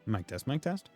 Mic test, mic test.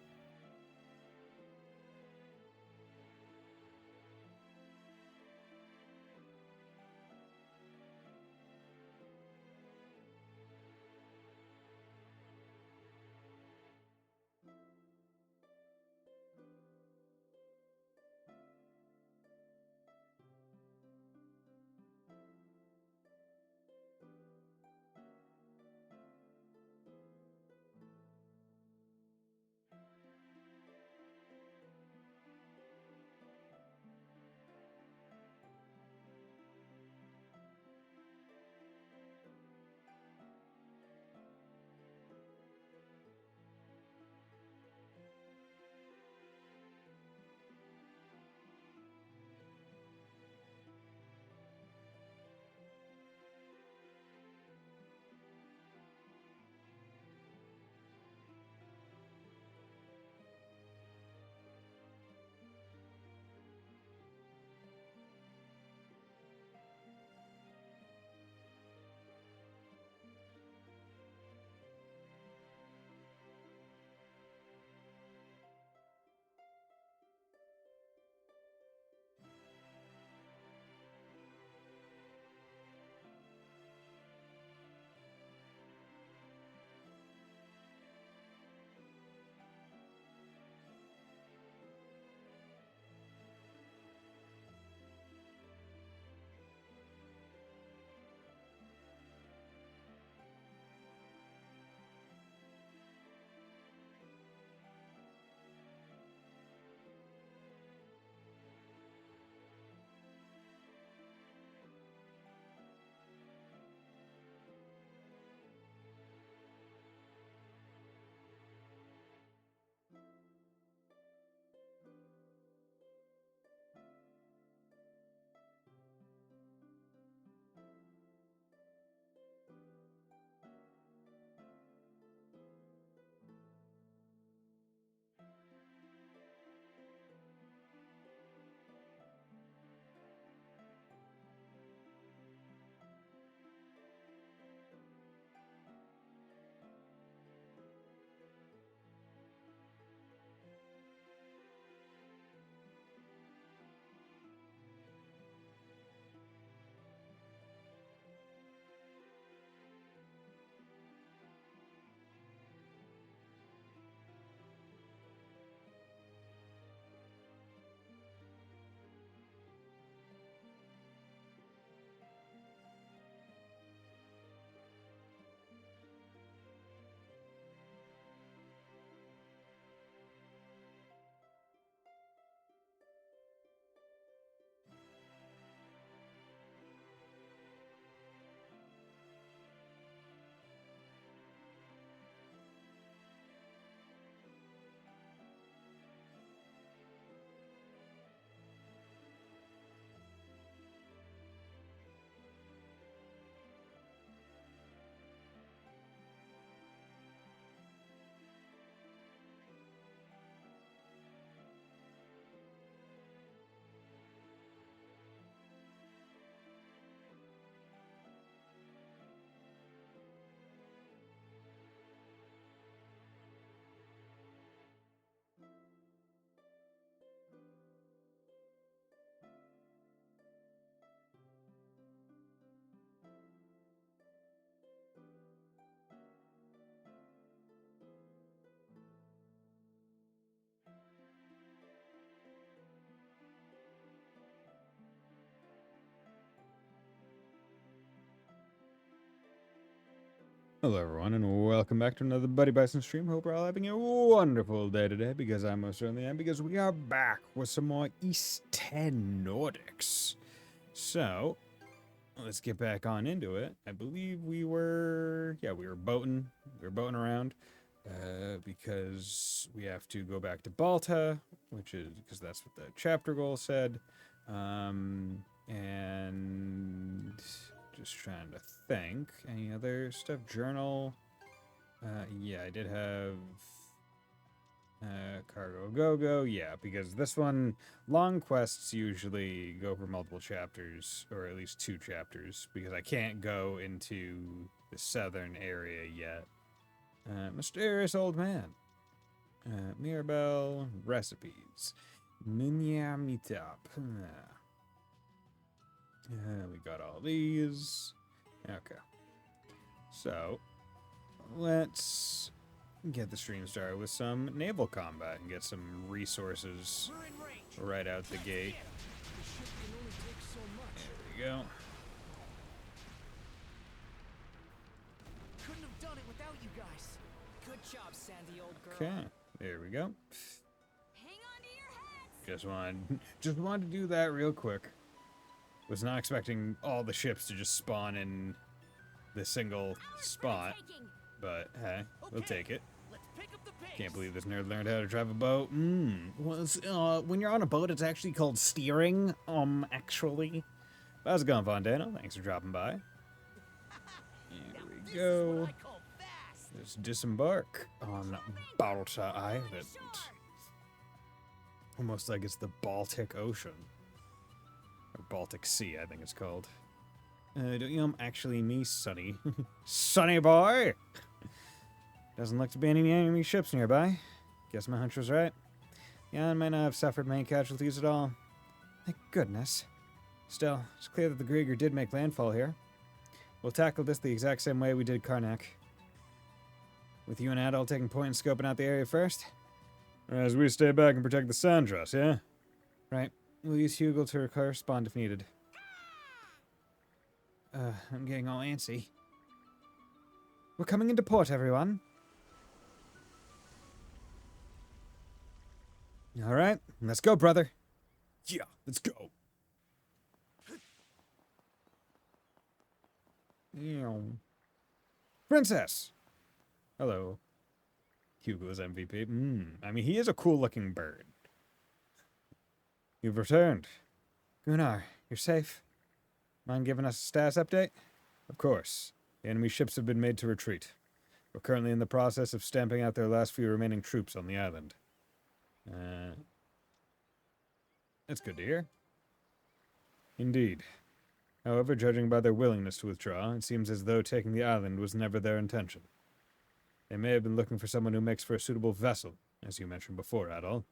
Hello, everyone, and welcome back to another Buddy Bison stream. Hope we're all having a wonderful day today, because I most certainly am, because we are back with some more East 10 Nordics. So, let's get back on into it. I believe we were boating. We were boating around, because we have to go back to Balta, because that's what the chapter goal said. And just trying to think. Any other stuff? Journal. Yeah, I did have cargo go. Yeah, because this one, long quests usually go for multiple chapters, or at least 2 chapters, because I can't go into the southern area yet. Mysterious old man. Mirabelle recipes. Munya meetup. We got all these. Okay. So, let's get the stream started with some naval combat and get some resources right out the gate. There we go. Couldn't have done it without you guys. Good job, Sandy, old girl. Okay, there we go. Hang on to your heads. Just wanted to do that real quick. Was not expecting all the ships to just spawn in the single spot, but hey, we'll take it. Let's pick up the pace. Can't believe this nerd learned how to drive a boat. Well, when you're on a boat, it's actually called steering. Actually. How's it going, Fontana? Thanks for dropping by. Here we go. Let's disembark on Balta Island. Almost like it's the Baltic Ocean. Or Baltic Sea, I think it's called. Don't you actually me, Sonny? Sonny boy! Doesn't look to be any enemy ships nearby. Guess my hunch was right. Jan might not have suffered many casualties at all. Thank goodness. Still, it's clear that the Griegr did make landfall here. We'll tackle this the exact same way we did Karnak. With you and Adol taking point and scoping out the area first? As we stay back and protect the Sandras, yeah? Right. We'll use Hugel to correspond if needed. I'm getting all antsy. We're coming into port, everyone. All right, let's go, brother. Yeah, let's go. Princess. Hello. Hugo's MVP. I mean, he is a cool-looking bird. You've returned. Gunnar, you're safe? Mind giving us a status update? Of course. The enemy ships have been made to retreat. We're currently in the process of stamping out their last few remaining troops on the island. That's good to hear. Indeed. However, judging by their willingness to withdraw, it seems as though taking the island was never their intention. They may have been looking for someone who makes for a suitable vessel, as you mentioned before, Adol.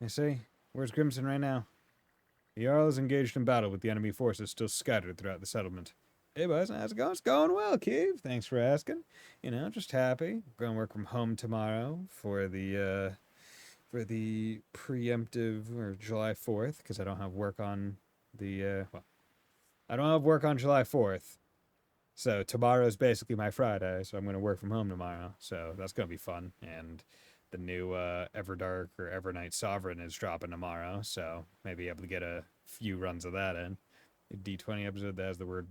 I see. Where's Grimson right now? The Jarl is engaged in battle with the enemy forces still scattered throughout the settlement. Hey, boys, how's it going? It's going well, Keeve. Thanks for asking. You know, just happy. Going to work from home tomorrow for the preemptive, or July 4th, because I don't have work on the, I don't have work on July 4th. So tomorrow's basically my Friday, so I'm going to work from home tomorrow. So that's going to be fun. And the new Everdark or Evernight Sovereign is dropping tomorrow, so maybe able to get a few runs of that in. A D20 episode that has the word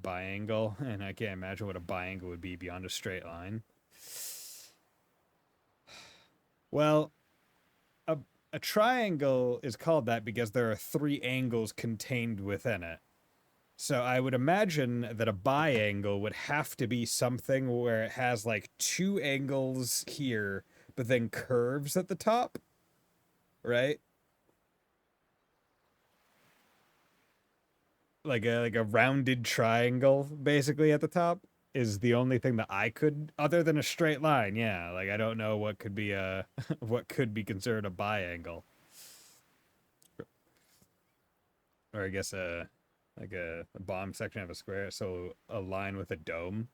biangle, and I can't imagine what a biangle would be beyond a straight line. Well, a triangle is called that because there are 3 angles contained within it. So I would imagine that a biangle would have to be something where it has like 2 angles here, but then curves at the top, right? Like a rounded triangle, basically, at the top is the only thing that I could, other than a straight line. Yeah, like I don't know what could be what could be considered a biangle, or I guess like a bottom section of a square, so a line with a dome.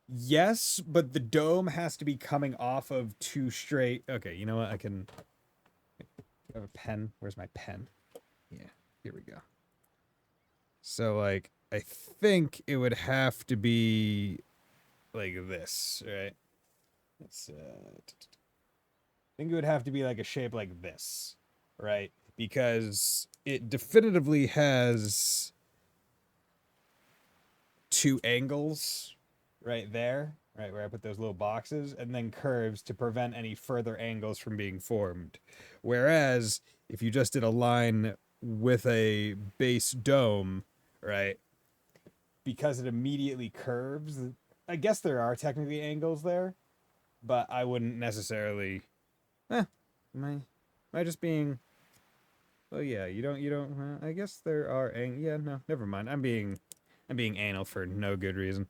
Yes, but the dome has to be coming off of 2 straight. Okay, you know what? I have a pen. Where's my pen? Yeah, here we go. So, like, I think it would have to be like this, right? It's I think it would have to be like a shape like this, right? Because it definitively has 2 angles right there, right where I put those little boxes, and then curves to prevent any further angles from being formed. Whereas if you just did a line with a base dome, right, because it immediately curves, I guess there are technically angles there, but I wouldn't necessarily, am I just being, well, yeah, you don't, I guess there are, yeah, no, never mind, I'm being anal for no good reason.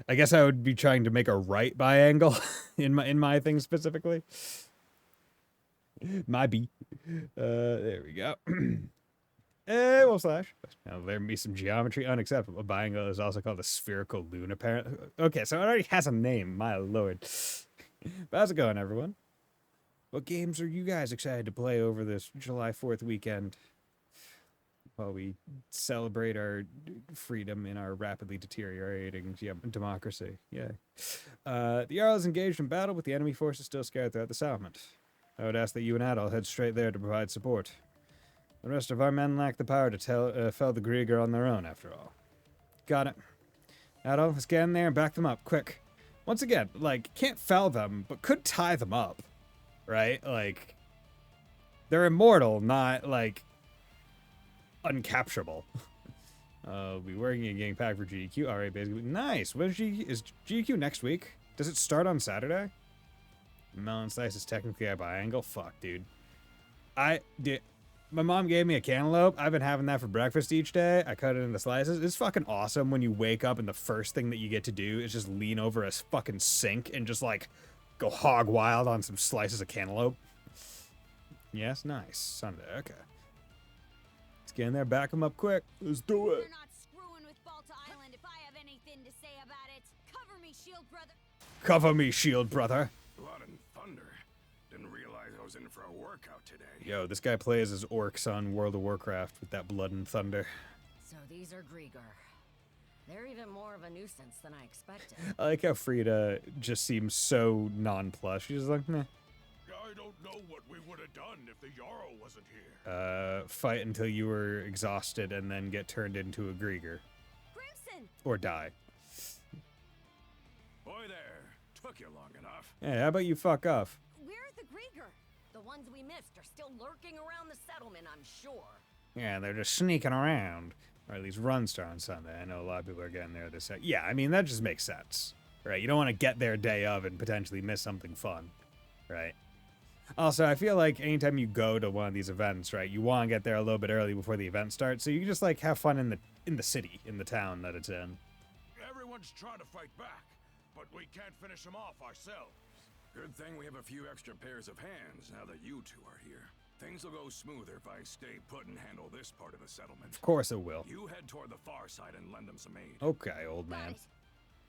I guess I would be trying to make a right biangle in my thing specifically. My B. There we go. Well, slash. Now, there be some geometry unacceptable. A biangle is also called a spherical loon, apparently. Okay, so it already has a name, my lord. But how's it going, everyone? What games are you guys excited to play over this July 4th weekend? While we celebrate our freedom in our rapidly deteriorating democracy. Yeah. The Jarl is engaged in battle with the enemy forces still scattered throughout the settlement. I would ask that you and Adol head straight there to provide support. The rest of our men lack the power to fell the Griegr on their own, after all. Got it. Adol, let's get in there and back them up, quick. Once again, like, can't fell them, but could tie them up, right? Like, they're immortal, not, like, uncapturable. We'll be working and getting packed for GQ. Alright, basically. Nice. When is GQ next week? Does it start on Saturday? Melon slice is technically a biangle? Fuck, dude. My mom gave me a cantaloupe. I've been having that for breakfast each day. I cut it into slices. It's fucking awesome when you wake up and the first thing that you get to do is just lean over a fucking sink and just, like, go hog wild on some slices of cantaloupe. Yes, nice. Sunday, okay. Let's get in there, back them up quick. Let's do it. You're not screwing with Balta Island if I have anything to say about it. Cover me, shield brother. Cover me, shield brother. Blood and thunder. Didn't realize I was in for a workout today. Yo, this guy plays as orcs on World of Warcraft with that blood and thunder. So these are Griegr. They're even more of a nuisance than I expected. I like how Frida just seems so nonplussed. She's just like, meh. I don't know what we would have done if the Jarl wasn't here. Fight until you were exhausted and then get turned into a Griegr. Crimson! Or die. Boy there, took you long enough. Hey, how about you fuck off? Where are the Griegr? The ones we missed are still lurking around the settlement, I'm sure. Yeah, they're just sneaking around. Or at least run start on Sunday. I know a lot of people are getting there this. Yeah, I mean, that just makes sense. Right? You don't want to get there day of and potentially miss something fun. Right? Also, I feel like anytime you go to one of these events, right, you want to get there a little bit early before the event starts, so you can just, like, have fun in the city, in the town that it's in. Everyone's trying to fight back, but we can't finish them off ourselves. Good thing we have a few extra pairs of hands now that you two are here. Things will go smoother if I stay put and handle this part of the settlement. Of course it will. You head toward the far side and lend them some aid. Okay, old man. Got it.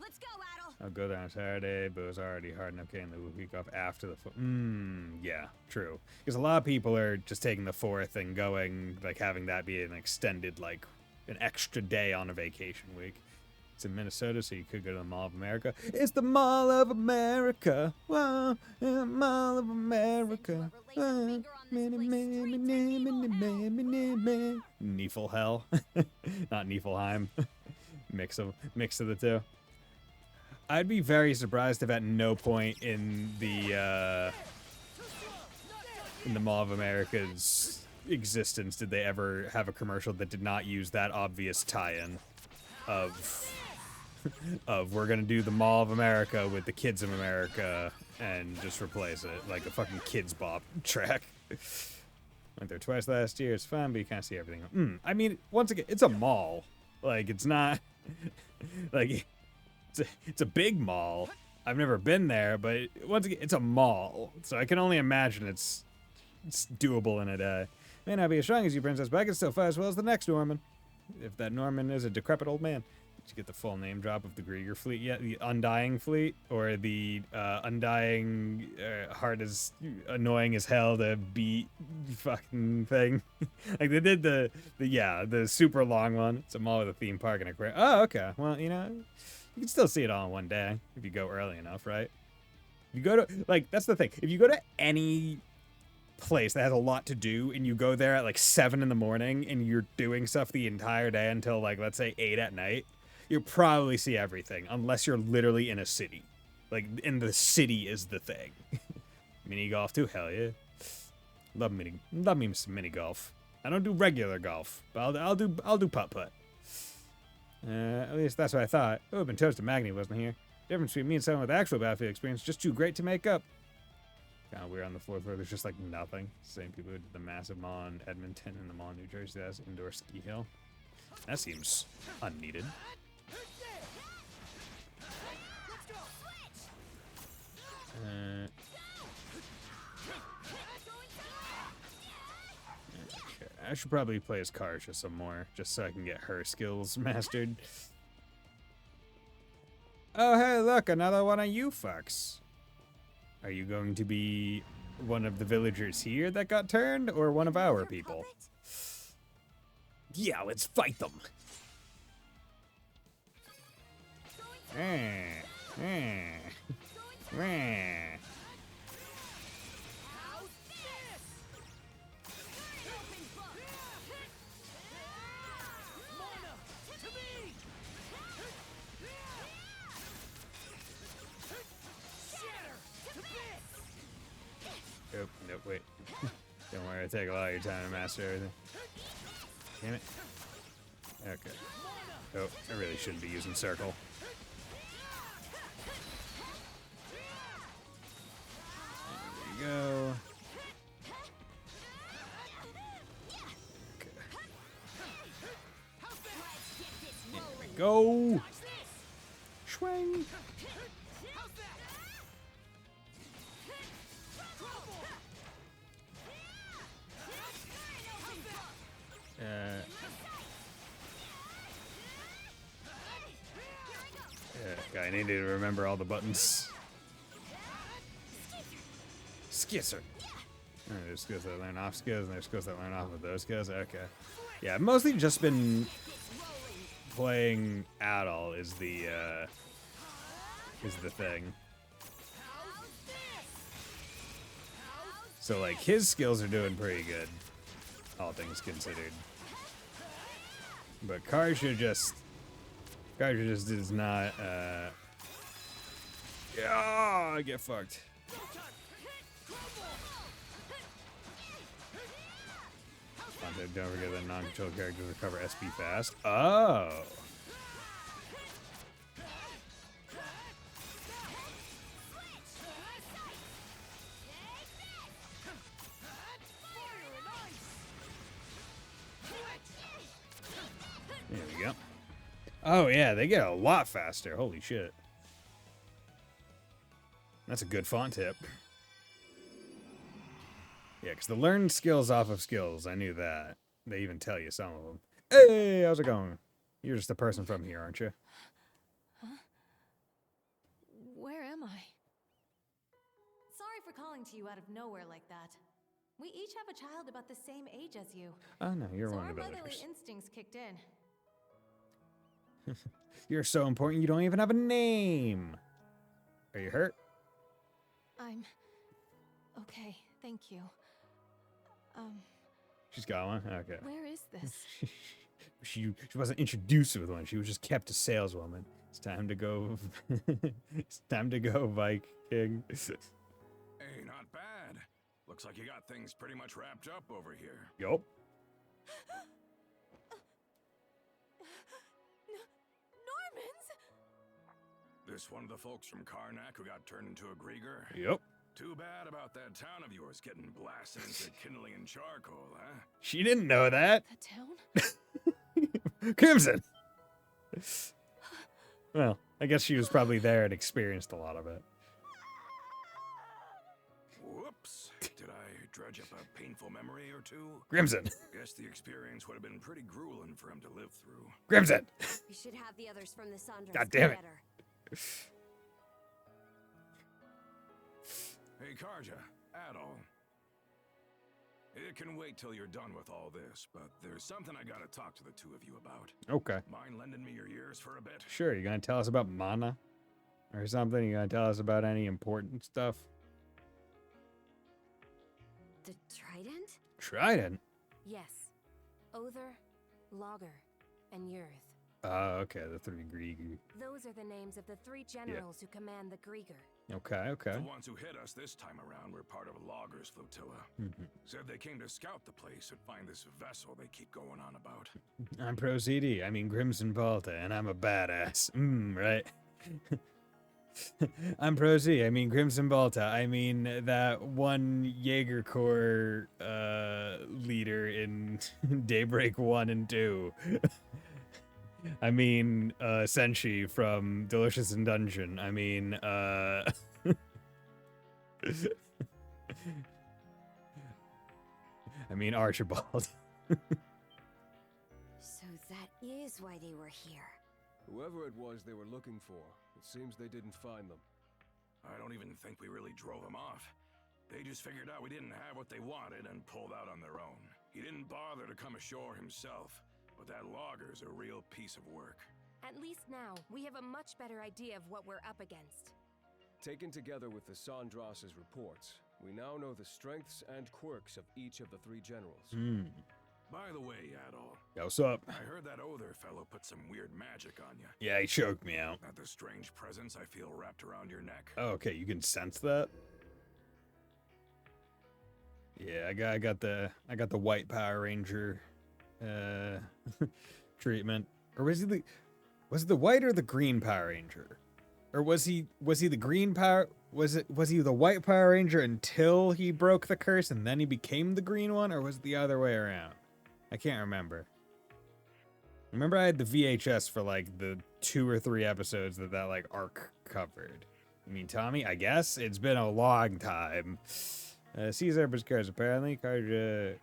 Let's go, Adol. I'll go there on Saturday, but it was already hard enough getting the week off after the yeah, true. Because a lot of people are just taking the 4th and going, like, having that be an extended, like, an extra day on a vacation week. It's in Minnesota, so you could go to the Mall of America. It's the Mall of America. Whoa, the Mall of America. Whoa. Niflhel. Not Niflheim. Mix of the two. I'd be very surprised if at no point in the Mall of America's existence did they ever have a commercial that did not use that obvious tie-in of we're gonna do the Mall of America with the Kids of America and just replace it like a fucking Kids Bop track. Went there twice last year. It's fun, but you can't see everything. I mean, once again, it's a mall. Like, it's not like. It's a big mall. I've never been there, but once again, it's a mall. So I can only imagine it's doable in a day. May not be as strong as you, Princess, but I can still fight as well as the next Norman. If that Norman is a decrepit old man. Did you get the full name drop of the Griegr fleet yet? The Undying fleet? Or the Undying, hard as, annoying as hell to beat fucking thing? Like, they did the super long one. It's a mall with a theme park and aquarium. Oh, okay. Well, you know, you can still see it all in one day if you go early enough, right? If you go to, like, that's the thing. If you go to any place that has a lot to do and you go there at like 7 in the morning and you're doing stuff the entire day until, like, let's say 8 at night, you'll probably see everything unless you're literally in a city. Like, in the city is the thing. Mini golf too, hell yeah. Love me some mini golf. I don't do regular golf, but I'll do putt-putt. At least that's what I thought. Oh, been toasted Magni wasn't here. Difference between me and someone with actual battlefield experience just too great to make up. Kind of weird on the floor where there's just like nothing. Same people who did the massive mall in Edmonton and the mall in New Jersey. That's indoor ski hill. That seems unneeded. Okay. I should probably play as Karja some more, just so I can get her skills mastered. Oh, hey, look, another one of you fucks. Are you going to be one of the villagers here that got turned, or one of our people? Yeah, let's fight them. Oh, no, wait. Don't worry, I take a lot of your time to master everything. Damn it. Okay. Oh, I really shouldn't be using circle. There we go. Okay. There we go. Swing. Yeah, I need to remember all the buttons. Skisser. Oh, there's skills that learn off skills, and there's skills that learn off of those skills. Okay. Yeah, I've mostly just been playing Adol is the thing. So like his skills are doing pretty good, all things considered. But Karja just does not yeah, get fucked. Don't forget that non-controlled characters recover SP fast. Oh. There we go. Oh yeah, they get a lot faster. Holy shit. That's a good font tip. Yeah, because the learned skills off of skills, I knew that. They even tell you some of them. Hey, how's it going? You're just a person from here, aren't you? Huh? Where am I? Sorry for calling to you out of nowhere like that. We each have a child about the same age as you. Oh no, you're So one of the our motherly villagers. instincts kicked in. You're so important you don't even have a name. Are you hurt? I'm okay, thank you. She's got one? Okay. Where is this? She wasn't introduced with one. She was just kept a saleswoman. It's time to go. It's time to go, Viking. Hey, not bad. Looks like you got things pretty much wrapped up over here. Yup. Normans? This one of the folks from Karnak who got turned into a Griegr? Yup. Too bad about that town of yours getting blasted into kindling and charcoal, huh? She didn't know that. The town? Crimson. Well, I guess she was probably there and experienced a lot of it. Whoops. Did I dredge up a painful memory or two? Crimson. Guess the experience would have been pretty grueling for him to live through. Crimson. We should have the others from the Sandras God damn it. together. Hey, Karja, Adol. It can wait till you're done with all this, but there's something I gotta talk to the two of you about. Okay. Mind lending me your ears for a bit? Sure, you gonna tell us about mana? Or something? You gonna tell us about any important stuff? The Trident? Trident? Yes. Other, Logger, and Yurth. Oh, okay, the three Griegr. Those are the names of the three generals who command the Griegr. Okay, okay. The ones who hit us this time around were part of Logger's flotilla. Said they came to scout the place and find this vessel they keep going on about. I'm Pro CD, I mean Crimson Balta, and I'm a badass. Right? I'm Pro Z, I mean Crimson Balta, I mean that one Jaeger Corps leader in Daybreak 1 and 2. I mean, Senshi from Delicious in Dungeon. I mean, I mean, Archibald. So that is why they were here. Whoever it was they were looking for, it seems they didn't find them. I don't even think we really drove them off. They just figured out we didn't have what they wanted and pulled out on their own. He didn't bother to come ashore himself, but that logger's a real piece of work. At least now, we have a much better idea of what we're up against. Taken together with the Sandras's reports, we now know the strengths and quirks of each of the three generals. By the way, Adol, Yo, what's up? I heard that Other fellow put some weird magic on you. Yeah, he choked me out. Not the strange presence I feel wrapped around your neck. Oh, okay, you can sense that? Yeah, I got the white Power Ranger treatment. Or was it the white or the green Power Ranger? Or was he the green Power was he the white Power Ranger until he broke the curse and then he became the green one, or was it the other way around? I can't remember. Remember I had the VHS for like the 2 or 3 episodes that like arc covered. I mean, Tommy, I guess it's been a long time. Caesar was curse apparently. Carter's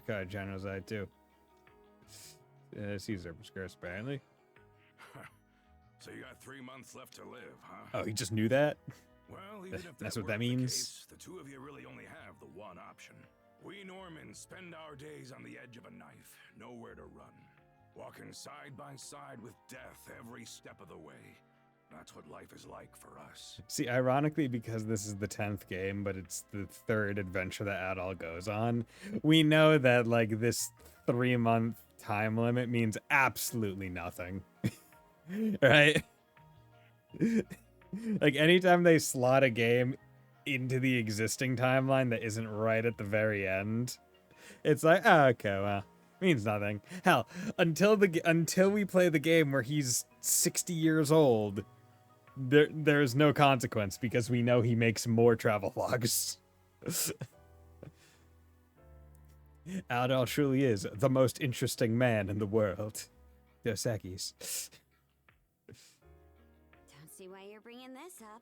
caught a general's eye too. Caesar was curse apparently. So you got 3 months left to live, huh? Oh, he just knew that? Well, even if That's that what that weren't the means? case, the two of you really only have the one option. We Normans spend our days on the edge of a knife, nowhere to run. Walking side by side with death every step of the way. That's what life is like for us. See, ironically, because this is the 10th game, but it's the 3rd adventure that Adol goes on, we know that, like, this 3-month time limit means absolutely nothing. Right? Like, anytime they slot a game into the existing timeline that isn't right at the very end, it's like, oh, okay, well, means nothing. Hell, until we play the game where he's 60 years old, there's no consequence because we know he makes more travel logs. Adol truly is the most interesting man in the world. Dos Equis. Don't see why you're bringing this up.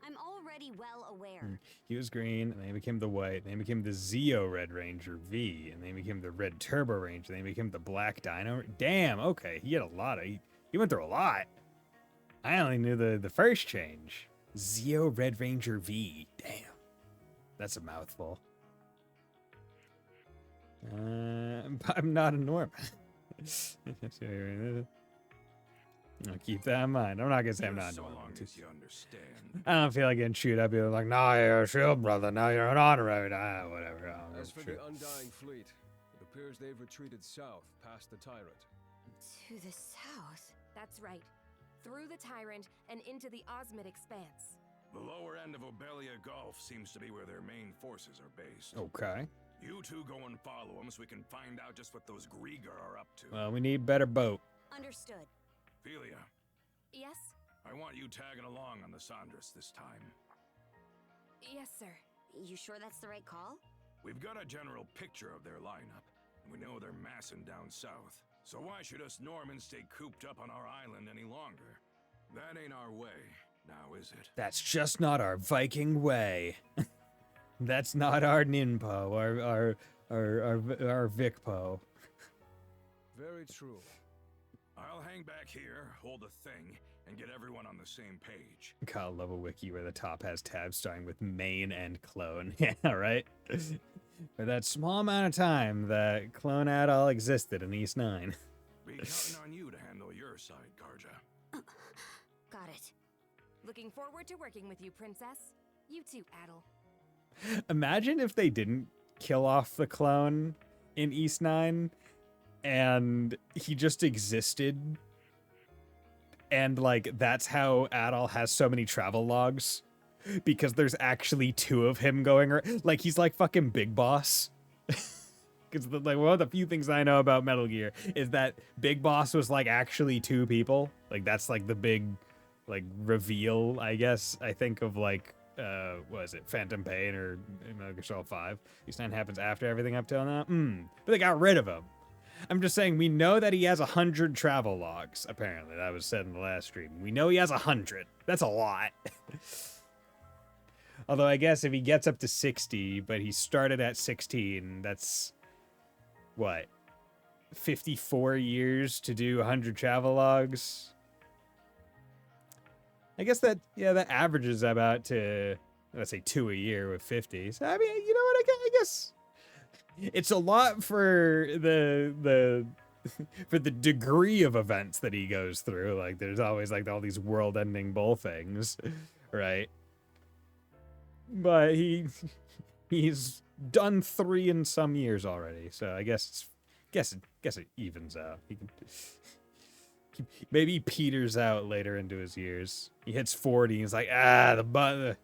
I'm already well aware. He was green, and then he became the white, then he became the Zeo Red Ranger V, and then he became the Red Turbo Ranger, then he became the Black Dino. Damn, okay, he had a lot of... He went through a lot. I only knew the first change. Zeo Red Ranger V. Damn. That's a mouthful. I'm not a Norman. I'll keep that in mind. I'm not gonna say I'm not a so Norman. long as you understand. I don't feel like getting chewed up. You're like, nah, you're a shield brother. Now you're an honorary. Whatever. As for the Undying Fleet, it appears they've retreated south past the Tyrant. To the south? That's right. Through the Tyrant and into the Osmid Expanse. The lower end of Obelia Gulf seems to be where their main forces are based. Okay. You two go and follow them so we can find out just what those Griegr are up to. Well, we need better boat. Understood. Philia, Yes? I want you tagging along on the Sandras this time. Yes, sir. You sure that's the right call? We've got a general picture of their lineup, and we know they're massing down south. So why should us Normans stay cooped up on our island any longer? That ain't our way, now is it? That's just not our Viking way. That's not our Ninpo, our Vicpo. Very true. I'll hang back here, hold a thing, and get everyone on the same page. Gotta love a wiki where the top has tabs starting with main and clone. Yeah, right? For that small amount of time that Clone Adol existed in East 9. Be counting on you to handle your side, Karja. Got it. Looking forward to working with you, Princess. You too, Adol. Imagine if they didn't kill off the clone in East 9 and he just existed, and like that's how Adol has so many travel logs, because there's actually 2 of him going around. Like he's like fucking Big Boss. Because like one of the few things I know about Metal Gear is that Big Boss was like actually 2 people. Like that's like the big like reveal, I guess, I think, of like what is it, Phantom Pain or Metal Gear Solid 5. East 9 happens after everything up till now. But they got rid of him. I'm just saying, we know that he has 100 travel logs, apparently. That was said in the last stream. We know he has 100. That's a lot. Although I guess if he gets up to 60, but he started at 16, that's what? 54 years to do 100 travelogues. I guess that averages about to, let's say, 2 a year with 50. So I mean, you know what? I guess it's a lot for the for the degree of events that he goes through. Like, there's always like all these world-ending bull things, right? But he's done 3 in some years already, so I guess it evens out. He can maybe peters out later into his years. He hits 40, and he's like, the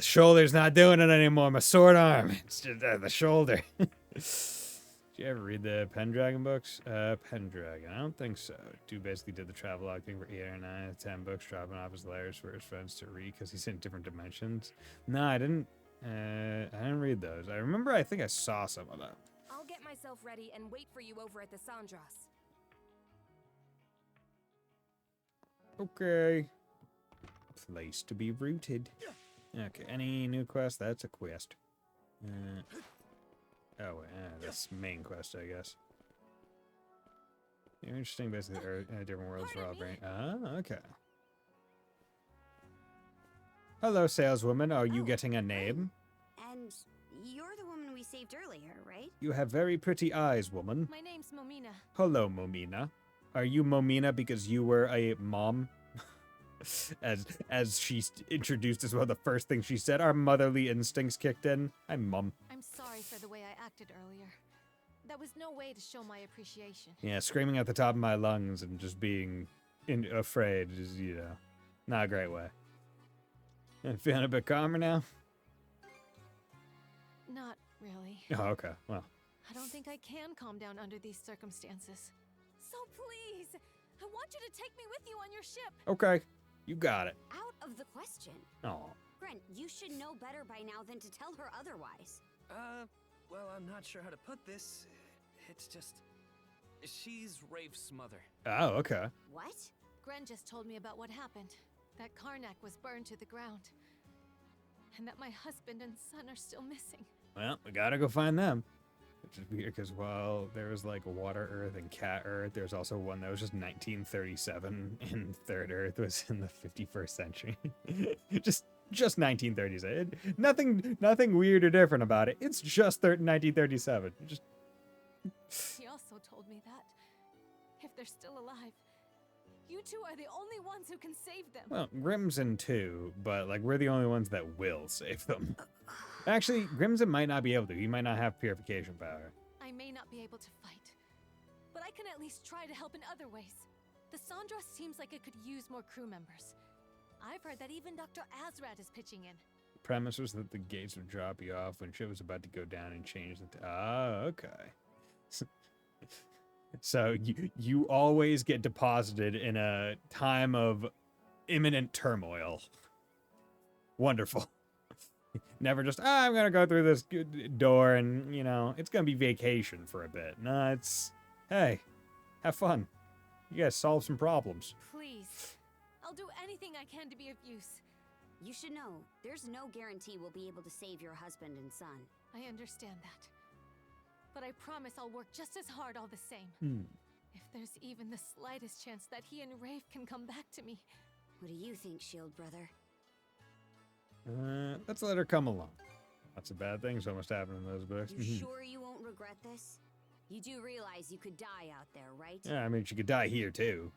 shoulder's not doing it anymore. My sword arm, it's just the shoulder. Did you ever read the Pendragon books? Pendragon, I don't think so. Dude basically did the travelogue thing for 8 or 9 out of 10 books, dropping off his letters for his friends to read because he's in different dimensions. No, I didn't read those. I think I saw some of them. I'll get myself ready and wait for you over at the Sandras. Okay. Place to be rooted. Okay, any new quest? That's a quest. That's main quest, I guess. Interesting, basically, different worlds for all brain. Ah, okay. Hello, saleswoman. Are you getting a name? And you're the woman we saved earlier, right? You have very pretty eyes, woman. My name's Momina. Hello, Momina. Are you Momina because you were a mom? As she introduced as well, the first thing she said, our motherly instincts kicked in. I'm mom. I'm sorry for the way I acted earlier. That was no way to show my appreciation. Yeah, screaming at the top of my lungs and just being afraid is, not a great way. And feeling a bit calmer now? Not really. Oh, okay. Well. I don't think I can calm down under these circumstances. So please, I want you to take me with you on your ship. Okay. You got it. Out of the question. Oh. Brent, you should know better by now than to tell her otherwise. Well, I'm not sure how to put this. It's just... She's Rafe's mother. Oh, okay. What? Gren just told me about what happened. That Karnak was burned to the ground. And that my husband and son are still missing. Well, we gotta go find them. Which is weird because while there was like Water Earth and Cat Earth, there's also one that was just 1937 and Third Earth was in the 51st century. just 1937. Nothing weird or different about it. It's just 1937. He also told me that if they're still alive, you two are the only ones who can save them. Well, Grimson too, but like we're the only ones that will save them. Actually, Grimson might not be able to. He might not have purification power. I may not be able to fight, but I can at least try to help in other ways. The Sandra seems like it could use more crew members. I've heard that even Dr. Azrat is pitching in. The premise was that the gates would drop you off when shit was about to go down and change the... okay. So you always get deposited in a time of imminent turmoil. Wonderful. Never just, I'm going to go through this door and, it's going to be vacation for a bit. No, it's, hey, have fun. You guys solve some problems. Please. I'll do anything I can to be of use. You should know, there's no guarantee we'll be able to save your husband and son. I understand that. But I promise I'll work just as hard all the same. If there's even the slightest chance that he and Rafe can come back to me. What do you think, Shield Brother? Let's let her come along. Lots of bad things almost happen in those books. You sure you won't regret this? You do realize you could die out there, right? Yeah, I mean, she could die here, too.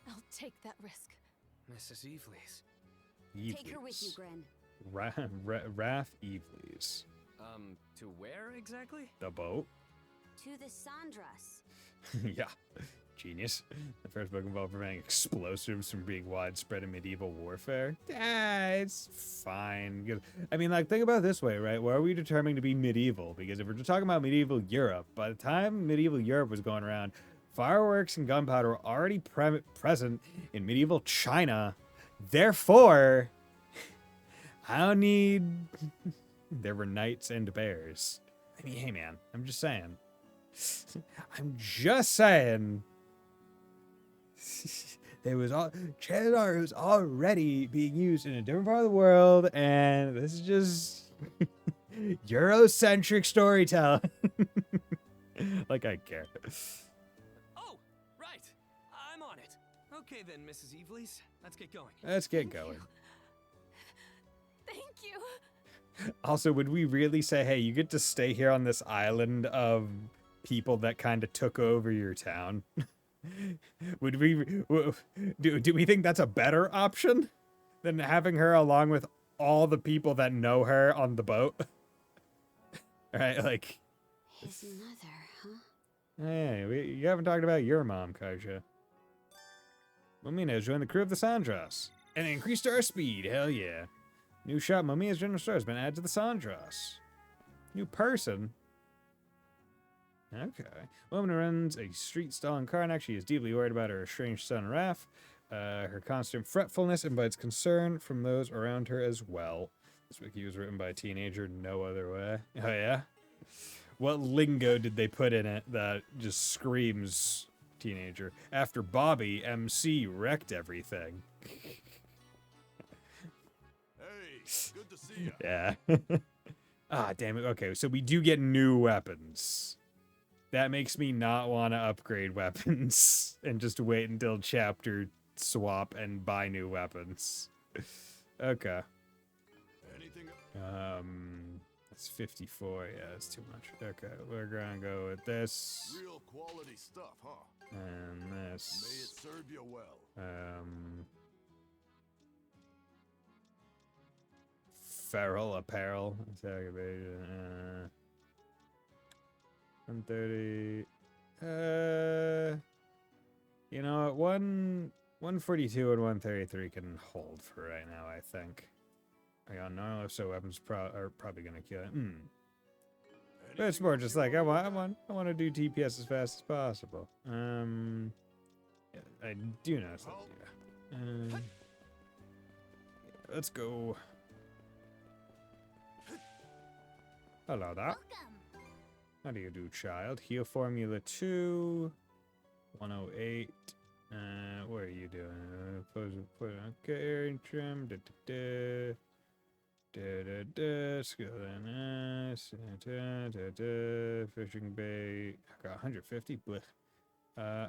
I'll take that risk. Mrs. Evelys. Take her with you, Gren. Raph Evelys. To where exactly? The boat. To the Sandras. Yeah. Genius. The first book involved preventing explosives from being widespread in medieval warfare. It's fine. I mean, like, think about it this way, right? Why are we determining to be medieval? Because if we're just talking about medieval Europe, by the time medieval Europe was going around, fireworks and gunpowder were already present in medieval China. Therefore, I don't need... There were knights and bears. I mean, hey, man, I'm just saying. chances are it was already being used in a different part of the world, and this is just Eurocentric storytelling. Like I care. Oh, right. I'm on it. Okay then, Mrs. Eveleys. Let's get going. Let's get going. Thank you. Also, would we really say, hey, you get to stay here on this island of people that kind of took over your town? Would we do we think that's a better option than having her along with all the people that know her on the boat? Right, like His mother, huh? hey, you haven't talked about your mom, Kaja. Mumina has joined the crew of the Sandras and increased our speed. Hell yeah! New shop, Mumina's General Store has been added to the Sandras. New person. Okay. Woman who runs a street stall in Karnak. She is deeply worried about her estranged son, Raph. Her constant fretfulness invites concern from those around her as well. This wiki was written by a teenager, no other way. Oh, yeah? What lingo did they put in it that just screams teenager? After Bobby, MC wrecked everything. Hey, good to see you. Yeah. Ah, damn it. Okay, so we do get new weapons. That makes me not want to upgrade weapons and just wait until chapter swap and buy new weapons. Okay. Anything? That's 54. Yeah, that's too much. Okay, we're gonna go with this Real quality stuff, huh? and May it this. serve you well. Feral apparel. 130. You know what? 142 and 133 can hold for right now, I think. I got no, so weapons are probably gonna kill it. But it's more just like I want to do DPS as fast as possible. Yeah, I do know something. Yeah. Let's go. Hello there. Welcome. How do you do, child? Heal Formula 2. 108. What are you doing? Okay, trim. Skill fishing bait. I got 150. Blech.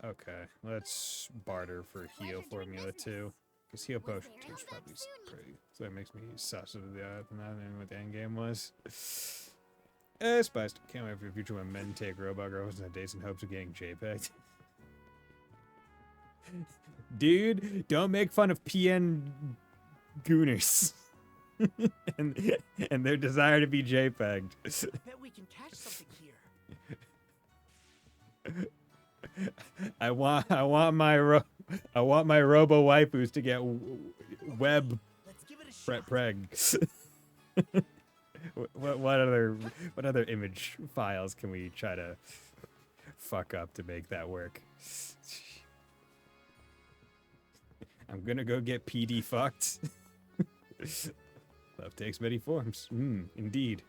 Okay. Let's barter for heal Formula 2. Because heal potion 2 is probably pretty. So that makes me sus of the eye than what the end game was. Spiced. Can't wait for the future when men take robot girls on dates in hopes of getting JPEG. Dude, don't make fun of PN gooners. and their desire to be JPEG'd. Bet we can catch something here. I want my robo waifus to get web Let's give it a shot. pregs. What other image files can we try to fuck up to make that work? I'm gonna go get PD fucked. Love takes many forms. Indeed.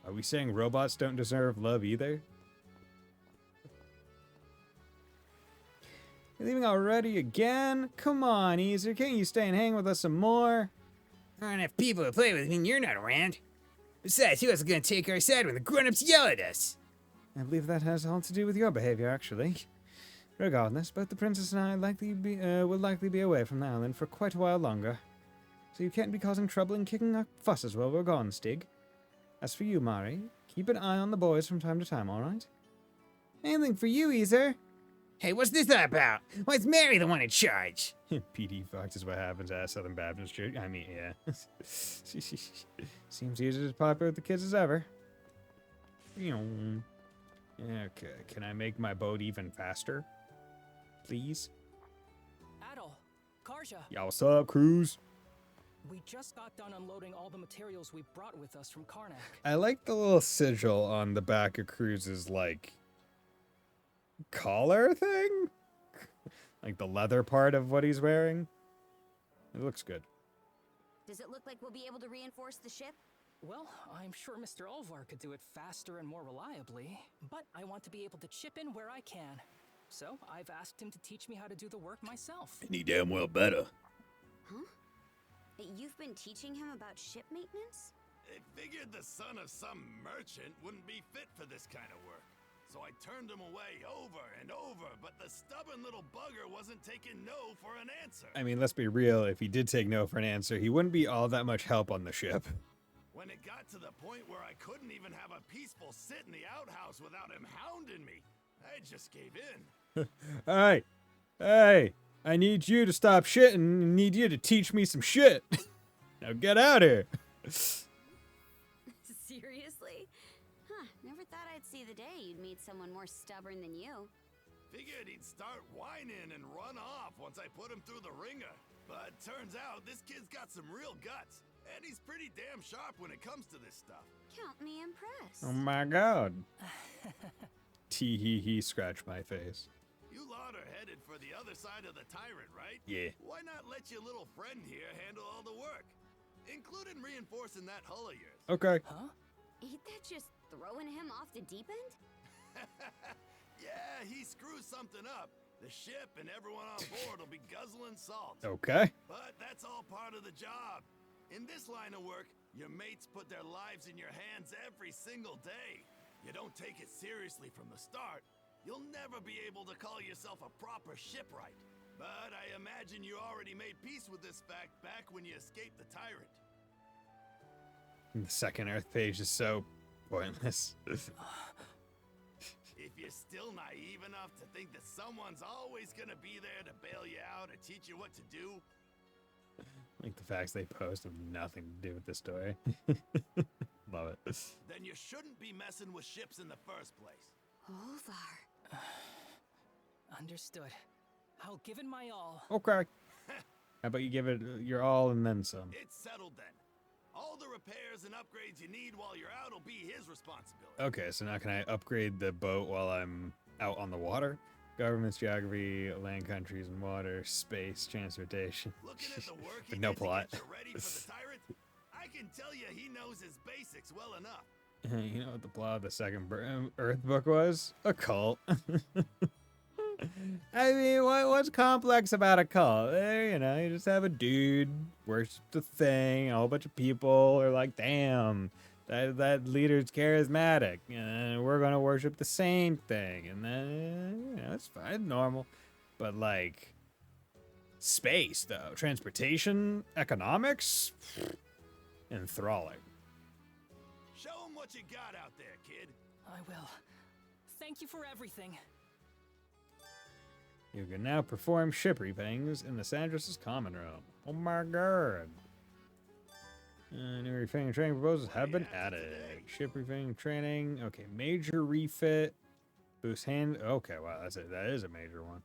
Are we saying robots don't deserve love either? You're leaving already again? Come on, Easer. Can't you stay and hang with us some more? There aren't enough people to play with when you're not around. Besides, who else is going to take our side when the grown-ups yell at us? I believe that has all to do with your behavior, actually. Regardless, both the princess and I will likely be away from the island for quite a while longer. So you can't be causing trouble and kicking up fusses while we're gone, Stig. As for you, Mari, keep an eye on the boys from time to time, alright? Anything for you, Easer. Hey, what's this all about? Why is Mary the one in charge? PD fucked is what happens at Southern Baptist Church. I mean, yeah. Seems easy as popular with the kids as ever. Okay, can I make my boat even faster? Please? Adol, Karja, Y'all, what's up, crews? we just got done unloading all the materials we brought with us from Karnak. I like the little sigil on the back of Cruz's, like, collar thing? Like the leather part of what he's wearing. It looks good. Does it look like we'll be able to reinforce the ship? Well, I'm sure Mr. Alvar could do it faster and more reliably, but I want to be able to chip in where I can. So I've asked him to teach me how to do the work myself. And he damn well better. Huh? You've been teaching him about ship maintenance? They figured the son of some merchant wouldn't be fit for this kind of work. So I turned him away over and over, but the stubborn little bugger wasn't taking no for an answer. I mean, let's be real. If he did take no for an answer, he wouldn't be all that much help on the ship. When it got to the point where I couldn't even have a peaceful sit in the outhouse without him hounding me, I just gave in. Hey, hey, I need you to stop shitting and need you to teach me some shit. Now get out here. Seriously? Huh, never thought I'd see the day you'd meet someone more stubborn than you. Figured he'd start whining and run off once I put him through the ringer. But turns out this kid's got some real guts. And he's pretty damn sharp when it comes to this stuff. Count me impressed. Oh my god. Tee hee hee, scratch my face. You lot are headed for the other side of the tyrant, right? Yeah. Why not let your little friend here handle all the work? Including reinforcing that hull of yours. Okay. Huh? Ain't that just throwing him off the deep end? Yeah, he screws something up. The ship and everyone on board will be guzzling salt. Okay. But that's all part of the job. In this line of work, your mates put their lives in your hands every single day. You don't take it seriously from the start, you'll never be able to call yourself a proper shipwright. But I imagine you already made peace with this fact back when you escaped the tyrant. The second Earth page is so pointless. If you're still naive enough to think that someone's always gonna be there to bail you out or teach you what to do, Like the facts they post have nothing to do with the story. Love it. then you shouldn't be messing with ships in the first place. Olvar. Understood. I'll give it my all. Okay. How about you give it your all and then some? It's settled then. All the repairs and upgrades you need while you're out will be his responsibility. Okay, so now can I upgrade the boat while I'm out on the water? Governments, geography, land countries and water, space, transportation. Looking at the work he But no did to plot. get you ready for the tyrant, I can tell you he knows his basics well enough. You know what the plot of the second Earth book was? A cult. I mean, what's complex about a cult? You know, you just have a dude worship the thing, a whole bunch of people are like, damn, that leader's charismatic, and we're gonna worship the same thing, and then, you know, it's fine, normal. But like, space though, transportation, economics, enthralling. Show him what you got out there, kid. I will. Thank you for everything. You can now perform ship repayings in the Sandros' common room. Oh my god. New refitting training proposals have been added. Ship refitting training. Okay, major refit. Boost hand. Okay, wow, that's it. That is a major one.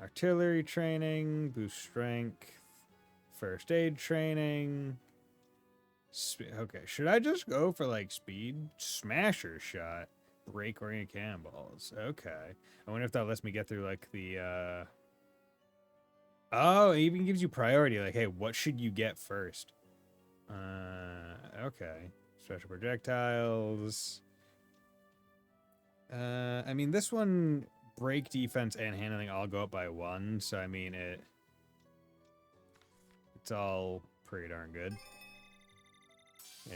Artillery training. Boost strength. First aid training. Okay, should I just go for like speed? Smasher shot. Break oriented cannonballs. Okay. I wonder if that lets me get through like the Oh, it even gives you priority. Like, hey, what should you get first? Okay. Special projectiles. I mean, this one, break, defense, and handling all go up by 1. So, I mean, it's all pretty darn good. Yeah.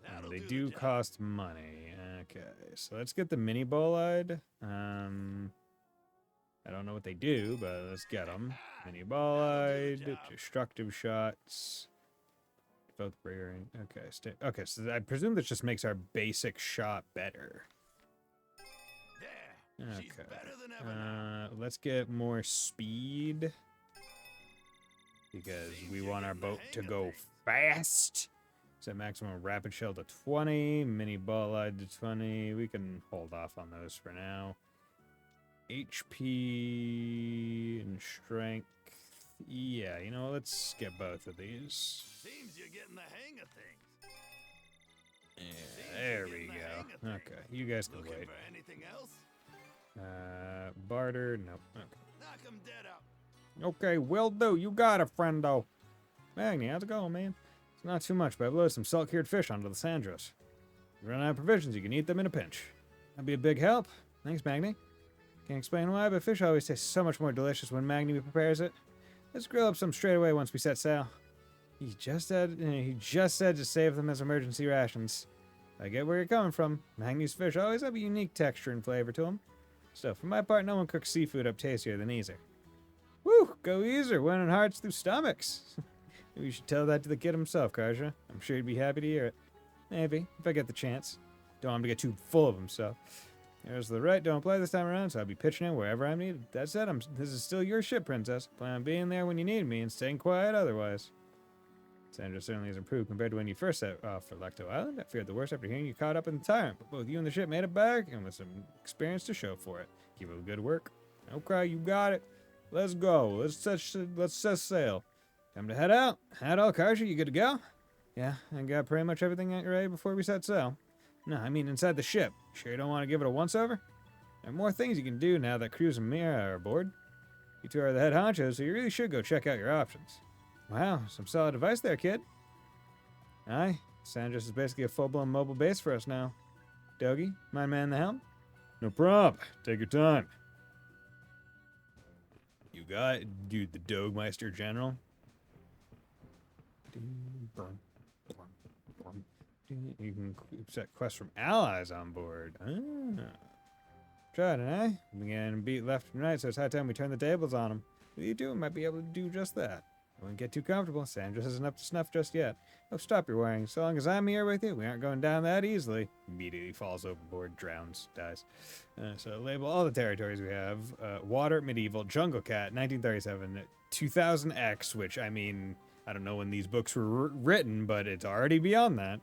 That'll They the do job. cost money. Okay, so let's get the mini bolide. I don't know what they do, but let's get them. Mini bolide, job. destructive shots. Both rearing. Okay, okay, so I presume this just makes our basic shot better. There. She's Okay. better than ever now. Let's get more speed because we Seems you're want our getting the boat to hang of go things. fast. Set maximum rapid shell to 20, mini bolide to 20. We can hold off on those for now. HP and strength. Yeah, you know, let's get both of these. Seems you're getting the hang of things. Yeah, there we go. Okay, you guys can Looking wait. for anything else? Barter, nope. Okay. Knock him dead out. Okay, will do. You got it, friendo. Magni, how's it going, man? It's not too much, but I've loaded some salt-cured fish onto the Sandros. If you run out of provisions, you can eat them in a pinch. That'd be a big help. Thanks, Magni. Can't explain why, but fish always tastes so much more delicious when Magni prepares it. Let's grill up some straight away once we set sail. He just said to save them as emergency rations. I get where you're coming from. Magni's fish always have a unique texture and flavor to them. Still, for my part, no one cooks seafood up tastier than Easer. Woo! Go Easer, winning hearts through stomachs. Maybe you should tell that to the kid himself, Karja. I'm sure he'd be happy to hear it. Maybe, if I get the chance. Don't want him to get too full of himself. There's the right, don't play this time around, so I'll be pitching in wherever I'm needed. That said, this is still your ship, Princess. Plan on being there when you need me and staying quiet otherwise. Sandra certainly has improved compared to when you first set off for Lecto Island. I feared the worst after hearing you caught up in the Tyrant, but both you and the ship made it back, and with some experience to show for it. Keep up the good work. Okay, you got it. Let's go. Let's set sail. Time to head out. All, Karja, you good to go? Yeah, I got pretty much everything ready before we set sail. No, I mean inside the ship. Sure you don't want to give it a once-over? There are more things you can do now that Cruz and Mira are aboard. You two are the head honchos, so you really should go check out your options. Wow, some solid advice there, kid. Aye, Sandras is basically a full-blown mobile base for us now. Dogie, mind man the helm? No prob. Take your time. You got it, dude, the Dogmeister General. You can set quests from allies on board. Ah. Tried it, eh? We began beat left and right, so it's high time we turn the tables on them. What you do might be able to do just that. I wouldn't get too comfortable. Sandras isn't up to snuff just yet. Oh, stop your worrying. So long as I'm here with you, we aren't going down that easily. Immediately falls overboard, drowns, dies. So label all the territories we have. Water, medieval, jungle cat, 1937, 2000X, which, I mean, I don't know when these books were written, but it's already beyond that.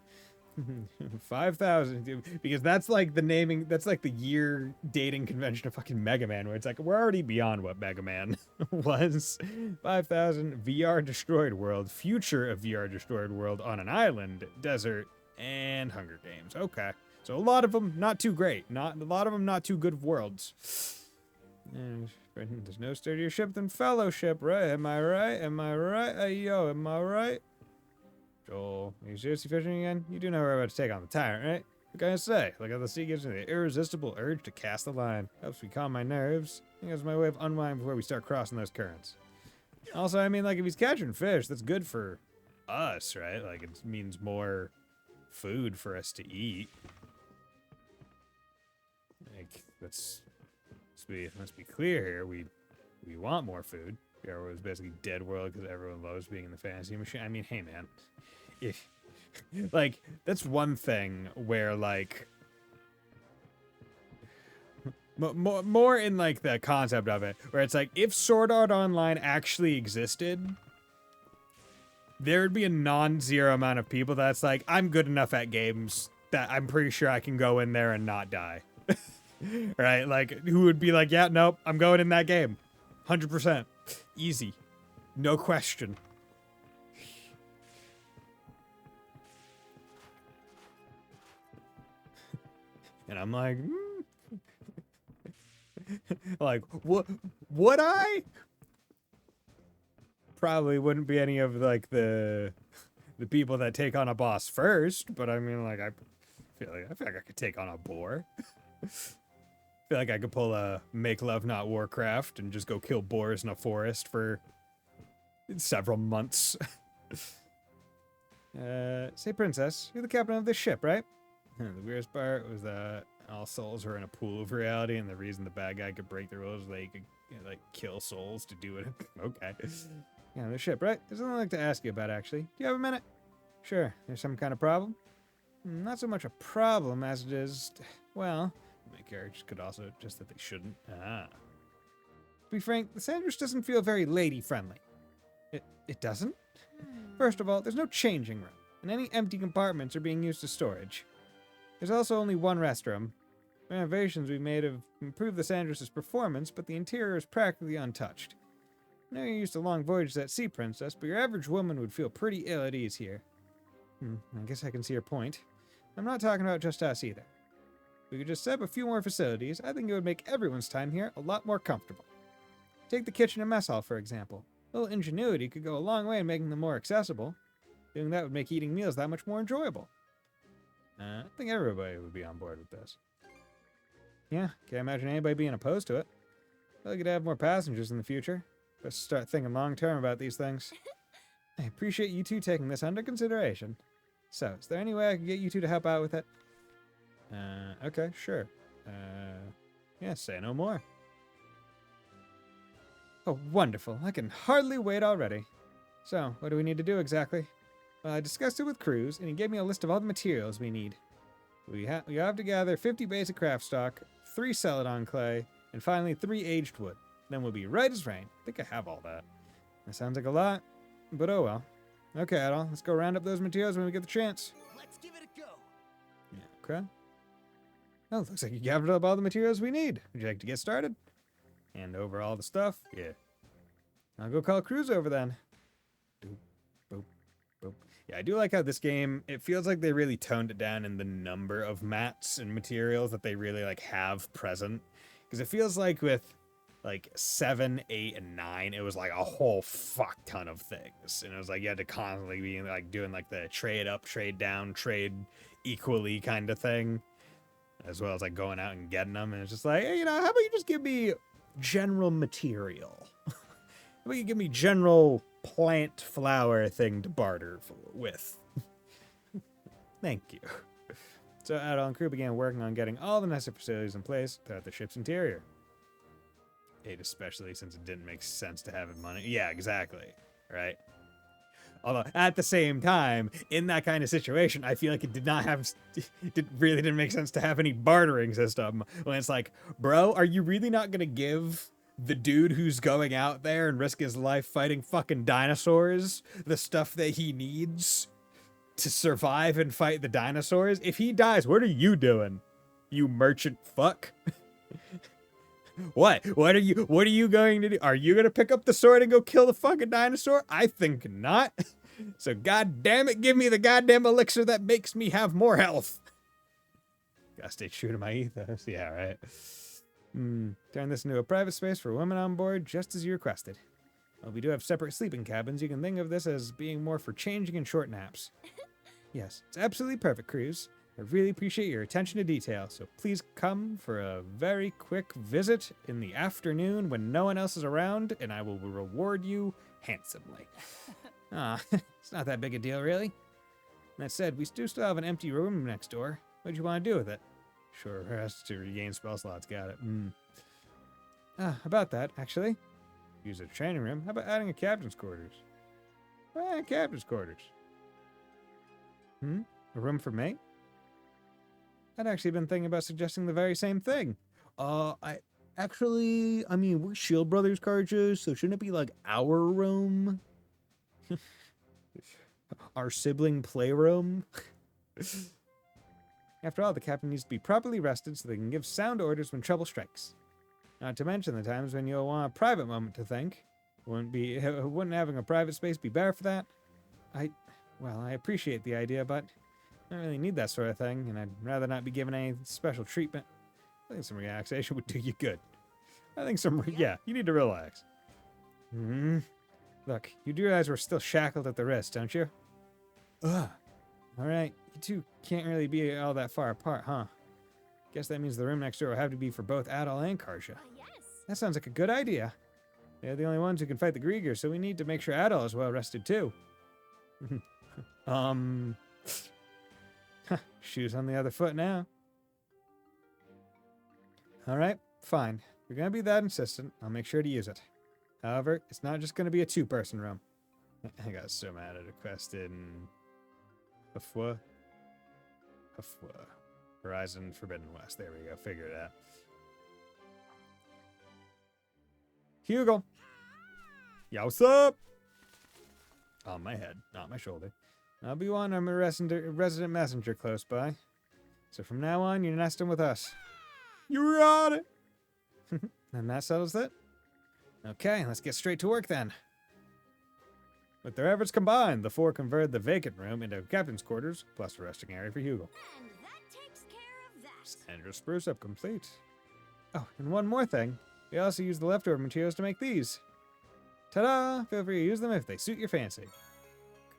5,000, because that's like the naming, that's like the year dating convention of fucking Mega Man, where it's like, we're already beyond what Mega Man was. 5,000, VR Destroyed World, future of VR Destroyed World on an island, desert, and Hunger Games. Okay. So a lot of them not too great. A lot of them not too good worlds. And there's no sturdier ship than Fellowship, right? Am I right? Hey, yo, am I right? Joel, are you seriously fishing again? You do know we're about to take on the Tyrant, right? What can I say? Look how the sea gives me the irresistible urge to cast the line. Helps me calm my nerves. I think that's my way of unwinding before we start crossing those currents. Also, I mean, like, if he's catching fish, that's good for us, right? Like, it means more food for us to eat. Like, let's be clear here. We want more food. It was basically dead world because everyone loves being in the fantasy machine. I mean, hey, man. If, like, that's one thing where, like, more in, like, the concept of it, where it's like, if Sword Art Online actually existed, there would be a non-zero amount of people that's like, I'm good enough at games that I'm pretty sure I can go in there and not die. Right? Like, who would be like, yeah, nope, I'm going in that game. 100%. Easy. No question. And I'm like, like, what? Would I? Probably wouldn't be any of, like, the people that take on a boss first, but I mean, like, I feel like I could take on a boar. I feel like I could pull a Make Love Not Warcraft and just go kill boars in a forest for several months. Say, Princess, you're the captain of this ship, right? The weirdest part was that all souls were in a pool of reality, and the reason the bad guy could break the rules was they could, like, kill souls to do it. Okay. Yeah, the ship, right? There's something I'd like to ask you about, actually. Do you have a minute? Sure. There's some kind of problem? Not so much a problem as it is, well, my characters could also, just that they shouldn't. To be frank, the Sanders doesn't feel very lady-friendly. It doesn't? First of all, there's no changing room, and any empty compartments are being used as storage. There's also only one restroom. Renovations we made have improved the Sanders' performance, but the interior is practically untouched. I know you're used to long voyages at sea, Princess, but your average woman would feel pretty ill at ease here. I guess I can see your point. I'm not talking about just us either. If we could just set up a few more facilities, I think it would make everyone's time here a lot more comfortable. Take the kitchen and mess hall, for example. A little ingenuity could go a long way in making them more accessible. Doing that would make eating meals that much more enjoyable. I think everybody would be on board with this. Yeah, can't imagine anybody being opposed to it. Probably could have more passengers in the future. Let's start thinking long-term about these things. I appreciate you two taking this under consideration. So, is there any way I can get you two to help out with it? Okay, sure. Yeah, say no more. Oh, wonderful. I can hardly wait already. So, what do we need to do exactly? Well, I discussed it with Cruz, and he gave me a list of all the materials we need. We have to gather 50 basic craft stock, 3 celadon clay, and finally 3 aged wood. Then we'll be right as rain. I think I have all that. That sounds like a lot, but oh well. Okay, Adol, let's go round up those materials when we get the chance. Let's give it a go. Yeah, okay. Oh, looks like you gathered up all the materials we need. Would you like to get started? Hand over all the stuff? Yeah. I'll go call Cruz over then. Doop, boop, boop. Yeah, I do like how this game, it feels like they really toned it down in the number of mats and materials that they really like have present. Because it feels like with like 7, 8, and 9, it was like a whole fuck ton of things. And it was like you had to constantly be like doing like the trade up, trade down, trade equally kind of thing. As well as like going out and getting them. And it's just like, hey, how about you just give me general material? How about you give me general plant flower thing to barter with? Thank you. So Adol and crew began working on getting all the necessary facilities in place throughout the ship's interior. 8 especially, since it didn't make sense to have it money. Yeah, exactly. Right? Although, at the same time, in that kind of situation, I feel like it really didn't make sense to have any bartering system. When it's like, bro, are you really not going to give the dude who's going out there and risk his life fighting fucking dinosaurs the stuff that he needs to survive and fight the dinosaurs? If he dies, what are you doing, you merchant fuck? What are you going to do? Are you going to pick up the sword and go kill the fucking dinosaur? I think not. So god damn it, give me the goddamn elixir that makes me have more health. Gotta stay true to my ethos. Yeah, right. Turn this into a private space for women on board, just as you requested. Well, we do have separate sleeping cabins. You can think of this as being more for changing and short naps. Yes, it's absolutely perfect, Cruz. I really appreciate your attention to detail, so please come for a very quick visit in the afternoon when no one else is around, and I will reward you handsomely. It's not that big a deal, really. That said, we do still have an empty room next door. What do you want to do with it? Sure, rest to regain spell slots, got it. About that, actually. Use a training room. How about adding a captain's quarters? Captain's quarters. A room for me? I'd actually been thinking about suggesting the very same thing. We're Shield Brothers Karjas, so shouldn't it be like our room? Our sibling playroom? After all, the captain needs to be properly rested so they can give sound orders when trouble strikes. Not to mention the times when you'll want a private moment to think. Wouldn't having a private space be better for that? I appreciate the idea, but I don't really need that sort of thing, and I'd rather not be given any special treatment. I think some relaxation would do you good. You need to relax. Look, you do realize we're still shackled at the wrist, don't you? Alright, you two can't really be all that far apart, huh? Guess that means the room next door will have to be for both Adol and Karja. Yes. That sounds like a good idea. They're the only ones who can fight the Griegr, so we need to make sure Adol is well rested too. Shoes on the other foot now. Alright, fine. If you're gonna be that insistent, I'll make sure to use it. However, it's not just gonna be a 2-person room. I got so mad at a quest in Hafwa. Horizon Forbidden West. There we go. Figure it out. Hugo. Yo, what's up? On my head, not my shoulder. I'll be one. I'm a resident messenger close by. So from now on, you're nesting with us. You're on it. And that settles it. Okay, let's get straight to work then. With their efforts combined, the 4 converted the vacant room into captain's quarters, plus a resting area for Hugo. And that takes care of that. And your spruce up complete. Oh, and one more thing. We also use the leftover materials to make these. Ta-da! Feel free to use them if they suit your fancy.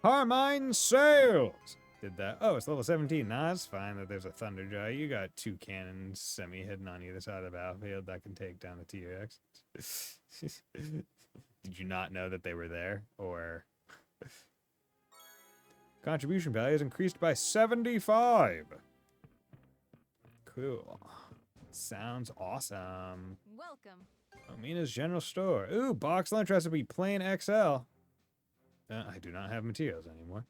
Carmine Sails! Did that. Oh, it's level 17. Nah, it's fine that there's a Thunderjaw. You got 2 cannons semi-hidden on either side of the battlefield that can take down the T-Rex. Did you not know that they were there? Or... Contribution value is increased by 75. Cool. Sounds awesome. Welcome. Omina's General Store. Ooh, box lunch recipe, plain XL. I do not have materials anymore.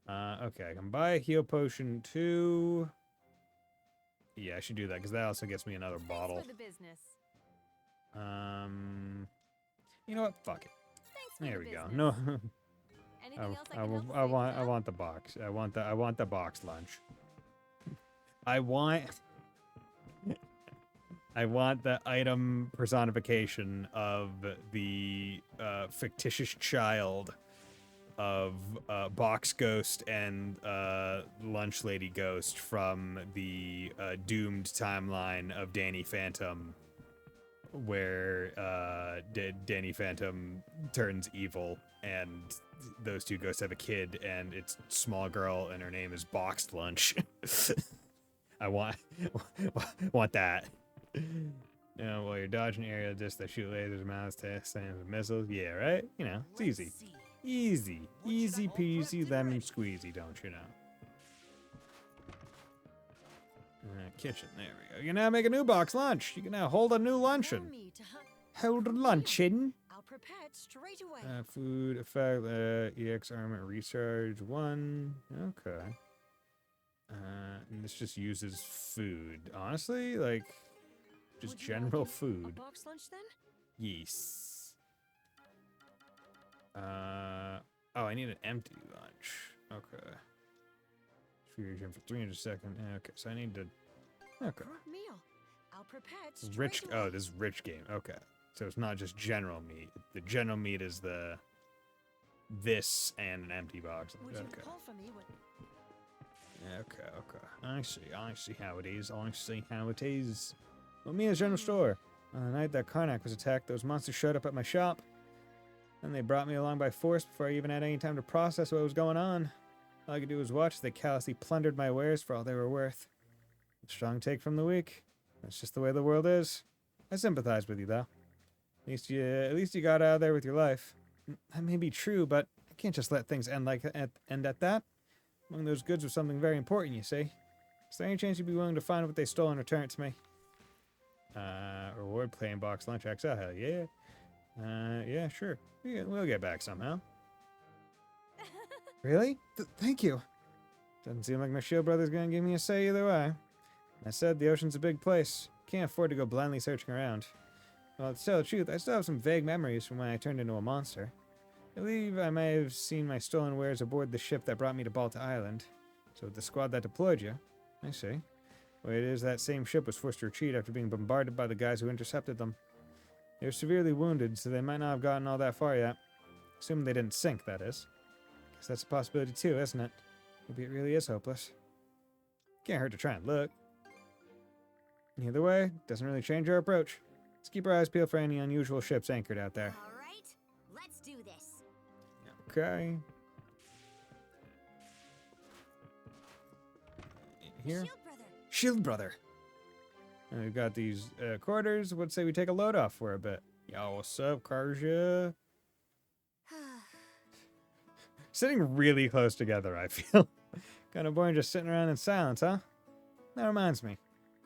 Okay, I can buy a heal potion too. Yeah, I should do that because that also gets me another bottle. Thanks for the business. You know what? Fuck it. Thanks for There the we go. business. No, Anything else I I can help want save the box. I want the box lunch. I want the item personification of the fictitious child of Box Ghost and Lunch Lady Ghost from the doomed timeline of Danny Phantom, where Danny Phantom turns evil, and those two ghosts have a kid, and it's a small girl, and her name is Boxed Lunch. I want that. You know, while you're dodging area, just to shoot lasers, mouths, tests, and missiles. Yeah, right? You know, it's easy. Easy. Easy peasy lemon squeezy, don't you know? Kitchen, there we go. You can now make a new box lunch. You can now hold a new luncheon. Hold a luncheon. I'll prepare it straight away. Food, effect, EX armor, recharge, 1. Okay. And this just uses food. Honestly, like, just general food. A box lunch then? Yes. Oh, I need an empty lunch. Okay. Fusion for 300 seconds. Okay, so I need to. Okay. Good meal. I'll prepare it straight Rich. away. Oh, this is rich game. Okay, so it's not just general meat. The general meat is the this and an empty box. Would you Okay. call for me when... Okay. I see how it is. I see how it is. Well, me as general store. On the night that Karnak was attacked, those monsters showed up at my shop. Then they brought me along by force before I even had any time to process what was going on. All I could do was watch as they callously plundered my wares for all they were worth. A strong take from the weak. That's just the way the world is. I sympathize with you, though. At least you got out of there with your life. That may be true, but I can't just let things end at that. Among those goods was something very important, you see. Is there any chance you'd be willing to find what they stole and return it to me? Reward plain box lunch XL. Hell yeah. Yeah, sure. We'll get back somehow. Really? Thank you. Doesn't seem like my shield brother's gonna give me a say either way. I said the ocean's a big place. Can't afford to go blindly searching around. Well, to tell the truth, I still have some vague memories from when I turned into a monster. I believe I may have seen my stolen wares aboard the ship that brought me to Balta Island. So the squad that deployed you. I see. Well, it is that same ship was forced to retreat after being bombarded by the guys who intercepted them. They were severely wounded, so they might not have gotten all that far yet. Assuming they didn't sink, that is. Guess that's a possibility too, isn't it? Maybe it really is hopeless. Can't hurt to try and look. Either way, doesn't really change our approach. Let's keep our eyes peeled for any unusual ships anchored out there. All right, let's do this. Okay. Here. Shield brother. Shield brother. And we've got these quarters. What say we take a load off for a bit? Yo, what's up, Karja? Sitting really close together, I feel. Kind of boring just sitting around in silence, huh? That reminds me.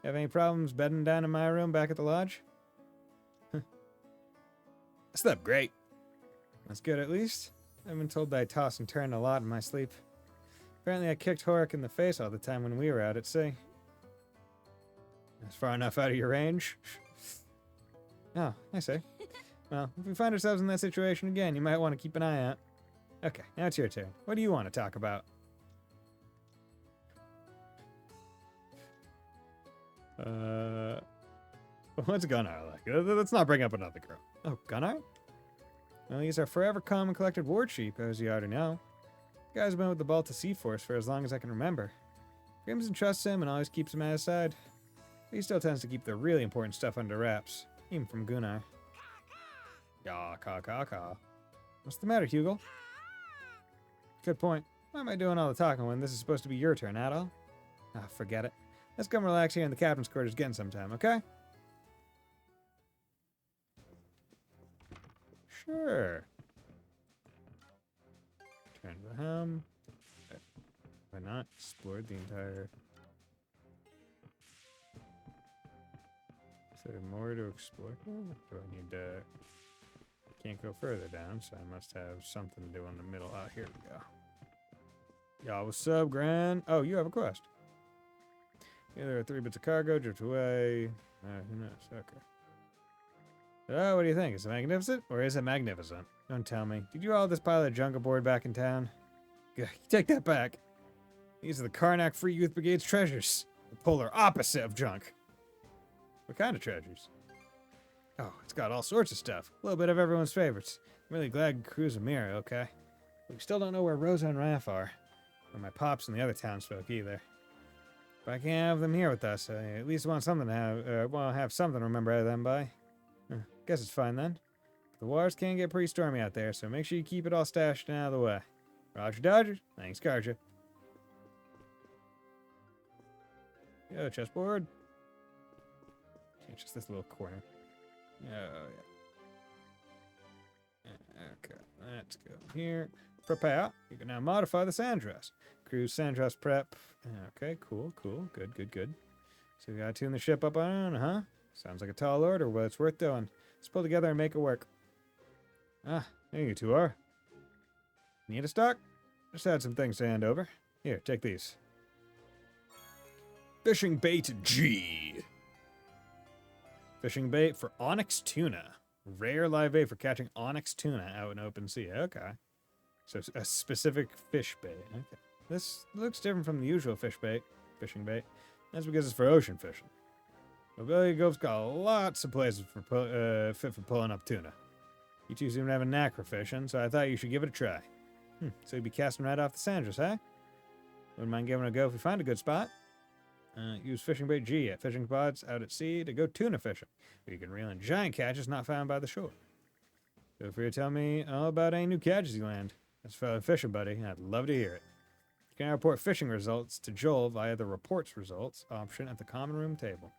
You have any problems bedding down in my room back at the lodge? I slept great. That's good, at least. I've been told that I toss and turn a lot in my sleep. Apparently I kicked Horik in the face all the time when we were out at sea. That's far enough out of your range. Oh, I see. Well, if we find ourselves in that situation again, you might want to keep an eye out. Okay, now it's your turn. What do you want to talk about? What's Gunnar like? Let's not bring up another girl. Oh, Gunnar? Well, he's our forever calm and collected war chief, as you already know. The guy's been with the Balta Sea Force for as long as I can remember. Crimson trusts him and always keeps him at his side. But he still tends to keep the really important stuff under wraps, even from Gunnar. Ya, ka. What's the matter, Hugel? Good point. Why am I doing all the talking when this is supposed to be your turn, Adol? Ah, forget it. Let's come relax here in the captain's quarters again sometime, okay? Sure. Turn to the helm. Why not? Explored the entire... Is there more to explore? Do I need to... Can't go further down, so I must have something to do in the middle. Ah, here we go. Y'all, what's up, Gran? Oh, you have a quest. Yeah, there are 3 bits of cargo, drift away. Who knows? Okay. Oh, what do you think? Is it magnificent, or is it magnificent? Don't tell me. Did you haul this pile of junk aboard back in town? Take that back. These are the Karnak Free Youth Brigade's treasures. The polar opposite of junk. What kind of treasures? Oh, it's got all sorts of stuff. A little bit of everyone's favorites. I'm really glad Cruz and Mira are okay. But we still don't know where Rosa and Raph are. Or my pops and the other townsfolk either. If I can't have them here with us, I at least want something to have something to remember them by. Guess it's fine then. The waters can get pretty stormy out there, so make sure you keep it all stashed and out of the way. Roger Dodger. Thanks, Karja. Yo, chessboard. It's just this little corner. Oh, yeah. Okay, let's go here. Prepare. You can now modify the Sandras. Cruise Sandras prep. Okay, cool. Good. So we gotta tune the ship up on, huh? Sounds like a tall order, but it's worth doing. Let's pull together and make it work. Ah, there you two are. Need a stock? Just had some things to hand over. Here, take these. Fishing bait G. Fishing bait for onyx tuna. Rare live bait for catching onyx tuna out in open sea. Okay. So a specific fish bait. Okay. This looks different from the usual fishing bait. That's because it's for ocean fishing. Mobility Gove's got lots of places for fit for pulling up tuna. You two seem to have a knack for fishing, so I thought you should give it a try. So you'd be casting right off the Sandras, huh? Wouldn't mind giving it a go if we find a good spot. Use fishing bait G at fishing spots out at sea to go tuna fishing, where you can reel in giant catches not found by the shore. Feel free to tell me all about any new catches you land. As a fellow fishing buddy, I'd love to hear it. You can report fishing results to Joel via the Reports Results option at the common room table.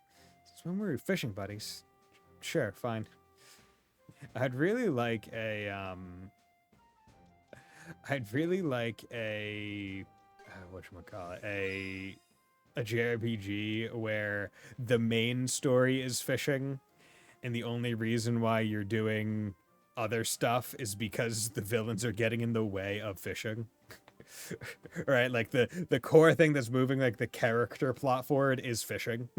Since when we were fishing buddies, sure, fine. I'd really like a whatchamacallit, a JRPG where the main story is fishing, and the only reason why you're doing other stuff is because the villains are getting in the way of fishing. Right? Like the core thing that's moving like the character plot forward is fishing.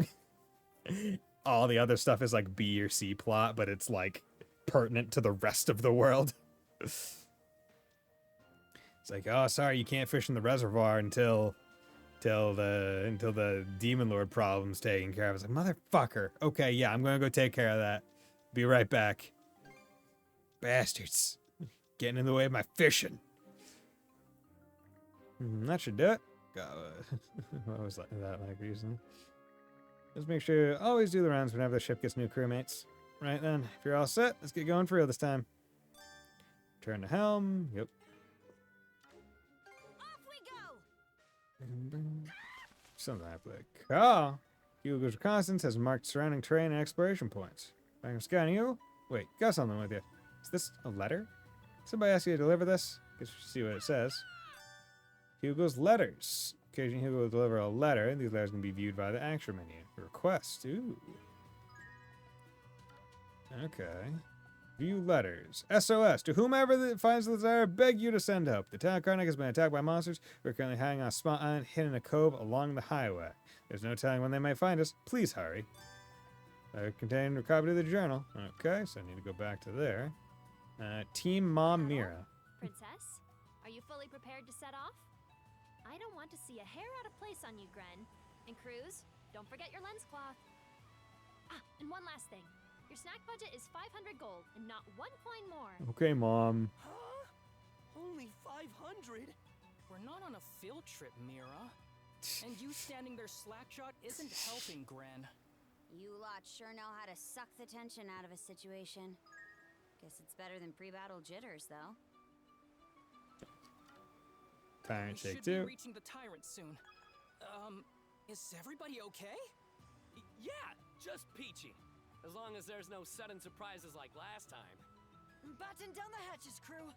All the other stuff is like B or C plot, but it's like pertinent to the rest of the world. It's like, oh, sorry, you can't fish in the reservoir until the Demon Lord problem's taken care of. I was like, motherfucker. Okay, yeah, I'm gonna go take care of that. Be right back. Bastards. Getting in the way of my fishing. That should do it. What was that like recently? Just make sure you always do the rounds whenever the ship gets new crewmates. Right then, if you're all set, let's get going for real this time. Turn the helm. Yep. Something like oh, Hugo's reconnaissance has marked surrounding terrain and exploration points. Back from scanning you. Wait, got something with you. Is this a letter? Somebody asked you to deliver this? Guess we should see what it says. Hugo's letters. Occasionally Hugo will deliver a letter, and these letters can be viewed via the action menu. Request. Ooh. Okay. View letters. SOS. To whomever finds the desire, beg you to send help. The town of Karnak has been attacked by monsters. We're currently hiding on a spot island hidden in a cove along the highway. There's no telling when they might find us. Please hurry. Contained a copy of the journal. Okay, so I need to go back to there. Team Mom Mira. Princess, are you fully prepared to set off? I don't want to see a hair out of place on you, Gren. And Cruz, don't forget your lens cloth. Ah, and one last thing. Your snack budget is 500 gold, and not 1 coin more. Okay, Mom. Huh? Only 500? We're not on a field trip, Mira. And you standing there slackjawed isn't helping, Gran. You lot sure know how to suck the tension out of a situation. Guess it's better than pre-battle jitters, though. Tyrant We Shake should be 2. reaching the Tyrant soon. Is everybody okay? Yeah, just peachy. As long as there's no sudden surprises like last time. Batten down the hatches, crew.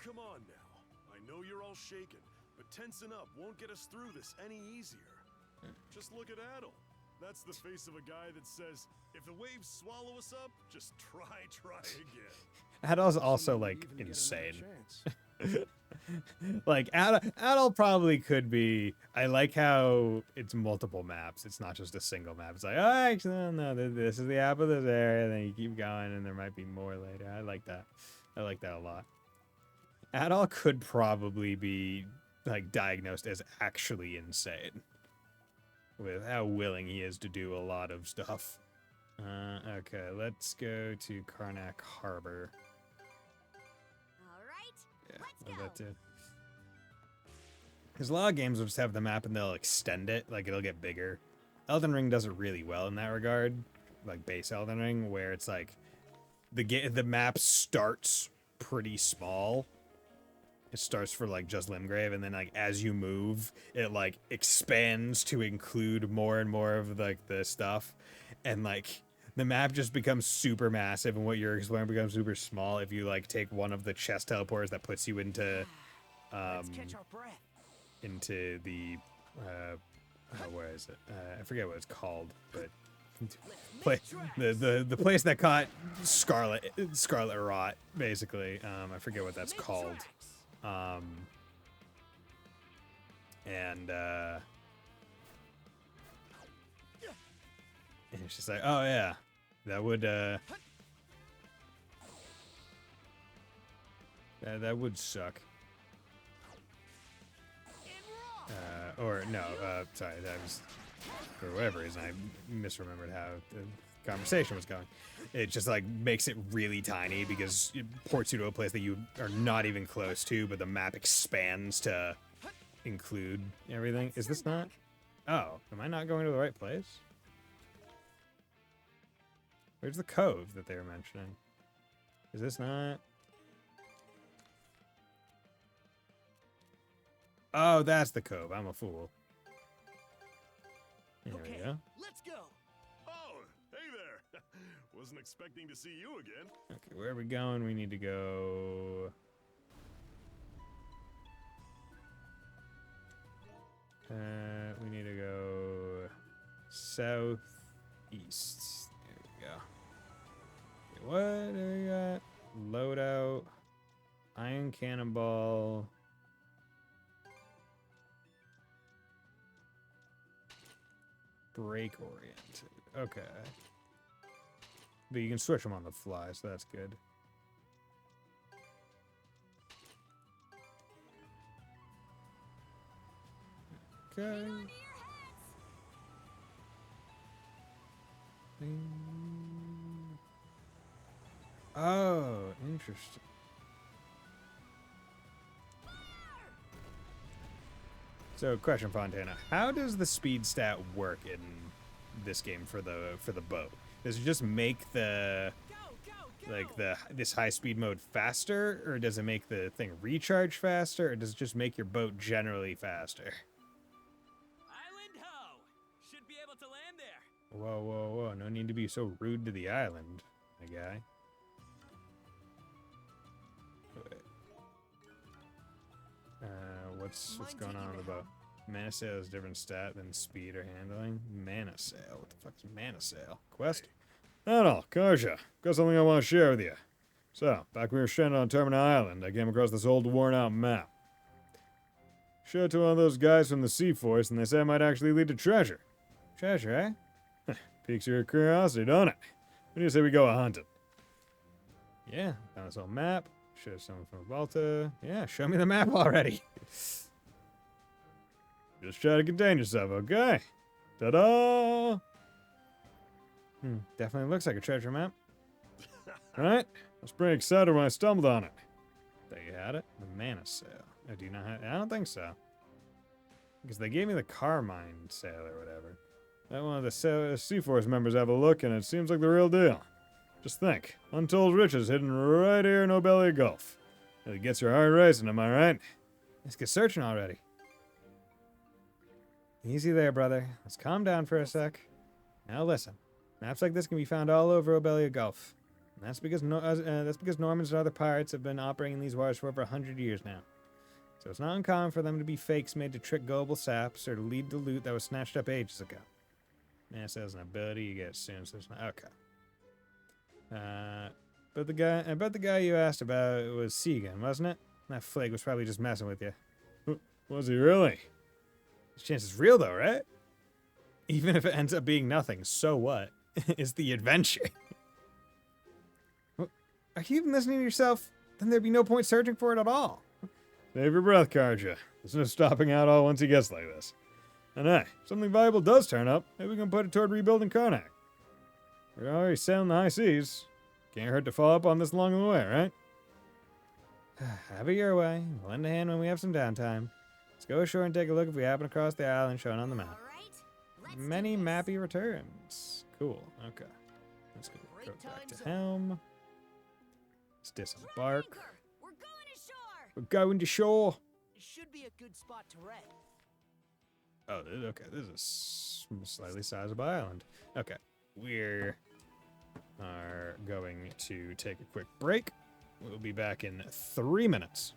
Come on now. I know you're all shaken, but tensing up won't get us through this any easier. Just look at Adel. That's the face of a guy that says, if the waves swallow us up, just try again. Adol's also, like, insane. Like, Adol probably could be... I like how it's multiple maps. It's not just a single map. It's like, oh, actually, no, this is the app of this area. Then you keep going, and there might be more later. I like that. I like that a lot. Adol could probably be, like, diagnosed as actually insane. With how willing he is to do a lot of stuff. Okay, let's go to Karnak Harbor. All right, Yeah, that too. Because a lot of games will just have the map and they'll extend it, like it'll get bigger. Elden Ring does it really well in that regard, like base Elden Ring, where it's like the map starts pretty small. It starts for like just Limgrave, and then like as you move, it like expands to include more and more of like the stuff, and like the map just becomes super massive, and what you're exploring becomes super small if you like take one of the chest teleporters that puts you into Let's catch our breath. into the where is it? I forget what it's called, but the place that caught Scarlet Rot, basically. I forget what that's called. And it's just like, oh yeah, that would that would suck. Or no, sorry, that was, for whatever reason, I misremembered how the conversation was going. It just like makes it really tiny because it ports you to a place that you are not even close to, but the map expands to include everything. Is this not? Oh, am I not going to the right place? Where's the cove that they were mentioning? Is this not? Oh, that's the cove. I'm a fool. There we go. Let's go. Oh, hey there. Wasn't expecting to see you again. Okay, where are we going? We need to go... we need to go southeast. There we go. Okay, what do we got? Loadout. Iron Cannonball. Break oriented. Okay. But you can switch them on the fly, so that's good. Okay. Oh, interesting. So, question, Fontana. How does the speed stat work in this game for the bow? Does it just make the this high speed mode faster, or does it make the thing recharge faster, or does it just make your boat generally faster? Island ho! Should be able to land there. Whoa, whoa, whoa! No need to be so rude to the island, my guy. What's going on with the boat? Mana Sail is a different stat than speed or handling. Mana Sail. What the fuck is Mana Sail? Quest? Not all. Karja. Got something I want to share with you. So, back when we were stranded on Termina Island, I came across this old worn-out map. Showed it to one of those guys from the Sea Force, and they said it might actually lead to treasure. Treasure, eh? Piques your curiosity, don't it? What do you say we go a-hunting? Yeah, found this old map. Show someone from Balta. Yeah, show me the map already. Just try to contain yourself, okay? Ta-da! Definitely looks like a treasure map. Right? I was pretty excited when I stumbled on it. There you had it. The Mana Sail. Oh, do you not have... I don't think so. Because they gave me the Carmine Sail or whatever. Let one of the Sea Force members have a look, and it seems like the real deal. Just think. Untold riches hidden right here in Obelia Gulf. It gets your heart racing, am I right? Let's get searching already. Easy there, brother. Let's calm down for a sec. Now listen. Maps like this can be found all over Obelia Gulf. And that's because Normans and other pirates have been operating in these waters for over 100 years now. So it's not uncommon for them to be fakes made to trick gullible saps or to lead to loot that was snatched up ages ago. Mass has an ability you get as soon as there's not. Okay. But the guy you asked about was Segan, wasn't it? That flake was probably just messing with you. Was he really? This chance is real though, right? Even if it ends up being nothing, so what? It's the adventure. Are you even listening to yourself? Then there'd be no point searching for it at all. Save your breath, Karja. There's no stopping out all once he gets like this. And hey, if something valuable does turn up, maybe we can put it toward rebuilding Karnak. We're already sailing the high seas. Can't hurt to follow up on this along the way, right? Have it your way. We'll lend a hand when we have some downtime. Let's go ashore and take a look if we happen across the island shown on the map. Many mappy returns. Cool. Okay. Let's go back to helm. Let's disembark. We're going to shore. It should be a good spot to rest. Oh, okay. This is a slightly sizable island. Okay. We are going to take a quick break. We'll be back in 3 minutes.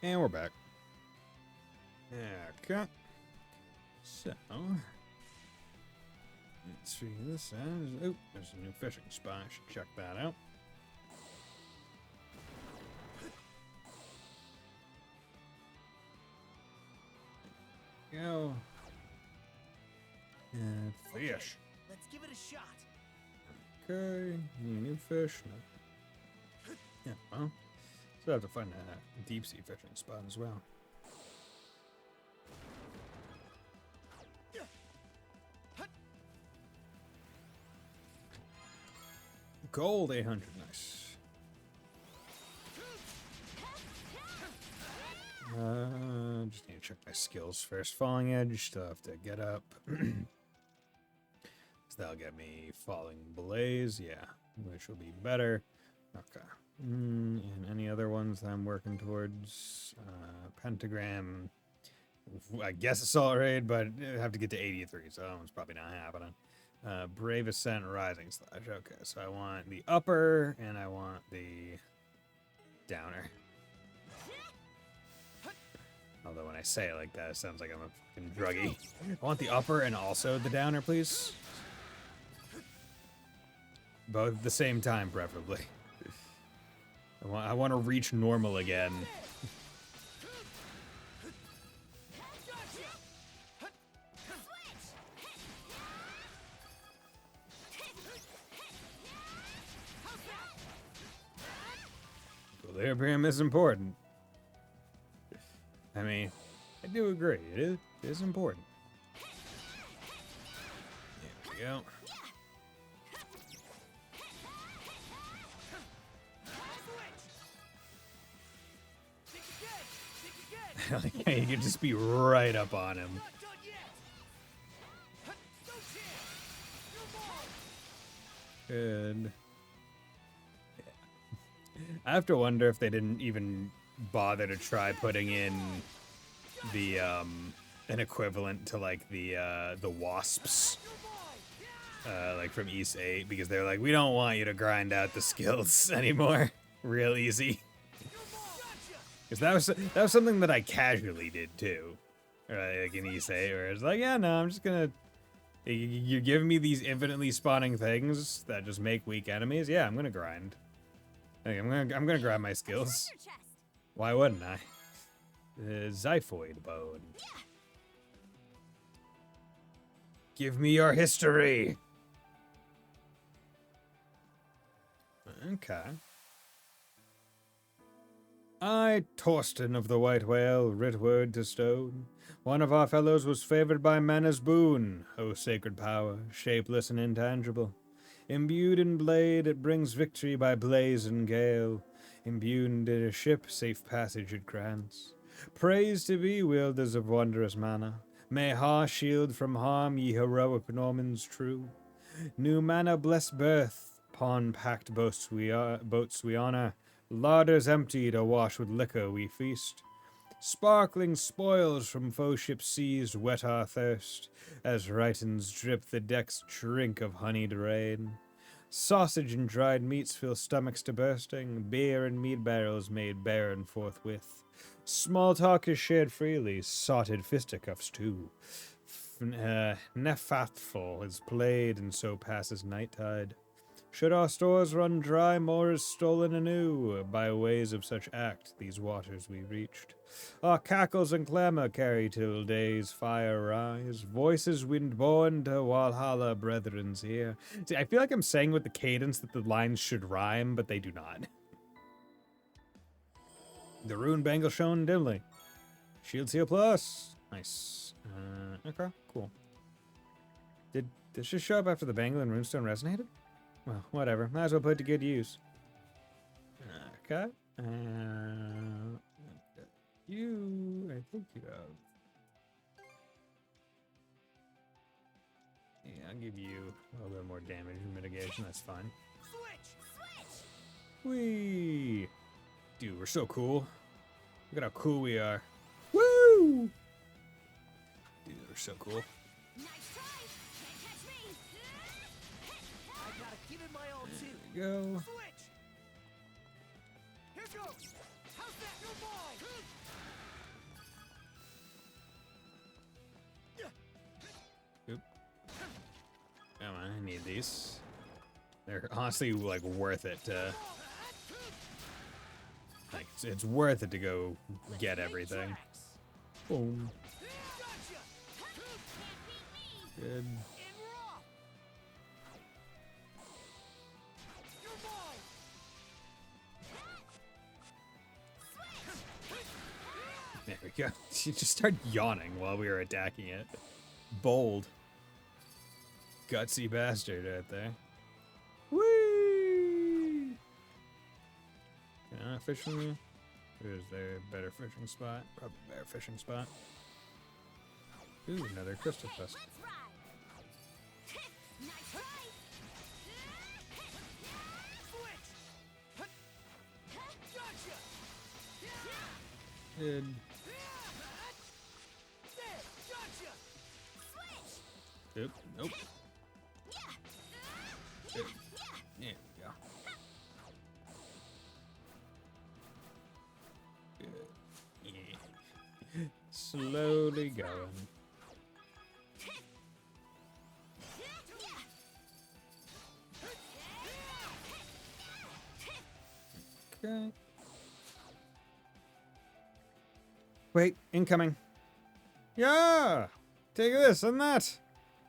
And we're back. Okay. So, let's see this out. Oh, there's a new fishing spot. I should check that out. Go. And fish. Let's give it a shot. Okay. Any new fish? No. Yeah, well, still have to find a deep sea fishing spot as well. Gold 800, nice. Just need to check my skills first. Falling Edge, still have to get up. So that'll get me Falling Blaze, yeah, which will be better. Okay. And any other ones that I'm working towards? Pentagram, I guess Assault Raid, but I have to get to 83, so that one's probably not happening. Brave Ascent, Rising Slash. Okay, so I want the upper and I want the downer. Although when I say it like that, it sounds like I'm a fucking druggie. I want the upper and also the downer, please. Both at the same time, preferably. I want to reach normal again. Equilibrium is important. I mean, I do agree. It is important. There we go. Like, you could just be right up on him. Good. Yeah. I have to wonder if they didn't even bother to try putting in the an equivalent to like the wasps like from East 8, because they're like, we don't want you to grind out the skills anymore real easy. Because that was something that I casually did too, right? Like in East 8, where it's like, yeah, no, I'm just gonna, you're giving me these infinitely spawning things that just make weak enemies. Yeah, I'm gonna grind. Like, I'm gonna grab my skills. Why wouldn't I? Xiphoid bone. Give me your history. Okay. I, Torsten of the White Whale, writ word to stone. One of our fellows was favored by Mana's boon, O sacred power, shapeless and intangible. Imbued in blade, it brings victory by blaze and gale. Imbued in a ship, safe passage it grants. Praise to be wielders of wondrous mana. May Ha shield from harm ye heroic Normans true. New mana bless birth, pawn-packed boats we honor. Larders emptied, awash with liquor we feast. Sparkling spoils from foe ships seized wet our thirst, as Rhytons drip the decks drink of honeyed rain. Sausage and dried meats fill stomachs to bursting, beer and meat barrels made barren forthwith. Small talk is shared freely, sotted fisticuffs too. Nefathful is played, and so passes nighttide. Should our stores run dry, more is stolen anew. By ways of such act, these waters we reached. Our cackles and clamor carry till day's fire rise. Voices wind-born to Walhalla brethren's here. See, I feel like I'm saying with the cadence that the lines should rhyme, but they do not. The rune bangle shone dimly. Shield seal plus. Nice. Okay, cool. Did this just show up after the bangle and runestone resonated? Well, whatever. Might as well put it to good use. Okay. You, I think you have. Yeah, I'll give you a little bit more damage mitigation. That's fine. Whee! Dude, we're so cool. Look at how cool we are. Woo! Dude, we're so cool. Go. Switch. Here goes. How's that? You're mine. Oop. Come on, I need these. They're honestly like worth it to. Like it's worth it to go get everything. Boom. Good. There we go. She just started yawning while we were attacking it. Bold. Gutsy bastard right there. Whee! Can I fish from you? Or is there a better fishing spot? Probably a better fishing spot. Ooh, another crystal crust. Good. Nope. Nope. Good. There we go. Good. Yeah. Slowly going. Okay. Wait, incoming. Yeah! Take this and that!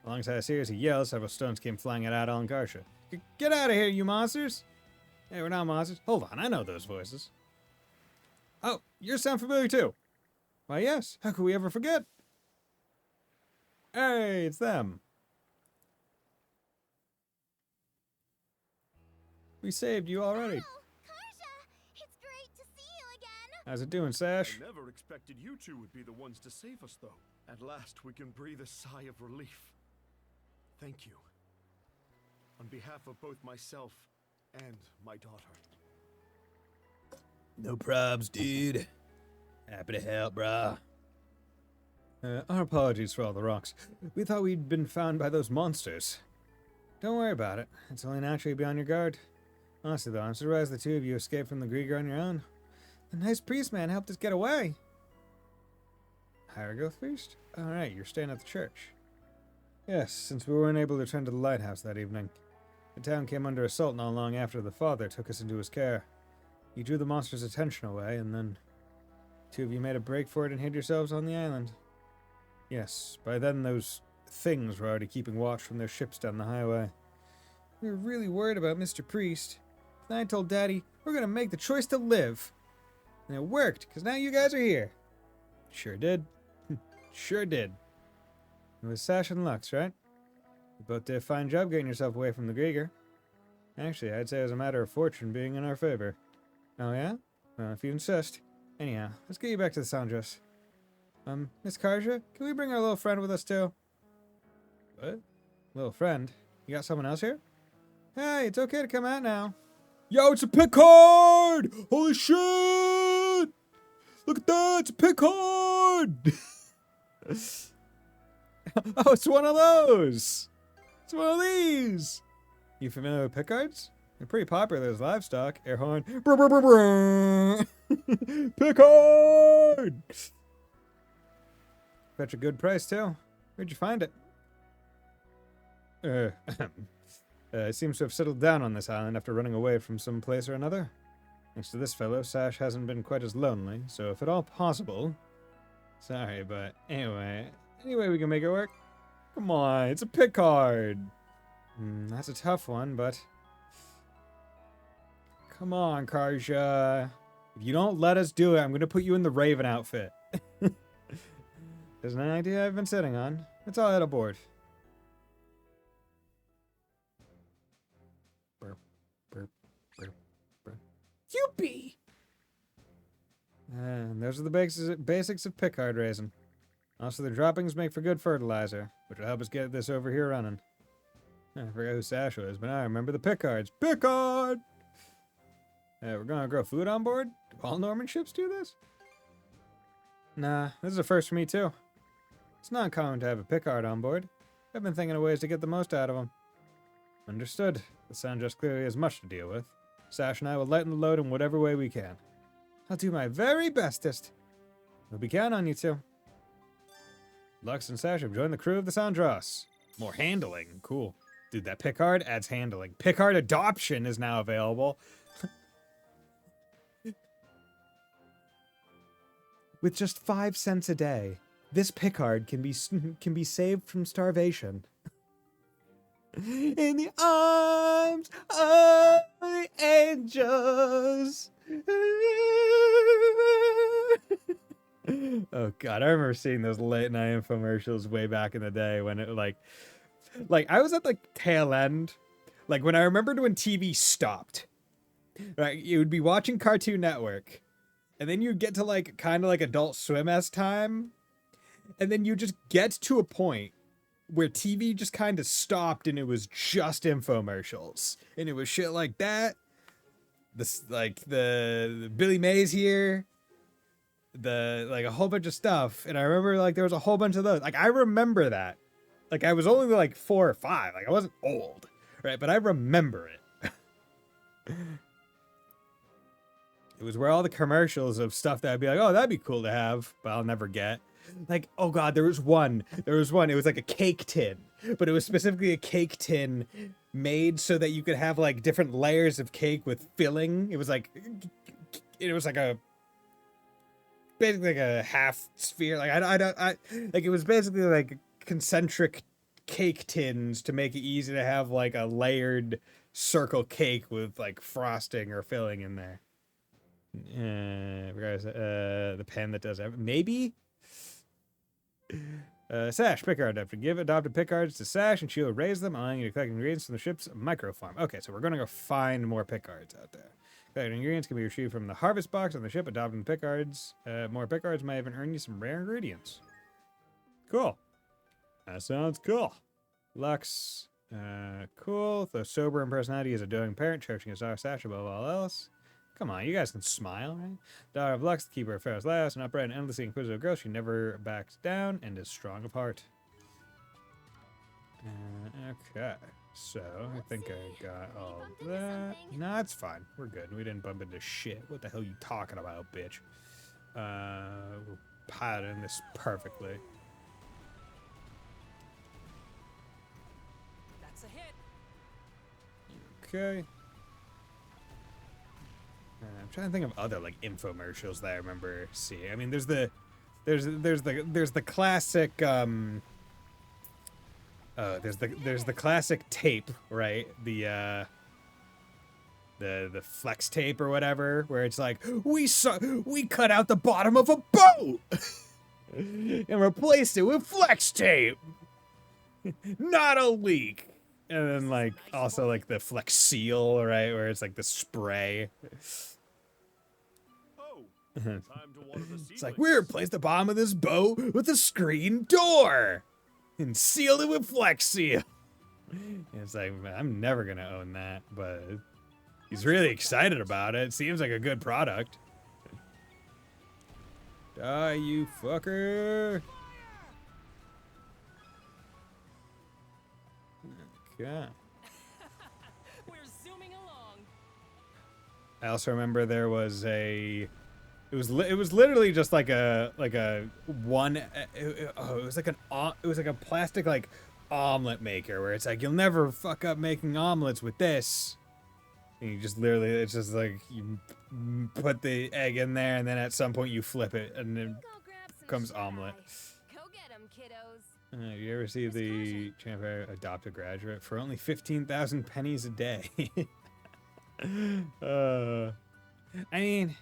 Alongside a series of yells, several stones came flying at Adel and Garsha. Get out of here, you monsters! Hey, we're not monsters. Hold on, I know those voices. Oh, yours sound familiar too. Why, yes. How could we ever forget? Hey, it's them. We saved you already. How's it doing, Sash? I never expected you two would be the ones to save us, though. At last, we can breathe a sigh of relief. Thank you. On behalf of both myself and my daughter. No probs, dude. Happy to help, brah. Our apologies for all the rocks. We thought we'd been found by those monsters. Don't worry about it. It's only natural you'd be on your guard. Honestly, though, I'm surprised the two of you escaped from the Griegr on your own. The nice priest man helped us get away. Hieroglyph priest? Alright, you're staying at the church. Yes, since we weren't able to return to the lighthouse that evening. The town came under assault not long after the father took us into his care. He drew the monster's attention away, and then two of you made a break for it and hid yourselves on the island. Yes, by then those things were already keeping watch from their ships down the highway. We were really worried about Mr. Priest. Then I told Daddy, we're gonna make the choice to live. And it worked, because now you guys are here. Sure did. Sure did. It was Sash and Lux, right? You both did a fine job getting yourself away from the Griegr. Actually, I'd say it was a matter of fortune being in our favor. Oh yeah? Well, if you insist. Anyhow, let's get you back to the Sandras. Miss Karja, can we bring our little friend with us too? What? Little friend? You got someone else here? Hey, it's okay to come out now. Yo, it's a Picard! Holy shit! Look at that, it's a Picard! Oh, it's one of those! It's one of these! You familiar with Picards? They're pretty popular as livestock. Air horn. Brr, brr, brr, brr. Picard! Fetch a good price, too. Where'd you find it? It seems to have settled down on this island after running away from some place or another. Thanks to this fellow, Sash hasn't been quite as lonely, so if at all possible... Sorry, but anyway, any way we can make it work? Come on, it's a Picard! That's a tough one, but... Come on, Karja. If you don't let us do it, I'm gonna put you in the Raven outfit. There's an idea I've been sitting on. Let's all head aboard. Youpie! And those are the basics of Picard raising. Also, the droppings make for good fertilizer, which will help us get this over here running. I forgot who Sash was, but now I remember the Picards. Picard! We're gonna grow food on board? Do all Norman ships do this? Nah, this is a first for me too. It's not common to have a Picard on board. I've been thinking of ways to get the most out of them. Understood. The Sandras clearly has much to deal with. Sash and I will lighten the load in whatever way we can. I'll do my very bestest. We'll be counting on you two. Lux and Sash have joined the crew of the Sandras. More handling. Cool. Dude, that Picard adds handling. Picard adoption is now available. With just 5 cents a day, this Picard can be saved from starvation. In the arms of the angels. Oh god, I remember seeing those late night infomercials way back in the day when it like I was at the tail end, like when I remembered when TV stopped. Right, you would be watching Cartoon Network, and then you'd get to like kind of like Adult Swim-esque time, and then you just get to a point where TV just kind of stopped and it was just infomercials, and it was shit like that. This like the Billy Mays here, the like a whole bunch of stuff, and I remember like there was a whole bunch of those. Like I remember that. Like I was only like 4 or 5. Like I wasn't old, right? But I remember it. It was where all the commercials of stuff that I'd be like, oh, that'd be cool to have, but I'll never get. Like, oh god, there was one. It was like a cake tin, but it was specifically a cake tin made so that you could have like different layers of cake with filling. It was like a basically like a half sphere. Like I like it was basically like concentric cake tins to make it easy to have like a layered circle cake with like frosting or filling in there. The pen that does everything. Maybe? Sash, Picard. After give adopted Picards to Sash, and she'll raise them, allowing you to collect ingredients from the ship's microfarm. Okay, so we're going to go find more Picards out there. Collected ingredients can be retrieved from the harvest box on the ship. Adopting Picards. More Picards might even earn you some rare ingredients. Cool. That sounds cool. Lux. Cool. Though sober in personality is a doting parent, cherishing his Sash above all else. Come on, you guys can smile, right? Daughter of Lux, the keeper of Pharaoh's last, an upright and endlessly inquisitive girl. She never backs down and is strong of heart. Okay, so I think I got all that. No, it's fine. We're good. We didn't bump into shit. What the hell are you talking about, bitch? We'll pattern this perfectly. That's a hit. Okay. I'm trying to think of other like infomercials that I remember seeing. I mean, there's the classic there's the classic tape, right? The flex tape or whatever, where it's like we cut out the bottom of a boat and replaced it with flex tape. Not a leak. And then like also like the flex seal, right, where it's like the spray. It's like, we replaced the bottom of this boat with a screen door and sealed it with Flex Seal. And it's like, man, I'm never going to own that, but he's really excited about it. Seems like a good product. Die, you fucker. Okay. We're zooming along. I also remember there was a... It was literally just like a one. It was like a plastic like omelet maker where it's like you'll never fuck up making omelets with this. And you just literally, it's just like you put the egg in there and then at some point you flip it and it becomes omelet. Go get 'em, kiddos. You ever see the Champ adopt a graduate for only 15,000 pennies a day? I mean.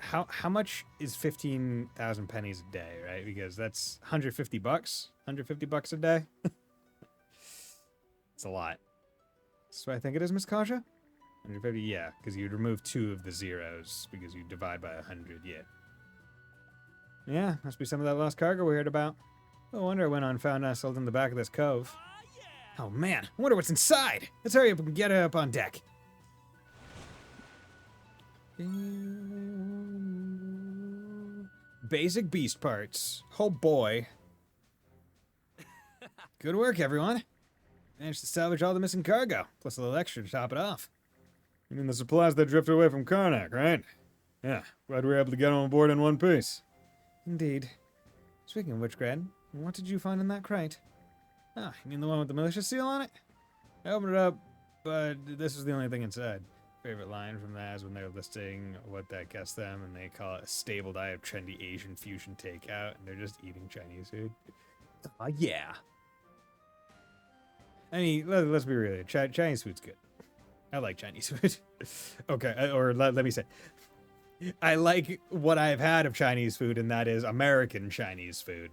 How much is 15,000 pennies a day, right? Because that's 150 bucks. 150 bucks a day. It's a lot. That's what I think it is, Miss Kasha. 150, yeah, because you'd remove 2 of the zeros because you divide by 100, yeah. Yeah, must be some of that lost cargo we heard about. No wonder it went unfound nestled in the back of this cove. Oh man, I wonder what's inside. Let's hurry up and get it up on deck. Basic beast parts. Oh boy. Good work, everyone. Managed to salvage all the missing cargo, plus a little extra to top it off. You mean the supplies that drifted away from Karnak, right? Yeah, glad we were able to get them on board in one piece. Indeed. Speaking of which, Grad, what did you find in that crate? Ah, you mean the one with the militia seal on it? I opened it up, but this was the only thing inside. Favorite line from that is when they're listing what that gets them, and they call it a stable diet of trendy Asian fusion takeout, and they're just eating Chinese food. Yeah. I mean, let's be real. Chinese food's good. I like Chinese food. Okay, or let me say, I like what I've had of Chinese food, and that is American Chinese food.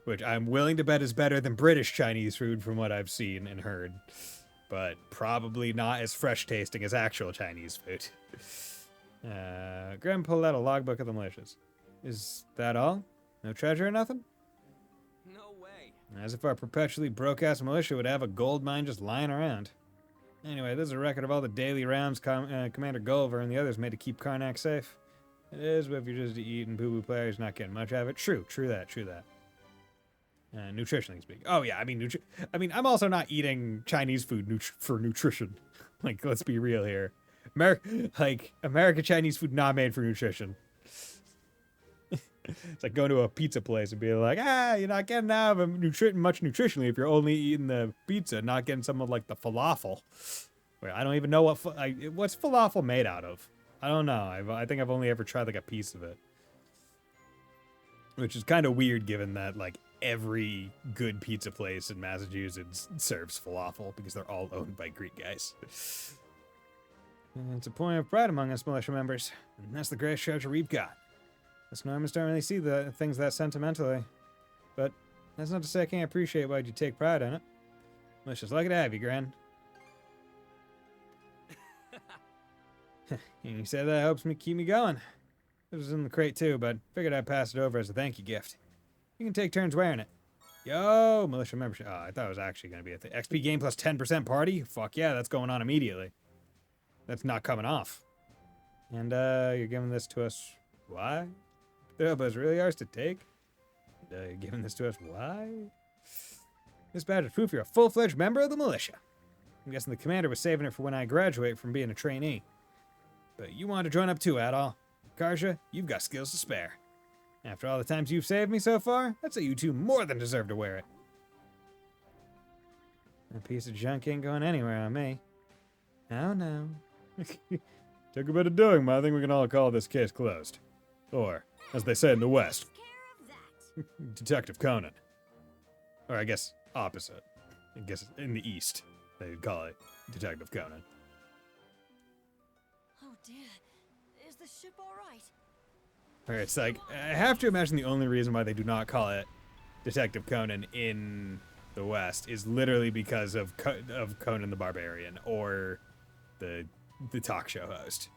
Which I'm willing to bet is better than British Chinese food from what I've seen and heard. But probably not as fresh tasting as actual Chinese food. Graham pulled out a logbook of the militias. Is that all? No treasure or nothing? No way. As if our perpetually broke-ass militia would have a gold mine just lying around. Anyway, this is a record of all the daily rounds Commander Gulliver and the others made to keep Karnak safe. It is, but if you're just eating boo-boo players, not getting much out of it. True that. Nutritionally speaking. Oh yeah, I mean, I'm also not eating Chinese food for nutrition. Like, let's be real here. American Chinese food not made for nutrition. It's like going to a pizza place and being like, you're not getting out of much nutritionally if you're only eating the pizza, not getting some of like the falafel. Wait, I don't even know what's falafel made out of. I don't know. I think I've only ever tried like a piece of it, which is kind of weird given that like every good pizza place in Massachusetts serves falafel because they're all owned by Greek guys. And it's a point of pride among us militia members, and that's the greatest treasure we've got. Us Normans don't really see the things that sentimentally, but that's not to say I can't appreciate why you take pride in it. Militia's lucky to have you, Gran. And you said that helps me keep me going. This was in the crate too, but figured I'd pass it over as a thank you gift. You can take turns wearing it. Yo, militia membership. Oh, I thought it was actually going to be a thing. XP gain plus 10% party? Fuck yeah, that's going on immediately. That's not coming off. And you're giving this to us. Why? But it's really ours to take? You're giving this to us. Why? This badge is proof you're a full-fledged member of the militia. I'm guessing the commander was saving it for when I graduate from being a trainee. But you want to join up too, Adol. Karja, you've got skills to spare. After all the times you've saved me so far, I'd say you two more than deserve to wear it. That piece of junk ain't going anywhere on me. Oh no. Took a bit of doing, but I think we can all call this case closed. Or, as they say in the West, Detective Conan. Or I guess opposite. I guess in the East, they'd call it Detective Conan. Oh dear, is the ship all right? Or it's like, I have to imagine the only reason why they do not call it Detective Conan in the West is literally because of Conan the Barbarian or the talk show host.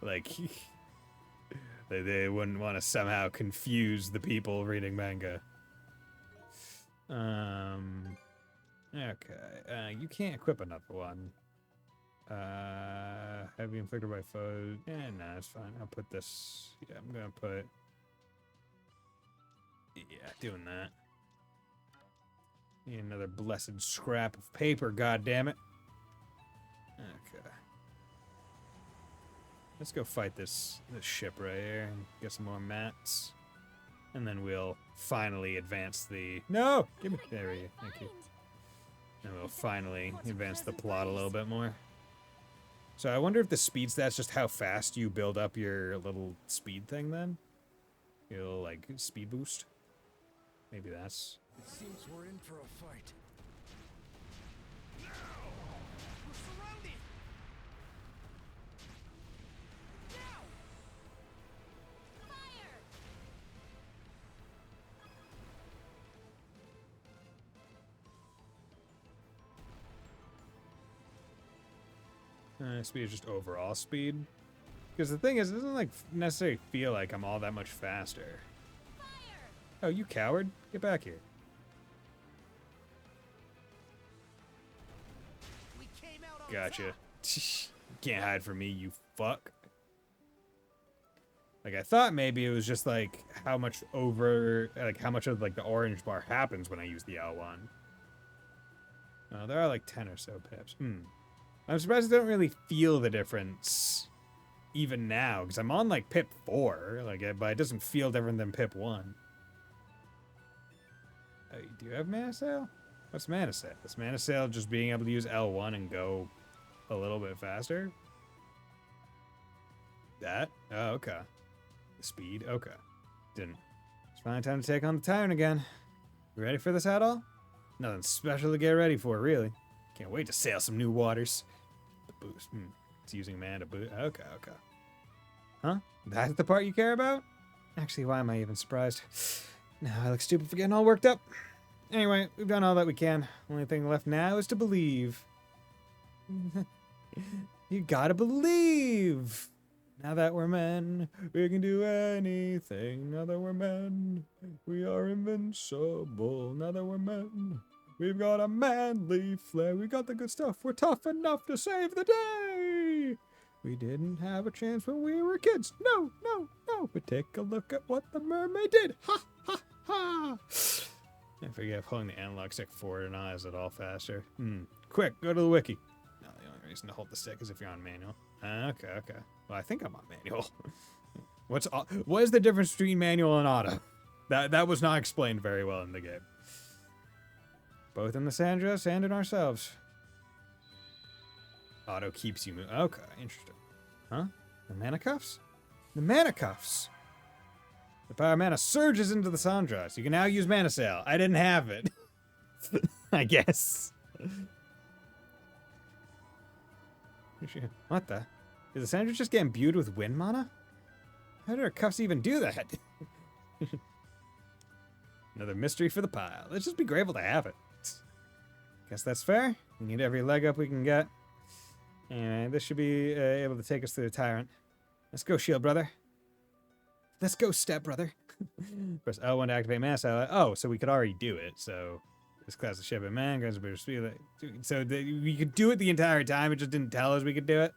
Like, they wouldn't want to somehow confuse the people reading manga. Okay. You can't equip another one. Heavy inflicted by foes. No, it's fine. I'll put this. Yeah, I'm gonna put. Yeah, doing that. Need another blessed scrap of paper, goddammit. Okay. Let's go fight this ship right here and get some more mats. And then we'll finally advance the... No! Give me... There we go. Thank you. And we'll finally advance the plot a little bit more. So I wonder if the speed stat's just how fast you build up your little speed thing then? Your little, like, speed boost? Maybe that's... It seems we're in for a fight. Now! We're surrounded! Now! Fire! Speed is just overall speed. Because the thing is, it doesn't like necessarily feel like I'm all that much faster. Fire! Oh, you coward. Get back here. Gotcha. Can't hide from me, you fuck. Like, I thought maybe it was just, like, how much of, like, the orange bar happens when I use the L1. No, there are, like, 10 or so pips. I'm surprised I don't really feel the difference even now, because I'm on, like, pip 4, like, but it doesn't feel different than pip 1. Oh, you do have Mana Sail? What's Mana Sail? Is Mana Sail just being able to use L1 and go a little bit faster? That? Oh, okay. The speed? Okay. Didn't. It's finally time to take on the Tyrant again. You ready for this at all? Nothing special to get ready for, really. Can't wait to sail some new waters. The boost. It's using mana to boot. Okay, okay. Huh? That's the part you care about? Actually, why am I even surprised? Now I look stupid for getting all worked up. Anyway, we've done all that we can. Only thing left now is to believe. You gotta believe. Now that we're men, we can do anything. Now that we're men, we are invincible. Now that we're men, we've got a manly flair. We got the good stuff. We're tough enough to save the day. We didn't have a chance when we were kids. No, no, no. But take a look at what the mermaid did. Ha, ha, ha. I forget if holding the analog stick forward or not is it all faster. Quick, go to the wiki. No, the only reason to hold the stick is if you're on manual. Okay, okay. Well, I think I'm on manual. What is the difference between manual and auto? That was not explained very well in the game. Both in the Sandras and in ourselves. Auto keeps you moving. Okay, interesting. Huh? The mana cuffs? The mana cuffs! The power mana surges into the Sandras. You can now use Mana Sail. I didn't have it. I guess. What the? Is the Sandra just getting imbued with wind mana? How did our cuffs even do that? Another mystery for the pile. Let's just be grateful to have it. Guess that's fair. We need every leg up we can get. And this should be able to take us through the Tyrant. Let's go, Shield Brother. Let's go, Step Brother. Press L1 to activate Mass Ally. Oh, so we could already do it. So this class of ship and man grants a bit of speed. So we could do it the entire time. It just didn't tell us we could do it.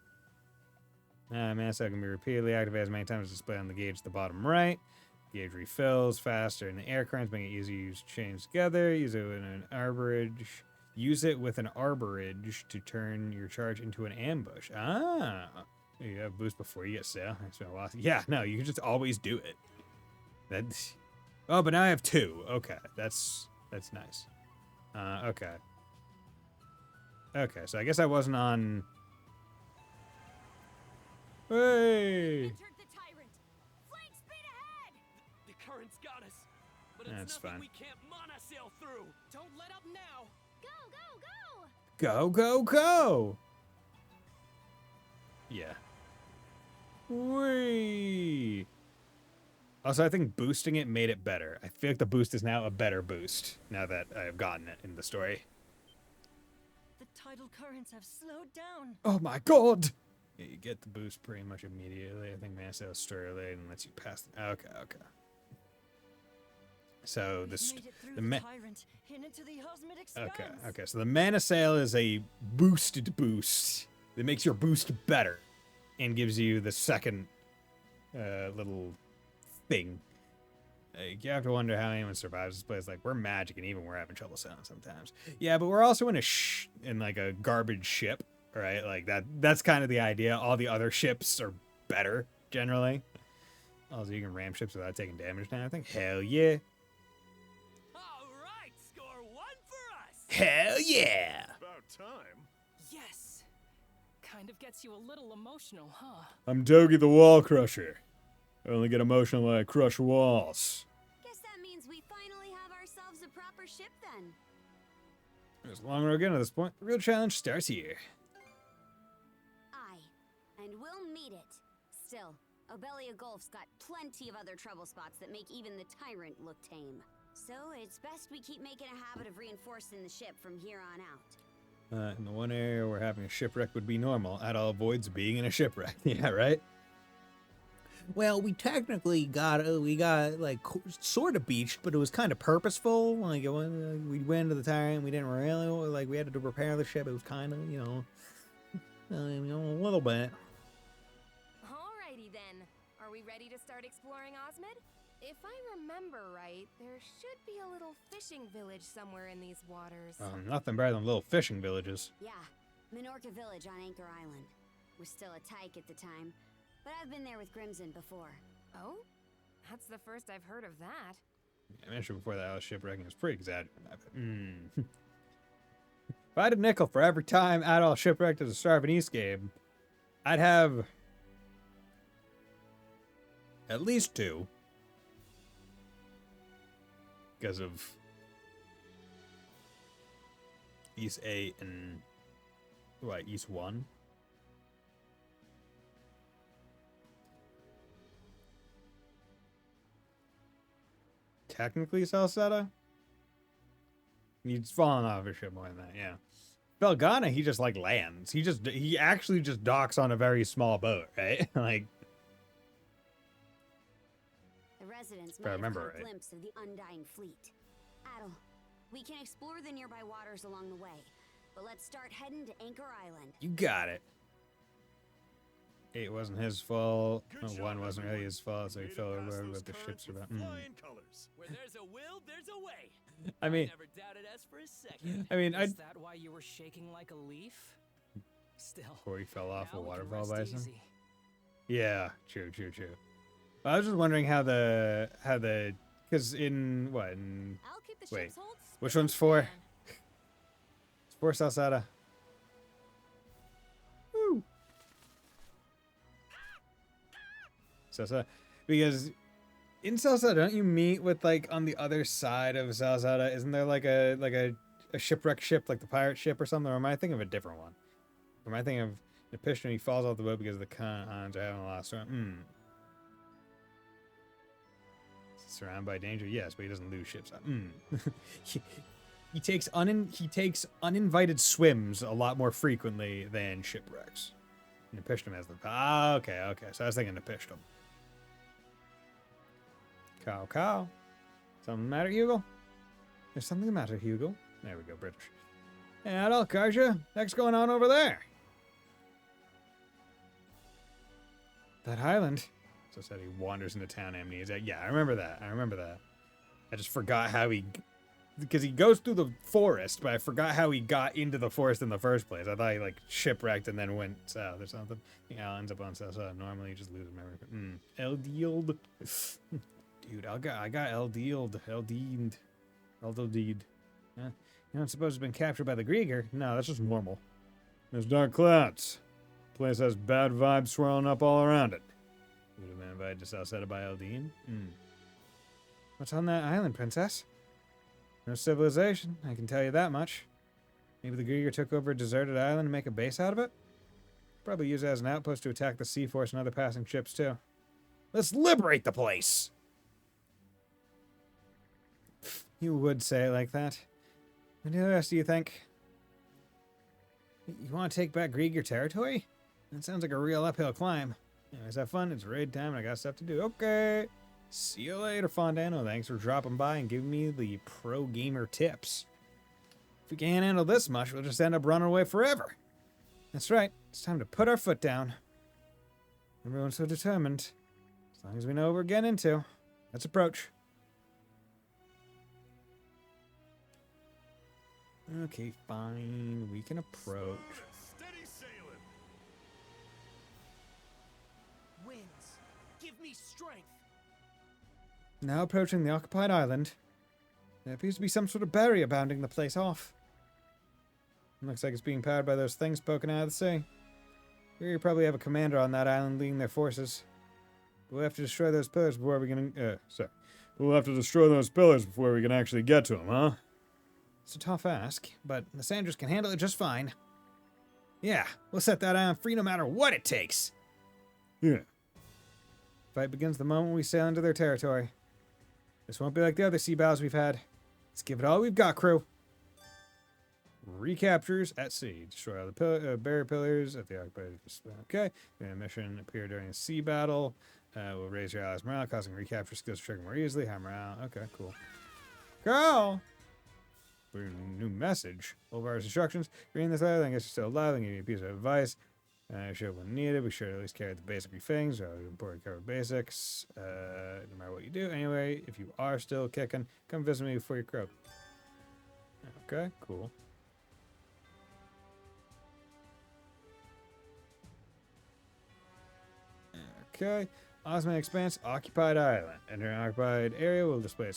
Mass Ally can be repeatedly activated as many times as displayed on the gauge at the bottom right. Gauge refills faster in the air currents, making it easy to use chains together. Use it with an arborage. Use it with an arborage to turn your charge into an ambush. Ah. You have boost before you get sail. It's been a while. Yeah, no, you can just always do it. That's. Oh, but now I have 2. Okay, that's nice. Okay. Okay, so I guess I wasn't on. Hey. Entered the Tyrant. Flank speed ahead. The current's got us, but That's it's nothing fine. we can't mana sail through. Don't let up now. Go, go, go. Go, go, go! Yeah. Whee! Also, I think boosting it made it better. I feel like the boost is now a better boost, now that I have gotten it in the story. The tidal currents have slowed down. Oh my god! Yeah, you get the boost pretty much immediately. I think Mass Sail Sterling and lets you pass. Okay, okay. So the Tyrant and into the Osmid Expanse. okay, okay. So the Mana Sail is a boosted boost that makes your boost better and gives you the second little thing. You have to wonder how anyone survives this place. Like, we're magic, and even we're having trouble sailing sometimes. Yeah, but we're also in like a garbage ship, right? Like that's kind of the idea. All the other ships are better generally. Also, you can ram ships without taking damage now. I think hell yeah. All right, score 1 for us. Hell yeah. About time. Yes. Kind of gets you a little emotional, huh? I'm Dogi the Wall Crusher. I only get emotional when I crush walls. Guess that means we finally have ourselves a proper ship then. There's a long road again at this point. The real challenge starts here. Aye, and we'll meet it. Still, Obelia Gulf's got plenty of other trouble spots that make even the Tyrant look tame. So it's best we keep making a habit of reinforcing the ship from here on out. In the one area where having a shipwreck would be normal, Adol avoids being in a shipwreck. Yeah, right? Well, we technically got like sort of beached, but it was kind of purposeful. Like we went into the Tyrant, we didn't really like we had to repair the ship. It was kind of a little bit. Alrighty then. Are we ready to start exploring Osmid? If I remember right, there should be a little fishing village somewhere in these waters. Nothing better than little fishing villages. Yeah, Minorca Village on Anchor Island. Was still a tyke at the time, but I've been there with Grimson before. Oh? That's the first I've heard of that. I mentioned before that I was shipwrecking was pretty exaggerated. If I had a nickel for every time Adol shipwrecked as a Starving East game, I'd have at least 2. Because of East 8 and East 1. technically Salsetta. He's fallen off a ship more than that, yeah. Belgana, he just like lands. He actually just docks on a very small boat, right? Like, The residents If I might have remember caught a right. glimpse of the undying fleet. Adel, we can explore the nearby waters along the way, but let's start heading to Anchor Island. you got it. 8 wasn't his fault. Good job, 1 wasn't really everyone. his fault, so he Made it fell past over those what the currents ships are with about. flying colors. Where there's a will, there's a way. I mean, never doubted us for a second. I mean, Is that why you were shaking like a leaf? Still. before he fell off a now we can waterfall rest bison. easy. Yeah, true. I was just wondering how the because in what in I'll keep the wait, ship's hold which spinning one's for? fan. It's for Salsada. Woo. Salsada, because in Salsada, don't you meet with like on the other side of Salsada? Isn't there like a shipwreck ship, like the pirate ship or something? Or am I thinking of a different one? Or am I thinking of the piston? He falls off the boat because the cons are having a lost storm. Surrounded by danger, yes, but he doesn't lose ships. He takes uninvited swims a lot more frequently than shipwrecks. Nepishtim has the okay. So I was thinking Nepishtim. Cow. Something the matter, Hugo? There's something the matter, Hugo. There we go, British. Hey, Adel, Karja, what's going on over there? That island. So said he wanders into town amnesia. Yeah, I remember that. I just forgot how because he goes through the forest, but I forgot how he got into the forest in the first place. I thought he like shipwrecked and then went south or something. Yeah, ends up on south side. Normally, you just lose memory. Eldealed. Dude, I got Eldealed. You don't suppose it's been captured by the Griegr? No, that's just normal. There's dark clouds. Place has bad vibes swirling up all around it. Would have been invited to Salsetta by Eldine. What's on that island, princess? No civilization, I can tell you that much. Maybe the Griegr took over a deserted island and make a base out of it? Probably use it as an outpost to attack the Sea Force and other passing ships, too. Let's liberate the place! You would say it like that. What else do you think? You want to take back Griegr territory? That sounds like a real uphill climb. Anyways, have fun. It's raid time and I got stuff to do. Okay. See you later, Fondano. Thanks for dropping by and giving me the pro gamer tips. If we can't handle this much, we'll just end up running away forever. That's right. It's time to put our foot down. Everyone's so determined. As long as we know what we're getting into, let's approach. Okay, fine. We can approach. Steady sailing. Winds, give me strength. Now approaching the occupied island. There appears to be some sort of barrier bounding the place off. Looks like it's being powered by those things poking out of the sea. We probably have a commander on that island leading their forces. We'll have to destroy those pillars before we can... We'll have to destroy those pillars before we can actually get to them, huh? It's a tough ask, but the Sanders can handle it just fine. Yeah, we'll set that island free no matter what it takes. Yeah. Fight begins the moment we sail into their territory. This won't be like the other sea battles we've had. Let's give it all we've got, crew. Recaptures at sea. Destroy all the barrier pillars at the occupied... Okay. The mission appear during a sea battle. Will raise your allies' morale, causing recapture skills to trigger more easily. High morale. Okay, cool. Go! New message. Olvar's instructions. Reading this letter, I guess you're still alive. And give you a piece of advice. Should when needed. Be sure to at least carry the basic things. Important cover basics. No matter what you do. Anyway, if you are still kicking, come visit me before you croak. Okay, cool. Okay. Osman Expanse, occupied island. Enter an occupied area will display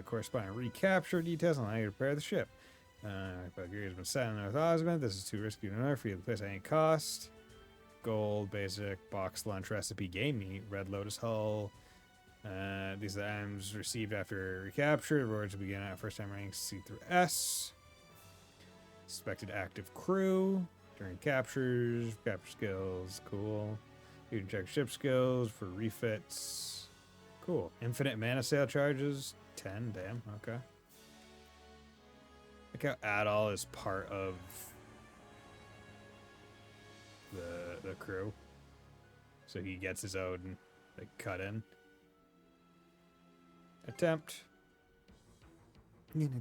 corresponding recapture details and allow you to repair the ship. Occupied area has been set in North Osman. This is too risky to know for you to place at any cost. Gold, basic, box lunch recipe, game meat, red lotus hull. These are the items received after recapture. Rewards will begin at first time ranks C through S. Suspected active crew during captures. Capture skills, cool. You can check ship skills for refits. Cool. Infinite mana sale charges 10. Damn. Okay. Look how Adol is part of the crew, so he gets his own like cut in. Attempt. Let's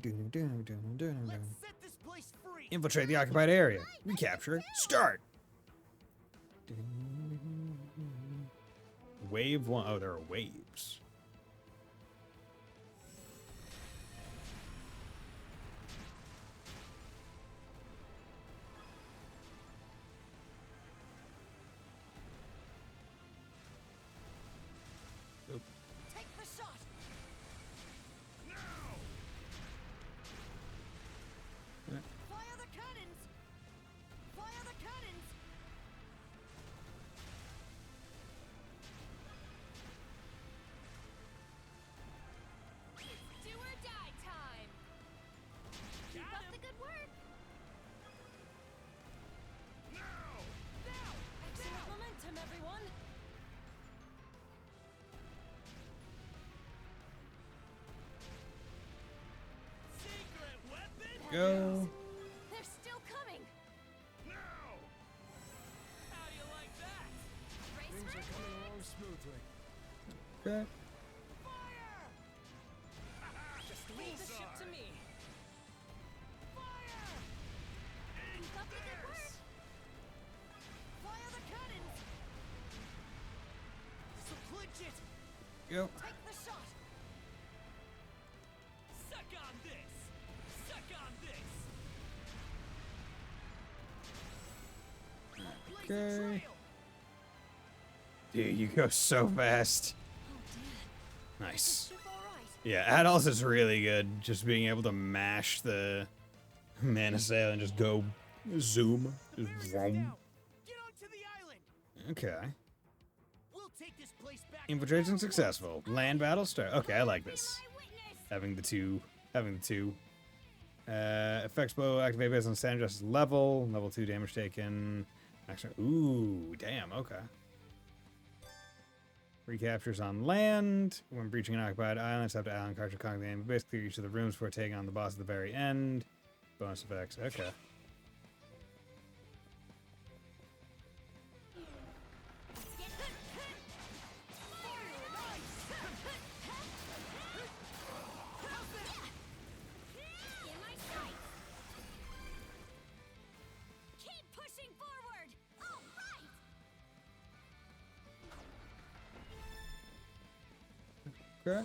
set this place free. Infiltrate the occupied area. Recapture it. Start. Wave 1. Oh, there are waves. Take the shot. Fire the cannons. Fire the cannons. Do or die time. Keep up the good work. Excellent momentum, everyone. Secret weapon. Go. They're still coming. How do you like that? Things are coming along smoothly. Okay. Fire! Just leave the ship to me. Fire! Keep up the good work. Fire the cannons. This'll clinch it. Go. Take the shot. Suck on this. Suck on this. Blaze a Okay. trail. Dude, you go so fast. Nice. Ship all right. Yeah, Adol's is really good. Just being able to mash the mana sail and just go zoom. Just vroom. Now, get onto the island. Okay. We'll take this place back. Infiltration successful. Land battle start. Okay, I like this. Having the two. Effects blow activate based on Sandra's level. Level 2 damage taken. Action. Ooh, damn. Okay. Recaptures on land. When breaching an occupied island, it's up to island cards to conquer the game. Basically, each of the rooms before taking on the boss at the very end. Bonus effects. Okay. In my sights. Keep pushing forward. All right. Okay.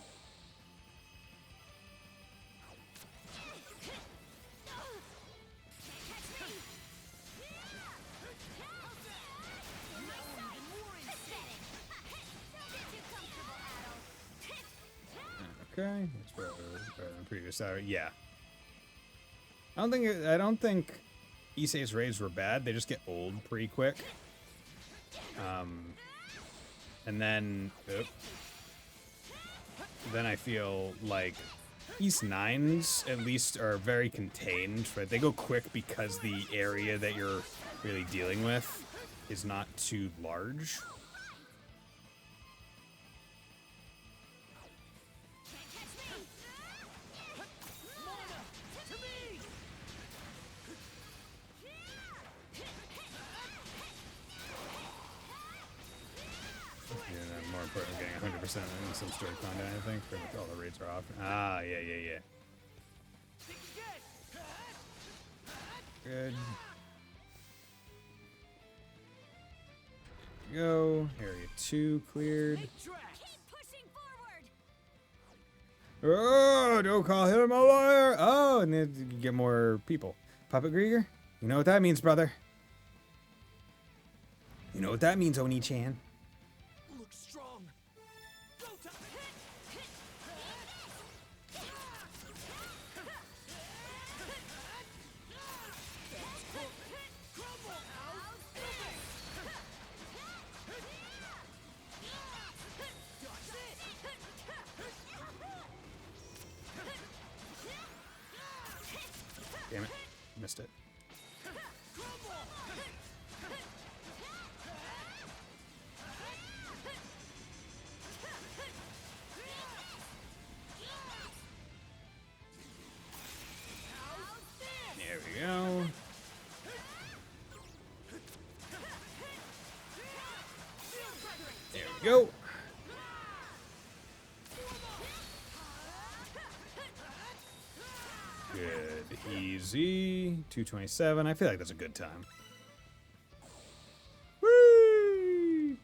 Okay. That's better than previous. Yeah. I don't think Issei's raids were bad. They just get old pretty quick. And then I feel like East 9s at least are very contained, right? They go quick because the area that you're really dealing with is not too large. Yeah, more important, getting 100% in some straight content, I think. Pretty much all the raids are off. Ah, yeah. Good. Go. Area 2 cleared. Oh, don't call him a liar. Oh, and then you get more people. Puppet Griegr? You know what that means, brother. You know what that means, Oni-chan. Look strong. Go to Damn it. Missed it. Go! Good. Easy. 227. I feel like that's a good time. Whee!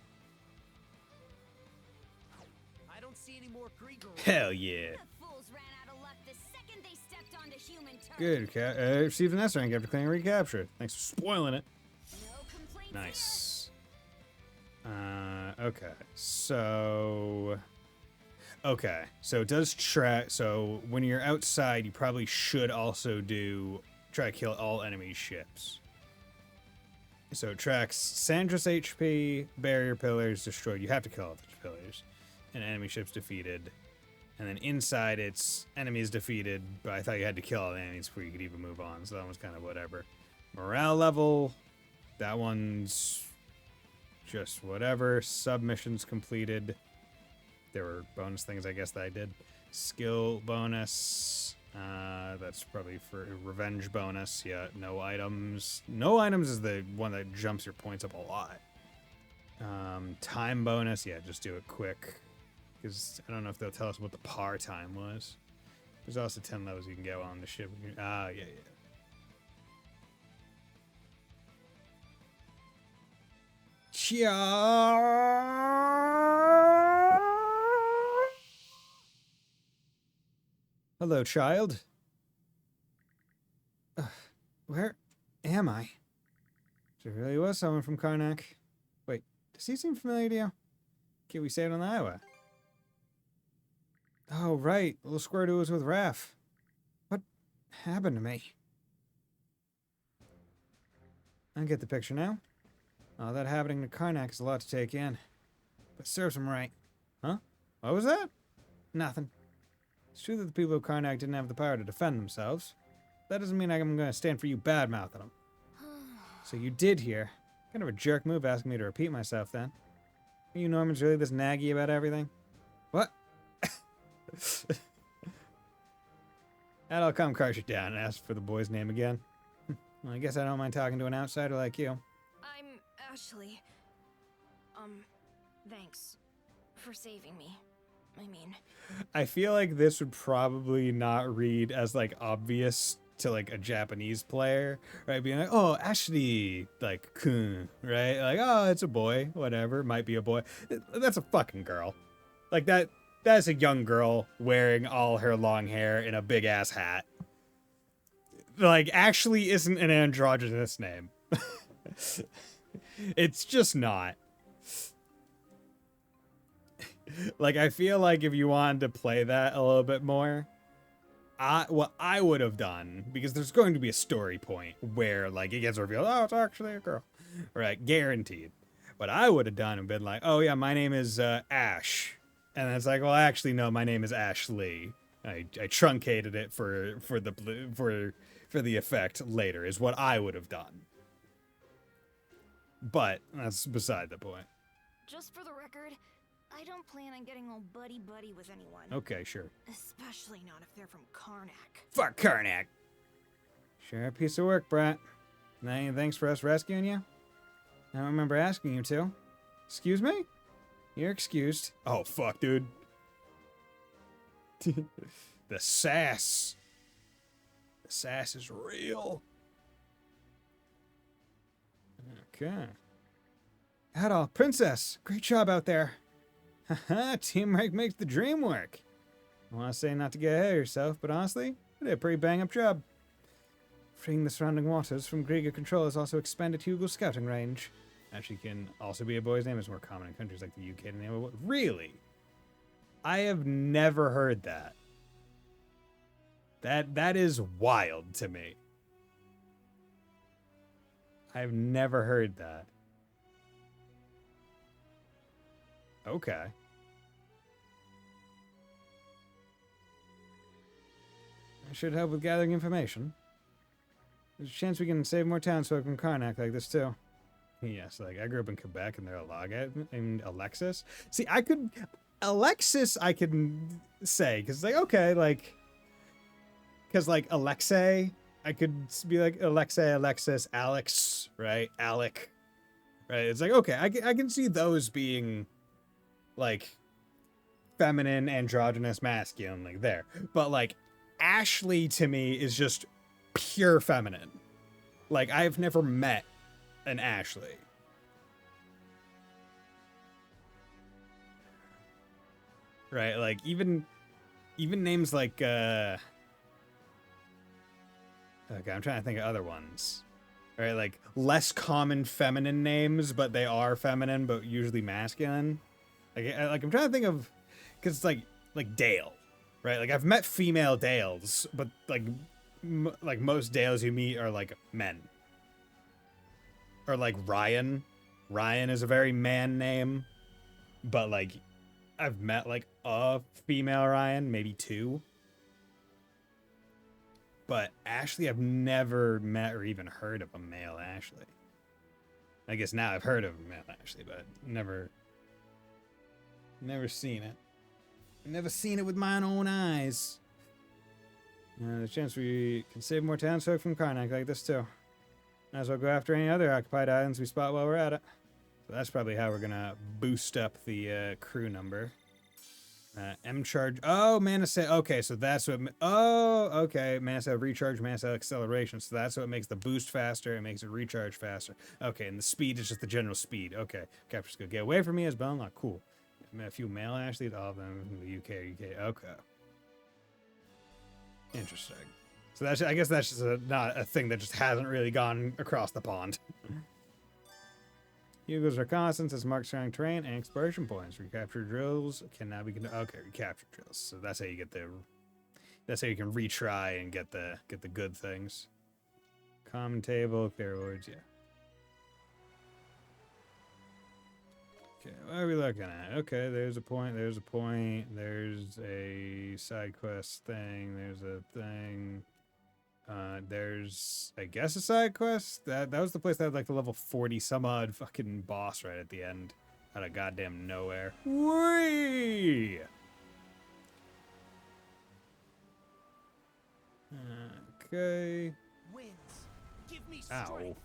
I don't see any more Griegr. Hell yeah. The fools ran out of luck the second they stepped onto human turf. Good. Received an S rank after clearing recapture. Thanks for spoiling it. No complaints Nice. Okay. So it does track. So when you're outside, you probably should also try to kill all enemy ships. So it tracks Sandra's HP, barrier pillars destroyed. You have to kill all the pillars, and enemy ships defeated. And then inside, it's enemies defeated. But I thought you had to kill all the enemies before you could even move on. So that one's kind of whatever. Morale level, that one's just whatever. Submissions completed. There were bonus things, I guess, that I did. Skill bonus. That's probably for revenge bonus. Yeah, no items. No items is the one that jumps your points up a lot. Time bonus. Yeah, just do it quick. Because I don't know if they'll tell us what the par time was. There's also 10 levels you can go on the ship. Yeah. Hello, child. Where am I? There really was someone from Karnak. Wait, does he seem familiar to you? Okay, we stayed on the highway. Oh, right. Little squirt who was with Raph. What happened to me? I get the picture now. Oh, that happening to Karnak is a lot to take in. But serves him right. Huh? What was that? Nothing. It's true that the people of Karnak didn't have the power to defend themselves. That doesn't mean I'm going to stand for you bad-mouthing them. So you did hear. Kind of a jerk move asking me to repeat myself then. Are you Normans really this naggy about everything? What? I'll come crush it down and ask for the boy's name again. Well, I guess I don't mind talking to an outsider like you. I'm Ashley. Thanks for saving me. I feel like this would probably not read as, like, obvious to, like, a Japanese player, right? Being like, oh, Ashley, like, kun, right? Like, oh, it's a boy, whatever, might be a boy. That's a fucking girl. Like, that's a young girl wearing all her long hair in a big-ass hat. Like, Ashley isn't an androgynous name. It's just not. Like, I feel like if you wanted to play that a little bit more, what I would have done, because there's going to be a story point where, like, it gets revealed, oh, it's actually a girl. Right, guaranteed. What I would have done and been like, oh, yeah, my name is Ash. And then it's like, well, actually, no, my name is Ashley. I truncated it for the effect later, is what I would have done. But that's beside the point. Just for the record, I don't plan on getting all buddy-buddy with anyone. Okay, sure. Especially not if they're from Karnak. Fuck Karnak! Sure, a piece of work, Brat. Any thanks for us rescuing you? I don't remember asking you to. Excuse me? You're excused. Oh, fuck, dude. The sass. The sass is real. Okay. Adol, Princess, great job out there. Haha, teamwork makes the dream work. I want to say not to get ahead of yourself, but honestly, you did a pretty bang-up job. Freeing the surrounding waters from Griegr control has also expanded Hugo's scouting range. Actually, can also be a boy's name. It's more common in countries like the UK to name a boy. Really? I have never heard that. That is wild to me. I've never heard that. Okay. I should help with gathering information. There's a chance we can save more townsfolk from Karnak like this, too. Yes, like, I grew up in Quebec, and they're a log named Alexis. See, Alexis, I can say, because, like, okay, like... Because, like, Alexei, I could be like, Alexei, Alexis, Alex, right? Alec. Right? It's like, okay, I can see those being like, feminine, androgynous, masculine, like, there. But, like, Ashley, to me, is just pure feminine. Like, I've never met an Ashley. Right, like, even names like, okay, I'm trying to think of other ones. Right, like, less common feminine names, but they are feminine, but usually masculine. Like I'm trying to think of, because it's like Dale, right? Like, I've met female Dales, but, like, like, most Dales you meet are, like, men. Or, like, Ryan. Ryan is a very man name, but, like, I've met, like, a female Ryan, maybe two. But Ashley, I've never met or even heard of a male Ashley. I guess now I've heard of a male Ashley, but never seen it. Never seen it with mine own eyes. The chance we can save more townsfolk from Karnak like this, too. Might as well go after any other occupied islands we spot while we're at it. So that's probably how we're gonna boost up the crew number. M charge. Oh, mana cell. Okay, so that's what. Oh, okay. Mana cell recharge, mana cell acceleration. So that's what makes the boost faster. It makes it recharge faster. Okay, and the speed is just the general speed. Okay, capture skill. Get away from me as Belloc. Cool. A few male Ashleys, all of them from the UK. Okay. Interesting. So that's. I guess that's just not a thing that just hasn't really gone across the pond. Hugo's reconnaissance has marked surrounding terrain and exploration points. Recapture drills can now be okay. Recapture drills. So that's how you get the. That's how you can retry and get the good things. Common table, clear words, yeah. Okay, what are we looking at? Okay, there's a point. There's a point. There's a side quest thing. There's a thing. There's, I guess, a side quest. That was the place that had like the level 40 some odd fucking boss right at the end. Out of goddamn nowhere. Whee! Okay. Winds, give me Ow. strength.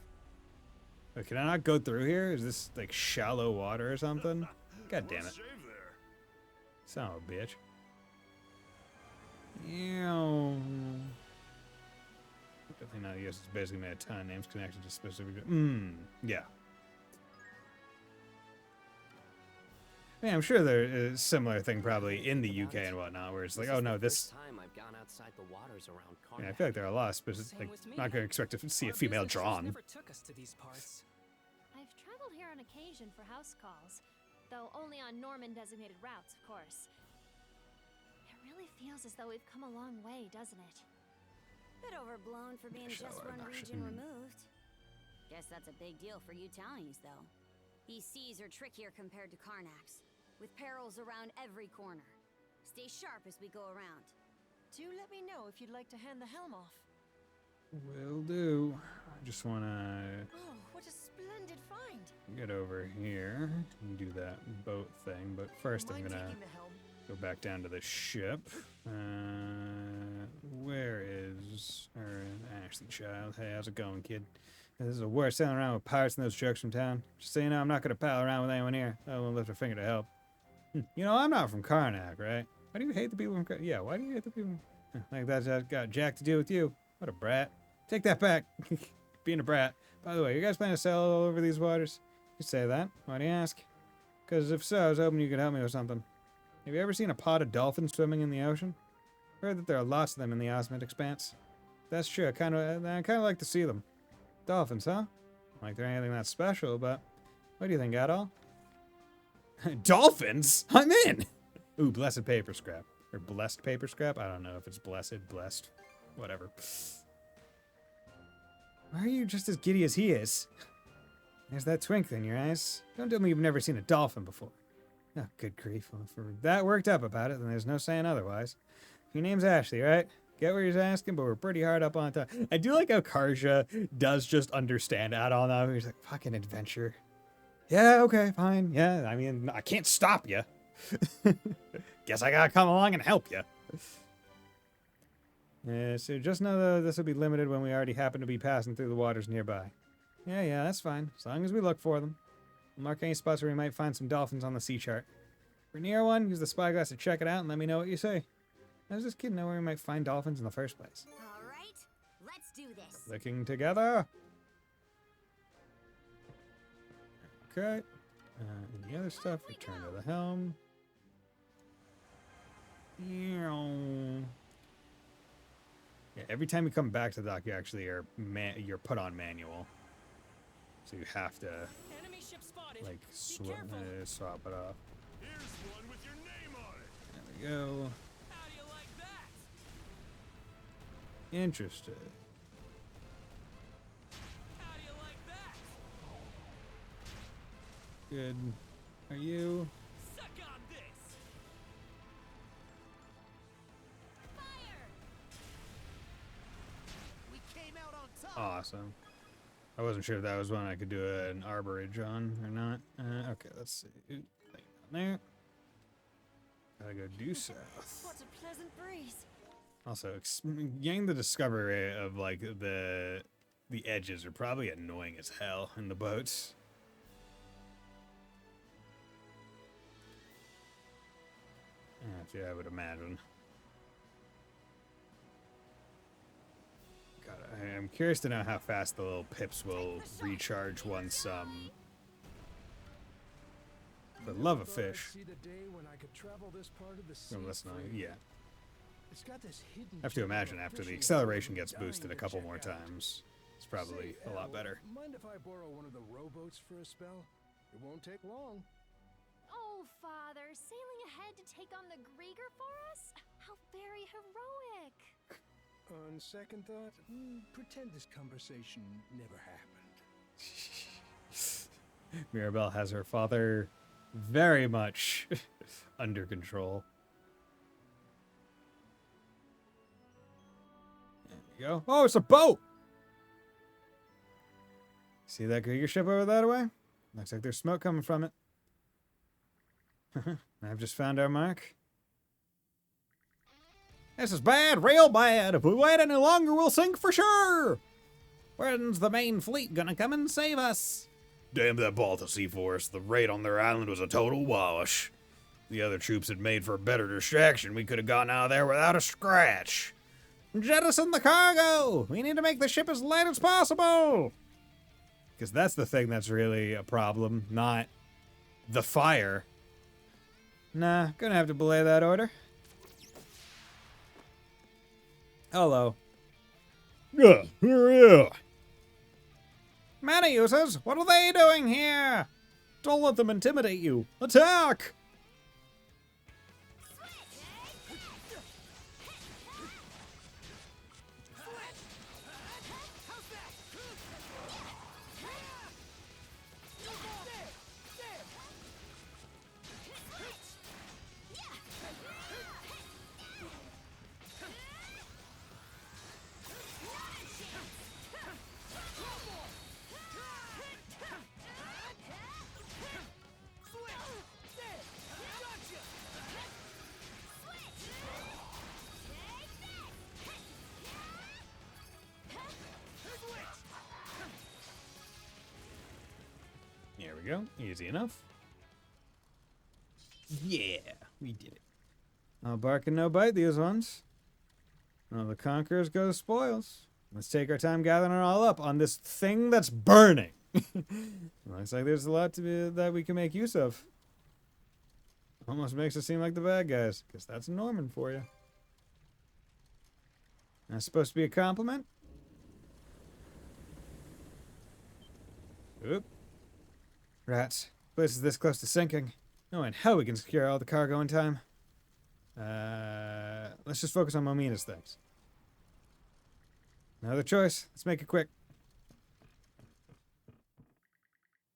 Wait, can I not go through here? Is this like shallow water or something? God damn it. Son of a bitch. Ew. Definitely not. Yes, it's basically made a ton of names connected to specific. Yeah. I mean, I'm sure there is a similar thing probably in the UK and whatnot, where it's like, oh no, this. Time I've gone outside the waters around Yeah, I feel like there are a lot of specific. Like, not going to expect to see a female drawn. Never took us to these parts. I've traveled here on occasion for house calls, though only on Norman-designated routes, of course. It really feels as though we've come a long way, doesn't it? Bit overblown for being just one region removed. Guess that's a big deal for you townies, though. These seas are trickier compared to Karnak's, with perils around every corner. Stay sharp as we go around. Do let me know if you'd like to hand the helm off. Will do. I just want to Oh, what a splendid find! get over here and do that boat thing, but first I'm gonna go back down to the ship. Where is Ashley Child? Hey, how's it going, kid? This is the worst sailing around with pirates and those jerks from town. Just so you know, I'm not gonna pal around with anyone here. I won't lift a finger to help. You know, I'm not from Karnak, right? Why do you hate the people from Karnak? Yeah, why do you hate the people? Like that's got jack to do with you. What a brat. Take that back. Being a brat. By the way, you guys planning to sail all over these waters? You say that. Why do you ask? Because if so, I was hoping you could help me with something. Have you ever seen a pod of dolphins swimming in the ocean? Heard that there are lots of them in the Osmond Expanse. That's true. I kind of like to see them. Dolphins, huh? Like they're anything that special, but what do you think, Adol? Dolphins? I'm in! Ooh, blessed paper scrap. Or blessed paper scrap? I don't know if it's blessed, whatever. Why are you just as giddy as he is? There's that twinkle in your eyes. Don't tell me you've never seen a dolphin before. Oh, good grief. Well, if we're that worked up about it, then there's no saying otherwise. Your name's Ashley, right? Get what he's asking, but we're pretty hard up on time. I do like how Karja does just understand Adol now. He's like, fucking adventure. Yeah, okay, fine. Yeah, I mean, I can't stop you. Guess I gotta come along and help you. Yeah, so just know that this will be limited when we already happen to be passing through the waters nearby. Yeah, that's fine. As long as we look for them. We'll mark any spots where we might find some dolphins on the sea chart. If we're near one, use the spyglass to check it out and let me know what you say. How does this kid know where we might find dolphins in the first place? All right, let's do this. Clicking together. Okay. And the other stuff, return to the helm. Yeah, every time you come back to the dock, you actually are you're put on manual. So you have to Enemy ship spotted. like swap it off. Here's one with your name on it. There we go. How do you like that? Interesting. How do you like that? Good. Are you? Suck on this. Fire! We came out on top. Awesome. I wasn't sure if that was one I could do an arborage on or not. Okay, let's see. Oop, thing down there. Gotta go due south. What a pleasant breeze. Also, getting the discovery of like the edges are probably annoying as hell in the boats. Yeah, I would imagine. God, I'm curious to know how fast the little pips will recharge once, for the love of fish. See the day when I could travel this part of the sea Well, that's not, free. yeah. It's got this hidden I have to gem of imagine a after the fishing acceleration hole gets I'm dying boosted a to couple check more out. times. It's probably Say, a lot Adel, better. Mind if I borrow one of the rowboats for a spell? It won't take long. Oh, Father, sailing ahead to take on the Griegr for us? How very heroic! On second thought, pretend this conversation never happened. Mirabelle has her father very much under control. There we go. Oh, it's a boat! See that Griegr ship over that way? Looks like there's smoke coming from it. I've just found our mark. This is bad, real bad. If we wait any longer, we'll sink for sure. When's the main fleet gonna come and save us? Damn that Balta Sea Force. The raid on their island was a total wash. The other troops had made for a better distraction. We could have gotten out of there without a scratch. Jettison the cargo! We need to make the ship as light as possible! Because that's the thing that's really a problem, not the fire. Nah, gonna have to belay that order. Hello. Yeah, yeah. Mana users, what are they doing here? Don't let them intimidate you. Attack! There we go. Easy enough. Yeah, we did it. No bark and no bite, these ones. Well, the conquerors go the spoils. Let's take our time gathering it all up on this thing that's burning. Looks like there's a lot to be that we can make use of. Almost makes us seem like the bad guys, because that's Norman for you. That's supposed to be a compliment? Oop. Rats. Place is this close to sinking. No in hell we can secure all the cargo in time. Let's just focus on Momina's things. No other choice. Let's make it quick.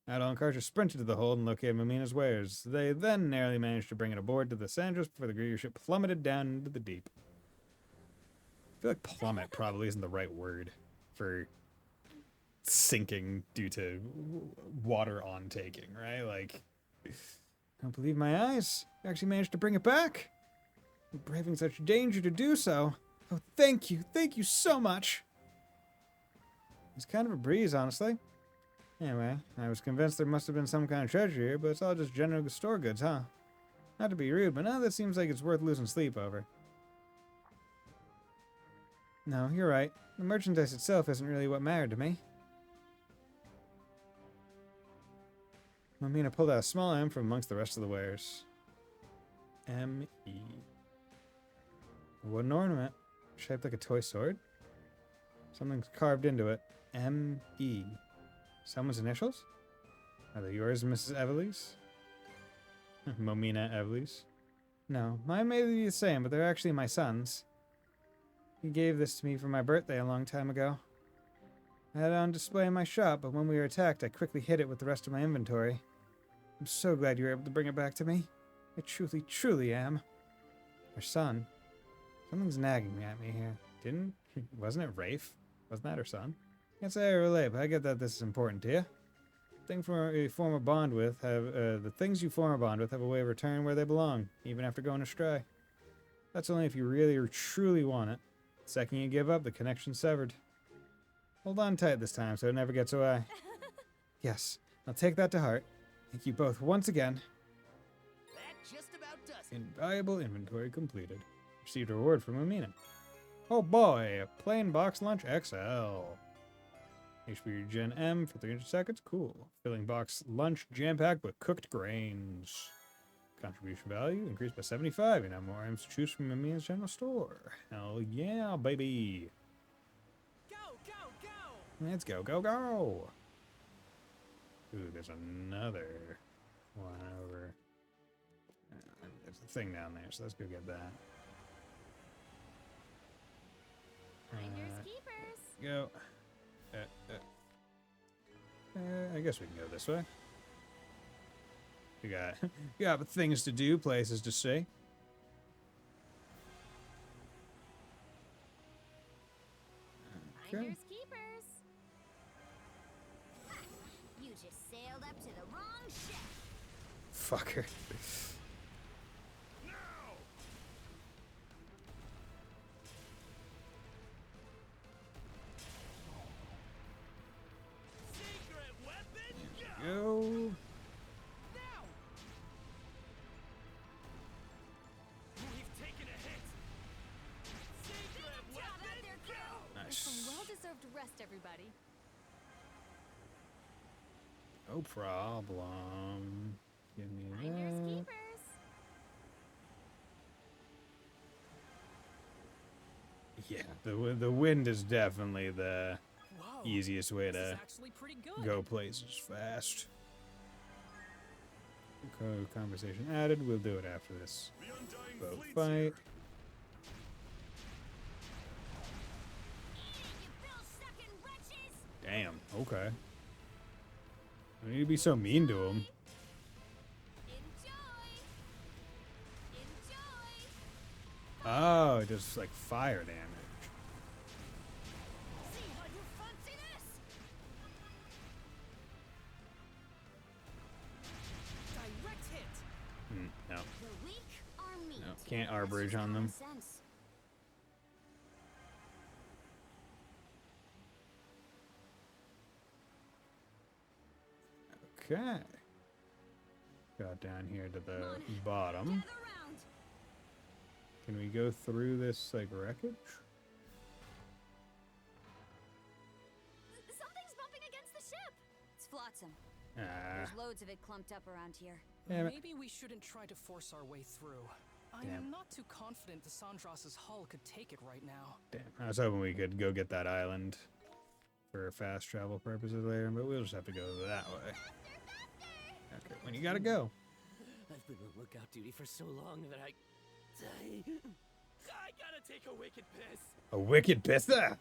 Adol and Carter sprinted to the hold and located Momina's wares. They then narrowly managed to bring it aboard to the Sandros before the Griegr ship plummeted down into the deep. I feel like plummet probably isn't the right word for sinking due to water on taking, right? Like, I don't believe my eyes. You actually managed to bring it back. You're braving such danger to do so. Oh, thank you. Thank you so much. It's kind of a breeze, honestly. Anyway, I was convinced there must have been some kind of treasure here, but it's all just general store goods, huh? Not to be rude, but none of this seems like it's worth losing sleep over. No, you're right. The merchandise itself isn't really what mattered to me. Mamina pulled out a small M from amongst the rest of the wares. M-E. What an ornament. Shaped like a toy sword. Something's carved into it. M-E. Someone's initials? Are they yours, Mrs. Everleigh? Momina Everleigh? No, mine may be the same, but they're actually my son's. He gave this to me for my birthday a long time ago. I had it on display in my shop, but when we were attacked, I quickly hid it with the rest of my inventory. I'm so glad you were able to bring it back to me. I truly, truly am. Your son. Something's nagging at me here. Wasn't it Rafe? Wasn't that her son? Can't say I relate, but I get that this is important to you. The things you form a bond with have a way of returning where they belong, even after going astray. That's only if you really or truly want it. The second you give up, the connection's severed. Hold on tight this time so it never gets away. Yes, I'll take that to heart. Thank you both once again. That just about does it. Invaluable inventory completed. Received a reward from Amina. Oh boy, a plain box lunch XL. HP regen M for 300 seconds. Cool. Filling box lunch jam-packed with cooked grains. Contribution value increased by 75. You have more items to choose from Amina's general store. Hell yeah, baby. Go, go, go! Let's go, go, go. Ooh, there's another one over. There's a thing down there, so let's go get that. Finders keepers. Go. I guess we can go this way. You got things to do, places to see. Okay. Finders keepers. You just sailed up to the wrong ship. Fucker. Secret weapon, Go. now! We've taken a hit. Secret weapon, go! It's some Nice. well-deserved rest, everybody. No problem. Give me Finders that. keepers. Yeah, the wind is definitely the Whoa. easiest way This is to actually pretty good. go places fast. Conversation added. We'll do it after this The Undying boat Fleet's fight. here. You bill-sucking wretches! Damn. Okay. I need to be so mean to him. Enjoy! Enjoy! Oh, it does like fire damage. See how you fancy this? Direct hit. No. The weak are meat. No, can't That's arborage just on them. common sense. Okay. Got down here to the bottom. Gather round. Can we go through this like wreckage? Something's bumping against the ship. It's flotsam. Ah, There's loads of it clumped up around here. damn it. Maybe we shouldn't try to force our way through. Damn. I'm not too confident the Sandras's hull could take it right now. Damn. I was hoping we could go get that island for fast travel purposes later, but we'll just have to go that way. Okay, when you gotta go. I've been on lookout duty for so long that I gotta take a wicked piss. A wicked pisser!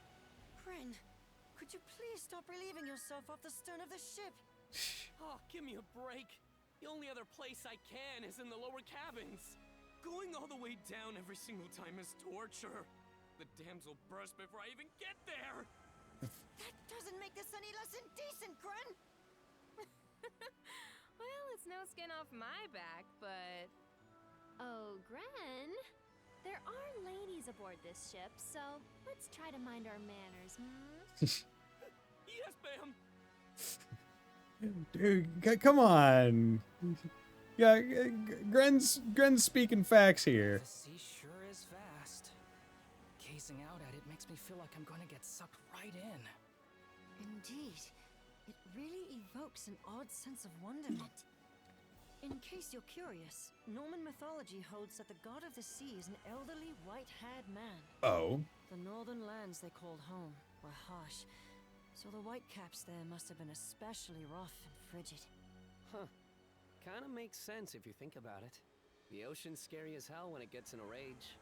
Gren, could you please stop relieving yourself off the stern of the ship? Oh, give me a break. The only other place I can is in the lower cabins. Going all the way down every single time is torture. The damsel burst before I even get there. That doesn't make this any less indecent, Gren! Well, it's no skin off my back, but... Oh, Gren, there are ladies aboard this ship, so let's try to mind our manners, hmm? Yes, ma'am. Dude, come on. Yeah, Gren's speaking facts here. The sea sure is vast. Gazing out at it makes me feel like I'm gonna get sucked right in. Indeed. It really evokes an odd sense of wonderment. In case you're curious, Norman mythology holds that the god of the sea is an elderly, white-haired man. Oh. The northern lands they called home were harsh, so the whitecaps there must have been especially rough and frigid. Huh. Kinda makes sense if you think about it. The ocean's scary as hell when it gets in a rage.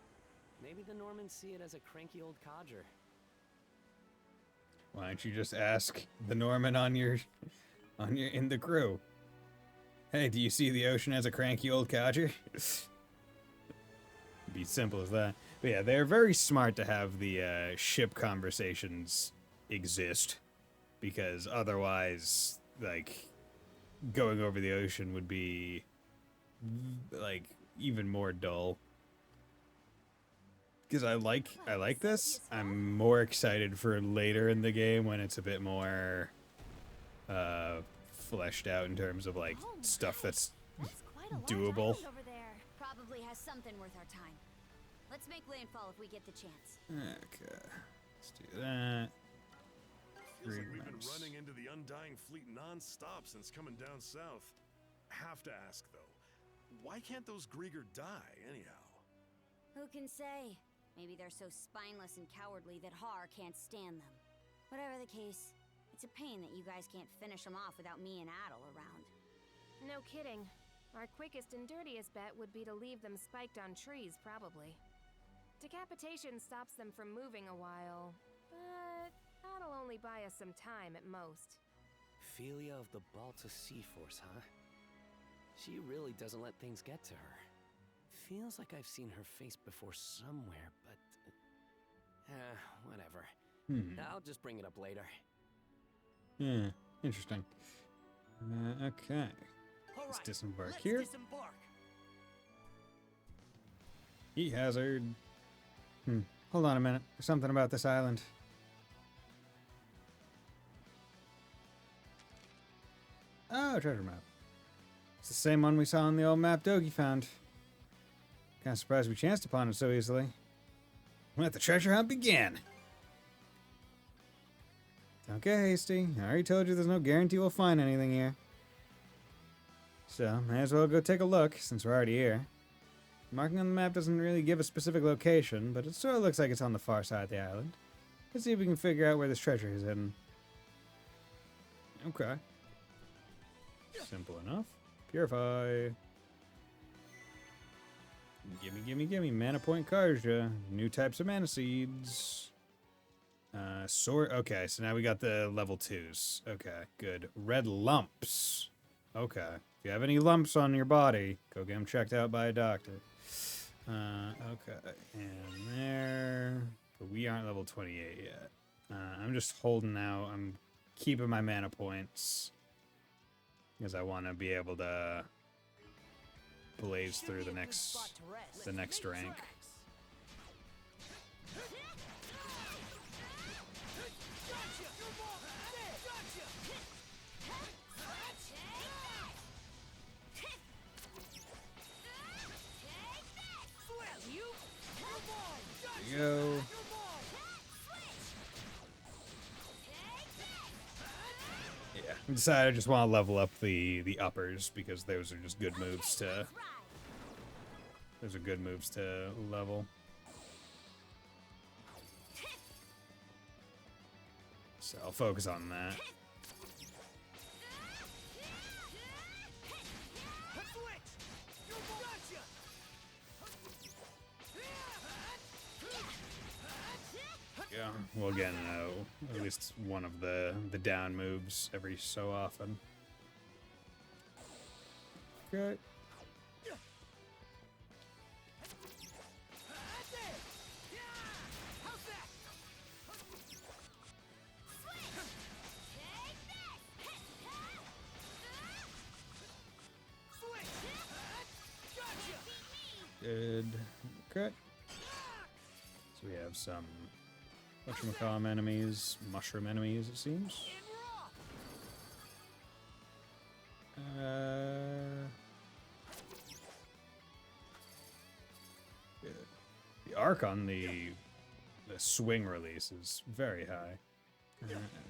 Maybe the Normans see it as a cranky old codger. Why don't you just ask the Norman on your in the crew? Hey, do you see the ocean as a cranky old codger? Be simple as that. But yeah, they're very smart to have the ship conversations exist, because otherwise, like, going over the ocean would be like even more dull. Because I like this. I'm more excited for later in the game when it's a bit more fleshed out in terms of like stuff that's doable. Over there probably has something worth our time. Let's make landfall if we get the chance. Okay, let's do that. Feels like we've been running into the Undying Fleet non-stop since coming down south. Have to ask though, why can't those Griegr die anyhow? Who can say? Maybe they're so spineless and cowardly that Har can't stand them. Whatever the case, it's a pain that you guys can't finish them off without me and Adel around. No kidding. Our quickest and dirtiest bet would be to leave them spiked on trees, probably. Decapitation stops them from moving a while, but that'll only buy us some time at most. Philia of the Balta Sea Force, huh? She really doesn't let things get to her. Feels like I've seen her face before somewhere, but... whatever. I'll just bring it up later. Yeah, interesting. Okay. Let's disembark here. Heat hazard. Hold on a minute. There's something about this island. Oh, treasure map. It's the same one we saw on the old map Dogi found. Kinda surprised we chanced upon it so easily. Let the treasure hunt begin. Don't get hasty. I already told you there's no guarantee we'll find anything here. So, may as well go take a look, since we're already here. Marking on the map doesn't really give a specific location, but it sort of looks like it's on the far side of the island. Let's see if we can figure out where this treasure is hidden. Okay. Simple enough. Purify. Gimme. Mana point Karja. New types of mana seeds. Sword. Okay, so now we got the level 2s. Okay, good. Red lumps. Okay. If you have any lumps on your body, go get them checked out by a doctor. Okay. And there. But we aren't level 28 yet. I'm just holding out. I'm keeping my mana points. Because I want to be able to blaze through the next rank. There you go. Yeah, I decided I just want to level up the uppers because those are just good moves to. Those are good moves to level. So I'll focus on that. Yeah, we'll get at least one of the down moves every so often. Okay. Good. Okay. So we have some whatchamacallit enemies, mushroom enemies, it seems. arc on the swing release is very high.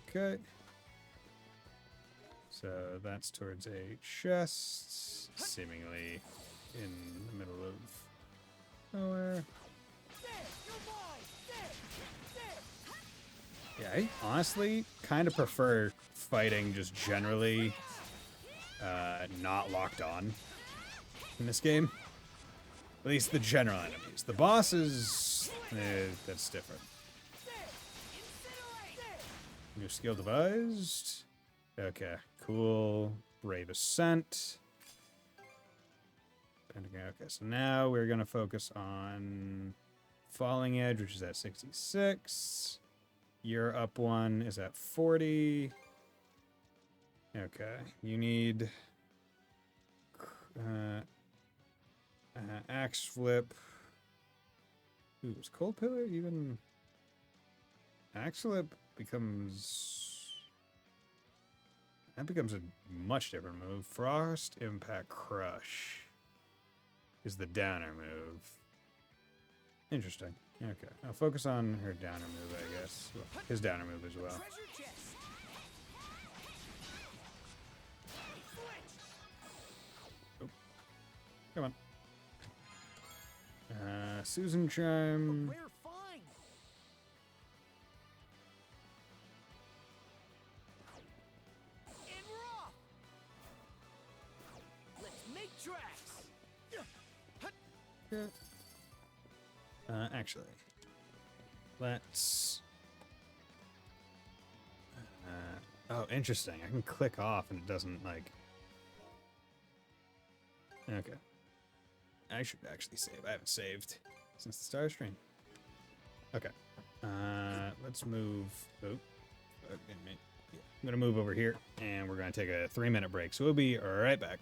Okay. So that's towards a chest, seemingly in the middle of nowhere. Yeah, I honestly kind of prefer fighting just generally not locked on in this game. At least the general enemies. The bosses, that's different. New skill devised. Okay, cool. Brave Ascent. Okay, so now we're going to focus on Falling Edge, which is at 66. Your up one is at 40. Okay, you need axe flip. Ooh, is Cold Pillar even... Axe flip becomes... That becomes a much different move. Frost Impact Crush is the downer move. Interesting. Okay, I'll focus on her downer move, I guess. Well, his downer move as well. Oh. Come on. Susan Charm. We're fine. And we're off. Let's make tracks. Actually, let's... oh, interesting. I can click off and it doesn't, like... Okay. I should actually save. I haven't saved since the Star Stream. Okay. Let's move... Oh. Okay, yeah. I'm going to move over here, and we're going to take a 3-minute break. So we'll be right back.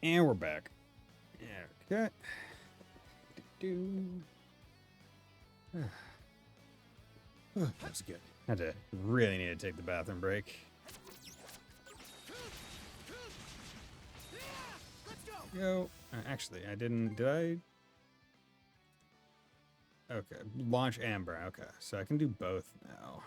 And we're back. Okay. That's good. Had to really need to take the bathroom break. Go. Actually, I didn't. Did I? Okay. Launch Amber. Okay. So I can do both now.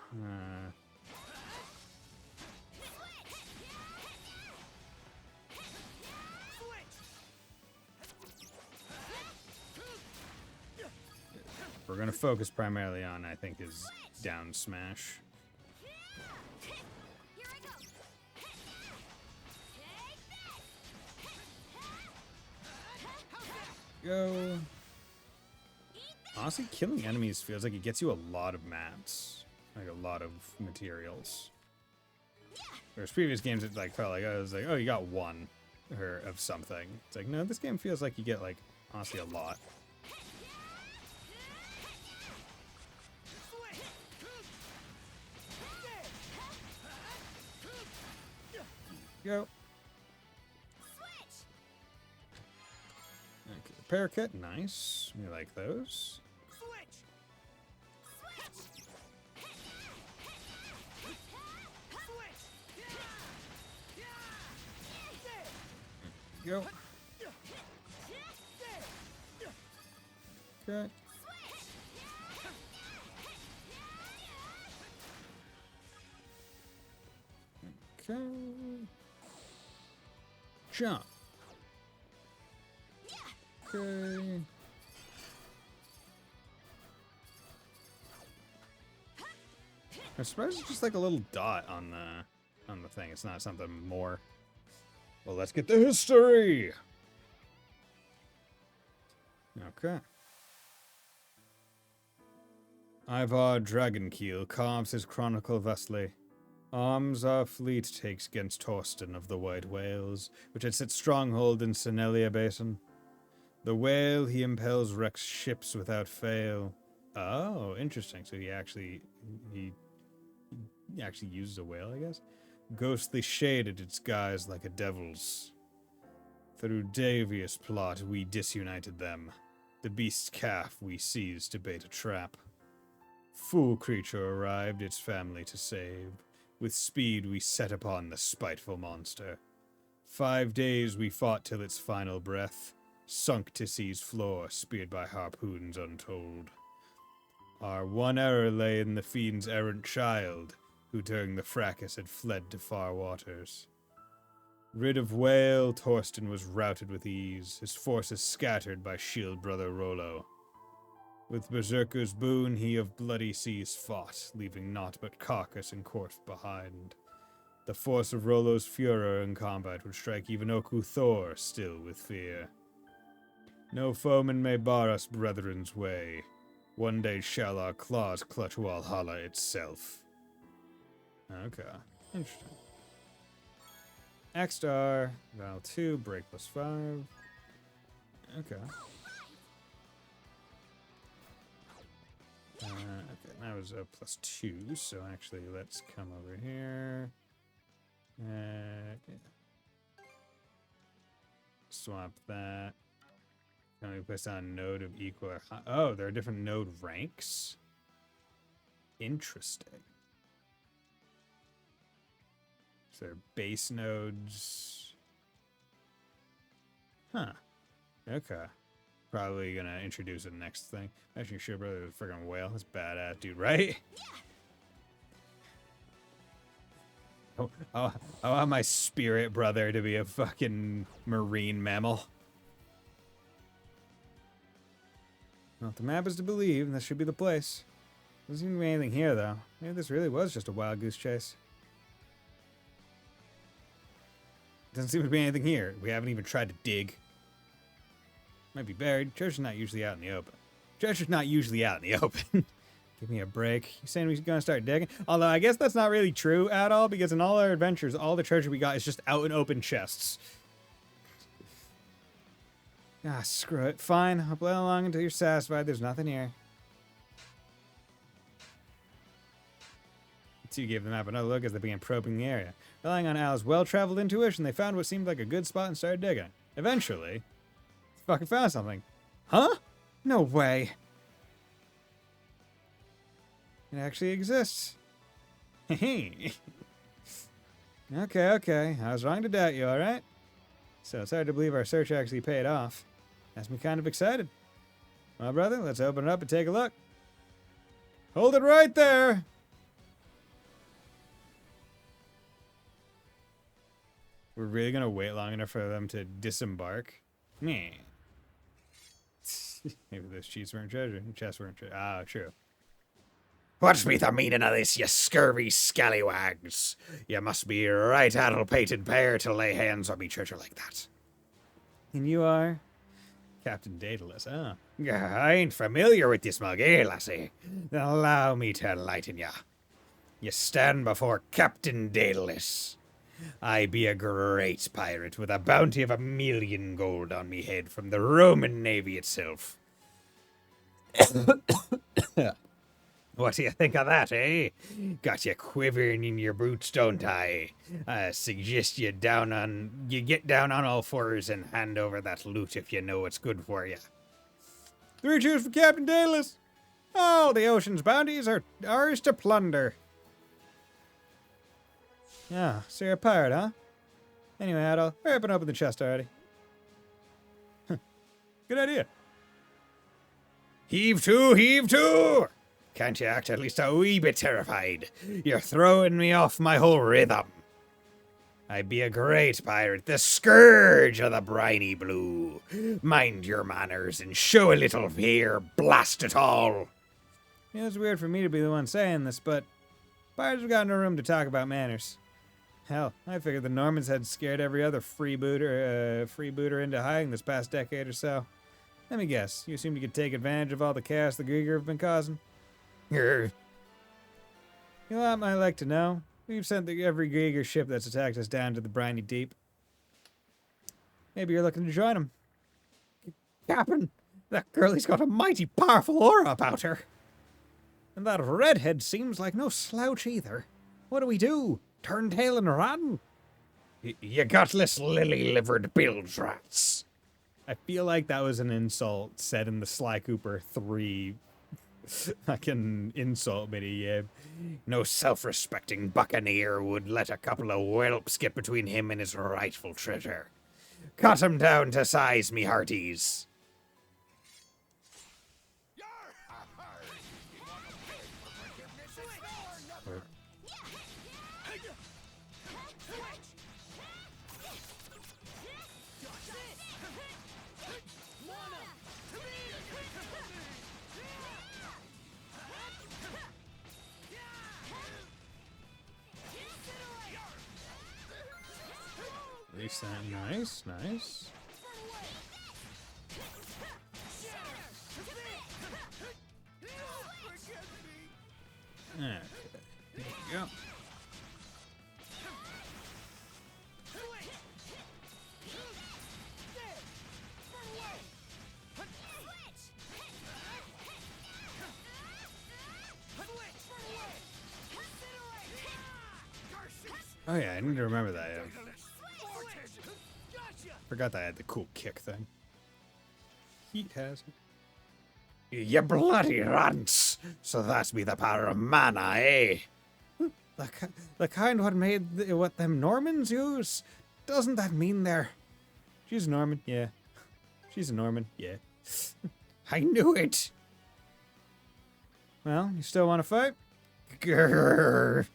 We're going to focus primarily on, I think, his down smash. Go. Honestly, killing enemies feels like it gets you a lot of mats. Like a lot of materials. Whereas previous games, it like felt like, I was like, oh, you got one or of something. It's like, no, this game feels like you get, like, honestly a lot. Go. Okay, repair kit, nice. We like those. Go. Okay. Okay. Jump. Okay. I suppose it's just like a little dot on the thing. It's not something more. Well, let's get the history. Okay. Ivar Dragonkeel carves his chronicle thusly. Arms our fleet takes against Torsten of the White Whales, which had set stronghold in Senelia Basin. The whale he impels wrecks ships without fail. Oh, interesting. So he actually uses a whale, I guess. Ghostly shaded its guise like a devil's. Through devious plot we disunited them. The beast's calf we seized to bait a trap. Fool creature arrived its family to save. With speed we set upon the spiteful monster. 5 days we fought till its final breath, sunk to sea's floor, speared by harpoons untold. Our one error lay in the fiend's errant child, who during the fracas had fled to far waters. Rid of whale, Torsten was routed with ease, his forces scattered by shield brother Rollo. With Berserker's boon he of bloody seas fought, leaving naught but carcass and corpse behind. The force of Rollo's furor in combat would strike even Oku Thor still with fear. No foeman may bar us brethren's way. One day shall our claws clutch Walhalla itself. Okay, interesting. X-Star, Val 2, break +5. Okay. Okay, that was a +2, so actually let's come over here. Yeah. Swap that. Can we place on node of equal or high? Oh, there are different node ranks? Interesting. So they're base nodes. Huh. Okay. Probably gonna introduce the next thing. Actually, sure, brother, the friggin' whale. That's badass, dude, right? Oh, I want my spirit brother to be a fucking marine mammal. Well, if the map is to believe, this should be the place. Doesn't seem to be anything here, though. Maybe this really was just a wild goose chase. Doesn't seem to be anything here. We haven't even tried to dig. Might be buried. Treasure's not usually out in the open. Treasure's not usually out in the open. Give me a break. You saying we're gonna start digging? Although I guess that's not really true at all, because in all our adventures, all the treasure we got is just out in open chests. Ah, screw it. Fine. I'll play along until you're satisfied. There's nothing here. The two gave the map another look as they began probing the area. Relying on Al's well-traveled intuition, they found what seemed like a good spot and started digging. Eventually, fucking found something. Huh? No way. It actually exists. Hey. Okay. I was wrong to doubt you, alright? So it's hard to believe our search actually paid off. Has me kind of excited. Well, brother, let's open it up and take a look. Hold it right there! We're really gonna wait long enough for them to disembark? Meh. Maybe those chests weren't treasure. Ah, true. What's be the meaning of this, you scurvy scallywags? You must be a right addle-pated pair to lay hands on me treasure like that. And you are? Captain Daedalus, huh? I ain't familiar with this mug, eh, lassie? Then allow me to enlighten ya. You stand before Captain Daedalus. I be a great pirate with a bounty of 1,000,000 gold on me head from the Roman navy itself. What do you think of that, eh? Got you quivering in your boots, don't I? I suggest you get down on all fours and hand over that loot if you know what's good for you. 3 cheers for Captain Daedalus! All the ocean's bounties are ours to plunder. Ah, so you're a pirate, huh? Anyway, Adol, hurry up and open the chest already. Good idea. Heave to, heave to! Can't you act at least a wee bit terrified? You're throwing me off my whole rhythm. I be a great pirate, the scourge of the briny blue. Mind your manners and show a little fear, blast it all. Yeah, it's weird for me to be the one saying this, but pirates have got no room to talk about manners. Hell, I figured the Normans had scared every other freebooter into hiding this past decade or so. Let me guess, you assumed you could take advantage of all the chaos the Griegr have been causing? You know what I might like to know? We've sent every Griegr ship that's attacked us down to the briny deep. Maybe you're looking to join them. Captain, that girlie's got a mighty powerful aura about her. And that redhead seems like no slouch either. What do we do? Turn tail and run? You gutless lily-livered bilge rats. I feel like that was an insult said in the Sly Cooper 3 fucking insult video. No self-respecting buccaneer would let a couple of whelps get between him and his rightful treasure. Cut him down to size, me hearties. Nice, nice. Okay, there you go. Oh yeah, I need to remember that. Yeah. Forgot that I had the cool kick thing. Heat has it. You bloody runts! So that's be the power of mana, eh? The kind what made what them Normans use? Doesn't that mean they're... She's a Norman, yeah. She's a Norman, yeah. I knew it! Well, you still want to fight? Grrr.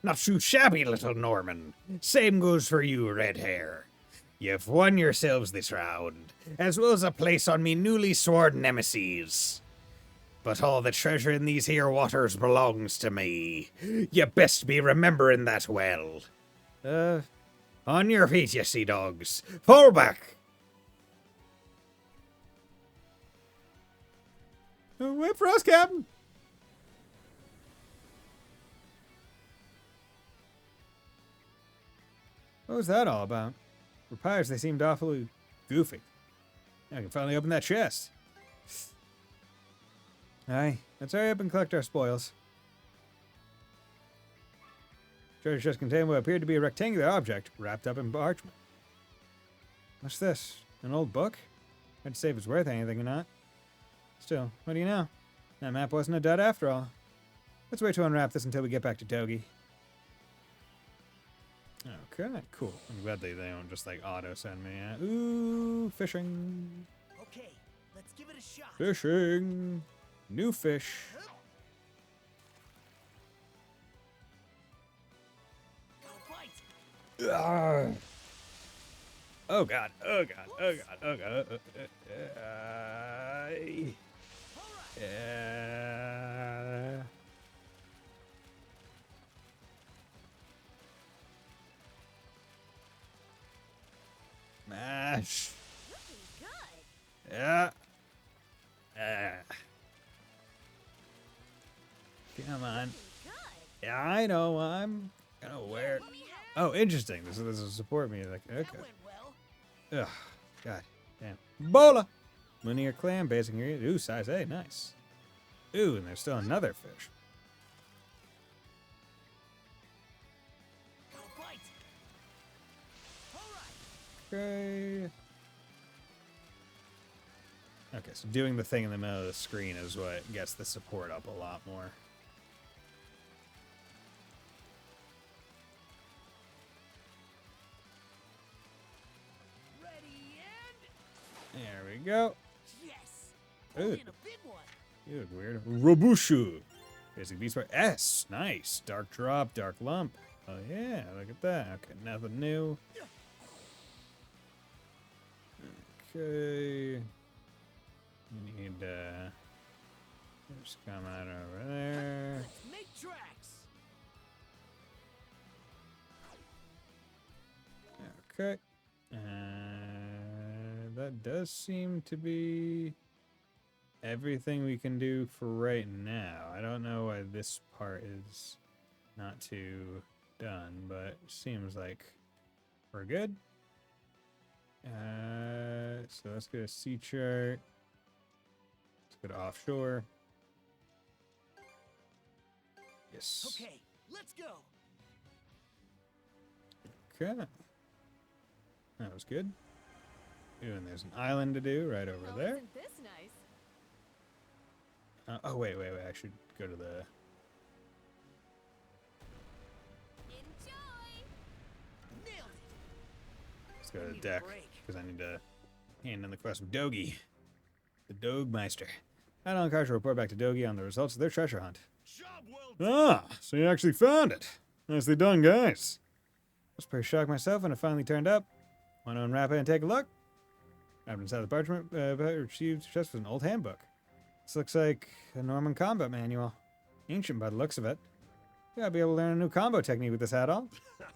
Not too shabby, little Norman. Same goes for you, red hair. You've won yourselves this round, as well as a place on me newly sworn nemesis. But all the treasure in these here waters belongs to me. You best be remembering that well. On your feet, you sea dogs. Fall back! Wait for us, Captain! What was that all about? For pirates, they seemed awfully goofy. I can finally open that chest. Aye, let's hurry up and collect our spoils. Treasure chest contained what appeared to be a rectangular object wrapped up in parchment. What's this? An old book? Hard to say if it's worth anything or not. Still, what do you know? That map wasn't a dud after all. Let's wait to unwrap this until we get back to Dogi. Okay, cool. I'm glad they don't just like auto send me. Ooh, fishing. Okay, let's give it a shot. Fishing. New fish. Gotta bite. Oh god, oh god, oh god, oh god. Mash. Yeah. Come on. Yeah, I know. I'm gonna wear. Oh, interesting. This is a support me. Like, okay. Ugh. God damn. Bola. Linear clam basing here. Ooh, size A. Nice. Ooh, and there's still another fish. Okay. Okay, so doing the thing in the middle of the screen is what gets the support up a lot more. Ready and There we go. yes. Ooh. In a big one. You look weird. Robushu. Basic beast bar. S. Nice. Dark drop, dark lump. Oh yeah, look at that. Okay, nothing new. Okay. We need just come out over there. Let's make tracks. Okay. That does seem to be everything we can do for right now. I don't know why this part is not too done, but it seems like we're good. So let's go to sea chart. Let's go to offshore. Yes. Okay, let's go. Okay. That was good. Ooh, and there's an island to do right over there. Isn't this nice? Oh, wait. I should go to the... Enjoy! Nailed it. Let's go to the Need a deck, break. because I need to hand in the quest of Dogi. The Dogmeister. Adel and Karsh will report back to Dogi on the results of their treasure hunt. Job well done. Ah, so you actually found it. Nicely done, guys. I was pretty shocked myself when it finally turned up. Want to unwrap it and take a look? Wrapped inside the parchment, received chest was an old handbook. This looks like a Norman combat manual. Ancient by the looks of it. You gotta be able to learn a new combo technique with this hat on.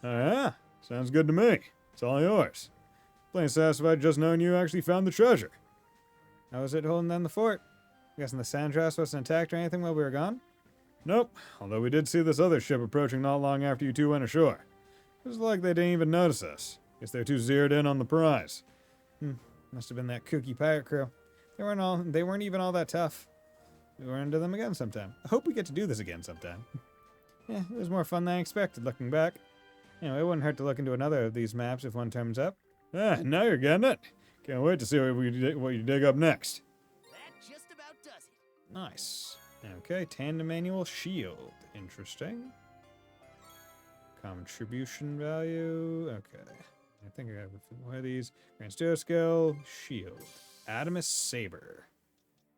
Oh yeah, sounds good to me. It's all yours. Plain satisfied just knowing you actually found the treasure. How was it holding down the fort? Guessing the Sandras wasn't attacked or anything while we were gone? Nope, although we did see this other ship approaching not long after you two went ashore. It was like they didn't even notice us. Guess they're too zeroed in on the prize. Must have been that kooky pirate crew. They weren't even all that tough. We run into them again sometime. I hope we get to do this again sometime. Yeah, it was more fun than I expected looking back. Anyway, it wouldn't hurt to look into another of these maps if one turns up. Ah, now you're getting it. Can't wait to see what you dig up next. That just about does it. Nice. Okay, tandem manual shield. Interesting. Contribution value. Okay. I think I have one of these. Grant Steel Skill, Shield. Adamus Saber.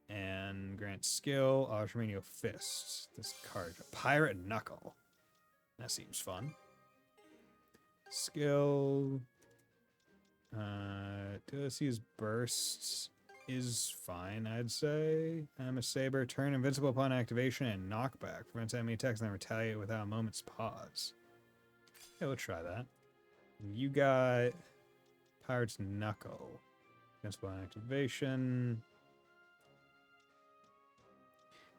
And grant skill, Archimenial Fist. This card. Pirate Knuckle. That seems fun. Skill. Ulysses Bursts is fine, I'd say. Adamus Saber. Turn invincible upon activation and knockback. Prevents enemy attacks and then retaliate without a moment's pause. Yeah, we'll try that. You got Pirate's Knuckle. Invincible on activation.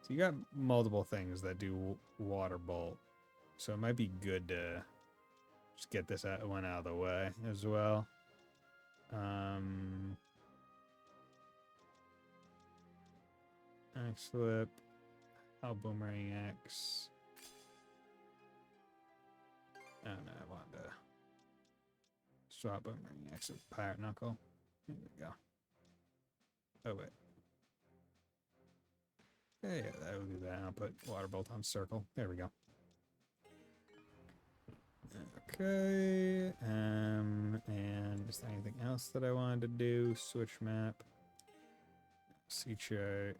So you got multiple things that do Water Bolt. So it might be good to just get this one out of the way as well. Axe Flip. How Boomerang X. Oh no, I wanted to swap over and exit Pirate Knuckle. There we go. Oh wait. Yeah, that will do that. I'll put Water Bolt on circle. There we go. Okay. And is there anything else that I wanted to do? Switch map. Sea chart.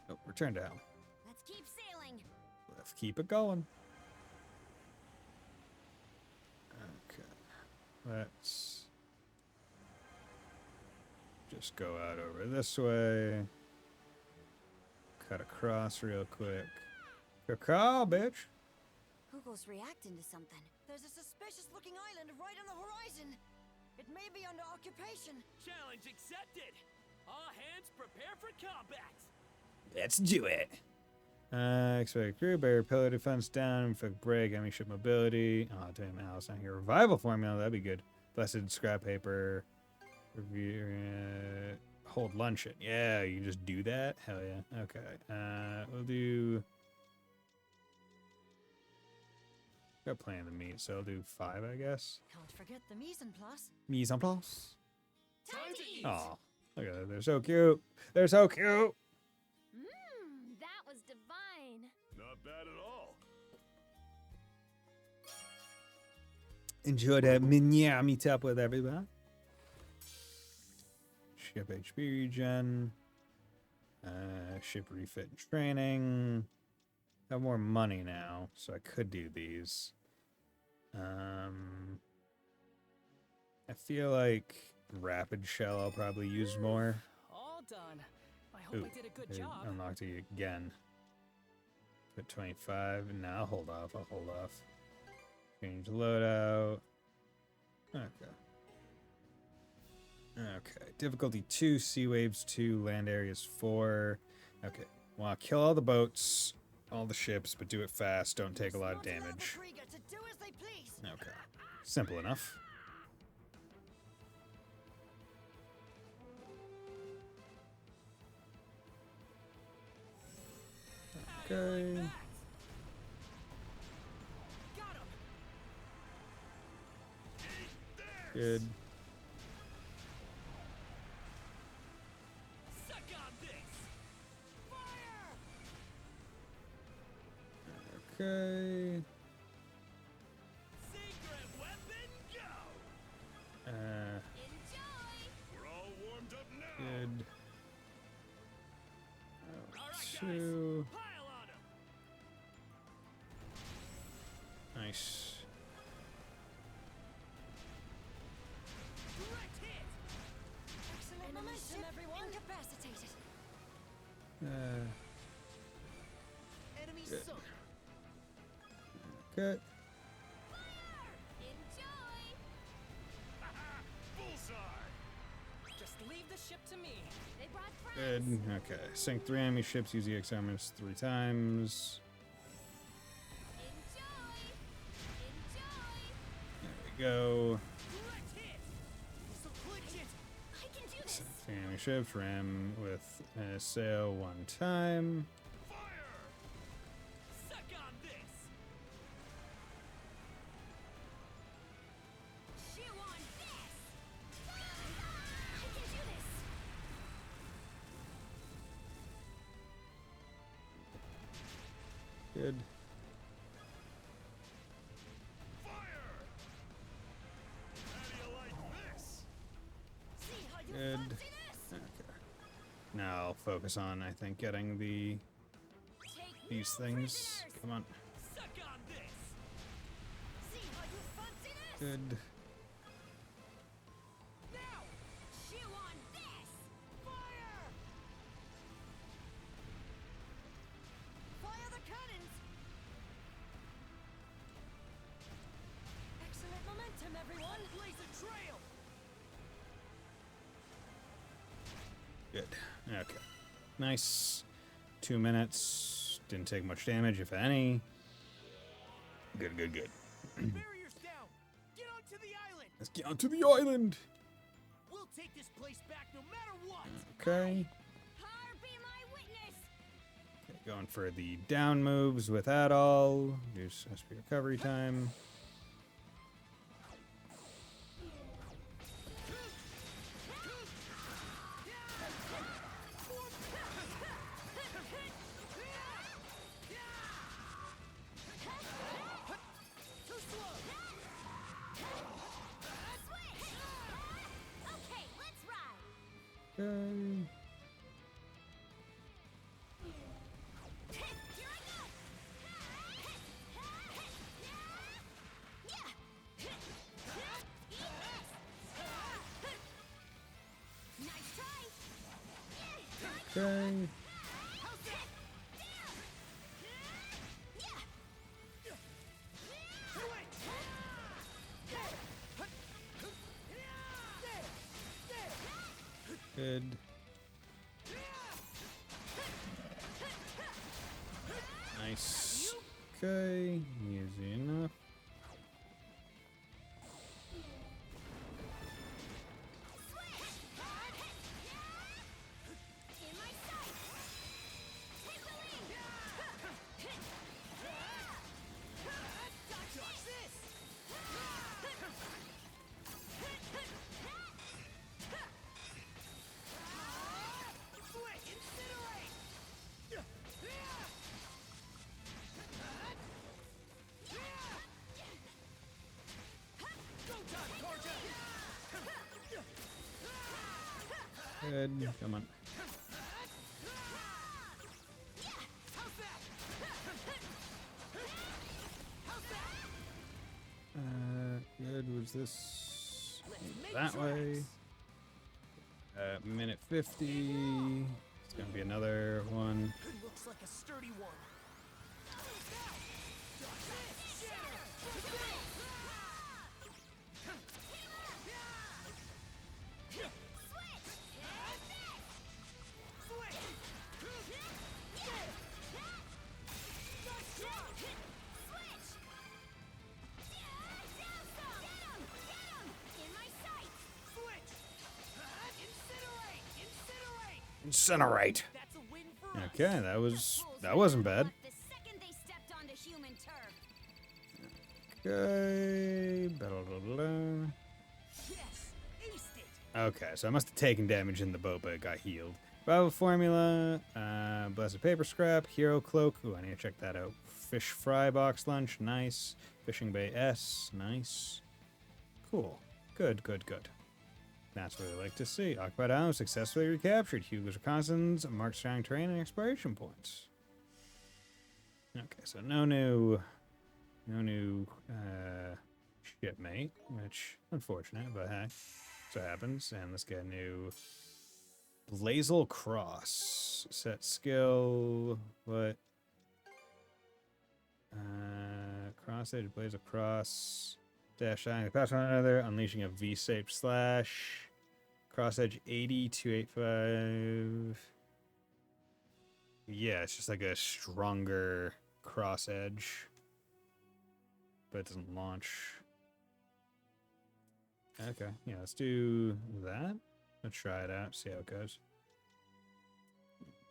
Oh, return to hell. Let's keep sailing. Let's keep it going. Okay. Let's just go out over this way. Cut across real quick. Good call, bitch. Hugo's reacting to something. There's a suspicious-looking island right on the horizon. It may be under occupation. Challenge accepted. All hands prepare for combat. Let's do it. Expect crew, bear pillar defense down, inflict break, enemy ship mobility. Oh, damn, Alice not here. Revival formula, that'd be good. Blessed scrap paper. Review, hold luncheon. Yeah, you just do that? Hell yeah. Okay. We'll do... Got plenty of the meat, so I'll do 5, I guess. Can't forget the mise en place. Mise en place. Time to eat. Oh, look at that. They're so cute. They're so cute. Mmm, that was divine. Not bad at all. Enjoy that mini meet up with everyone. Ship HP regen. Ship refit and training. Have more money now, so I could do these. I feel like Rapid Shell I'll probably use more. All done. I hope I did a good job. Unlocked it again. Put 25. No, I'll hold off. Change loadout. Okay. Okay. Difficulty 2, sea waves 2, land areas 4. Okay. Want to kill all the boats, all the ships, but do it fast. Don't take a lot of damage. Okay. Simple enough. Okay. Good. Suck on this. Fire! Okay. Secret weapon go. Enjoy. We're all warmed up now. Good. All right, guys. 2. Pile on 'em. Nice. Direct hit. Excellent momentum, everyone. Incapacitated. Enemy Good. sunk. Okay. Enjoy. Bullseye. Just leave the ship to me. They brought Good. friends. Okay. Sink 3 enemy ships. Use EX armors 3 times. Enjoy. There we go. Direct hit. So clinch it. I can do this. Sink 3 enemy ships. Ram with sail 1 time. Fire. Suck on this. Chew on this. I can do this. Good. Fire. How do you like this? See how you Good. fancy this? Okay. Now I'll focus on, I think, getting these things. Come on. Suck on this. See how you fancy this? Good. Now, chew on this. Fire! Fire the cannons! Excellent momentum, everyone! Blaze a trail. Good. Okay. Nice. 2 minutes. Didn't take much damage, if any. Good, good, good. Barriers down. Get onto the island. Let's get onto the island. We'll take this place back no matter what. Okay. Har be my witness. Okay, going for the down moves with that all. Use SP recovery time. Okay. Okay. Good. Nice. Okay, easy enough. Good. Come on. Good. Was this that way? Minute 50. It's gonna be another one. Looks like a sturdy one. Incinerate. Okay, that wasn't bad. The second they stepped onto human turf. Okay. Blah, blah, blah. Yes, aced it. Okay, so I must have taken damage in the boat, but it got healed. Bravo formula, blessed paper scrap, hero cloak. Ooh, I need to check that out. Fish fry box lunch, nice. Fishing bay S, nice. Cool. Good, good, good. That's what I like to see. Occupied Island successfully recaptured. Hugo's reconnaissance, marked strong terrain, and exploration points. Okay, so no new shipmate, which unfortunate, but hey, so happens. And let's get a new Blazel Cross. Set skill. What? Cross edge, Blazel Cross. Dash shine, pass on another, unleashing a V-shaped slash. Cross edge 80, 285. Yeah, it's just like a stronger cross edge. But it doesn't launch. Okay, yeah, let's do that. Let's try it out, see how it goes.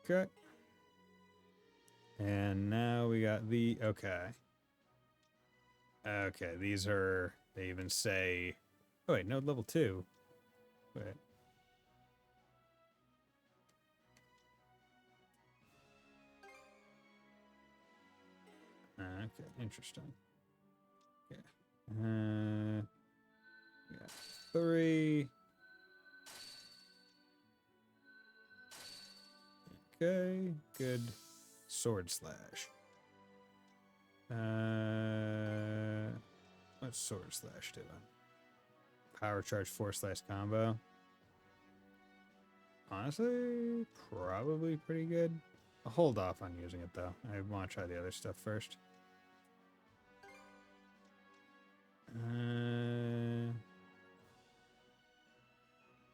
Okay. And now we got the, okay. Okay, these are, they even say, oh wait, node level 2. Wait. Okay, interesting. Okay. We got 3. Okay, good. Sword slash. What's sword slash doing? Power charge 4/ combo. Honestly, probably pretty good. I'll hold off on using it though. I want to try the other stuff first.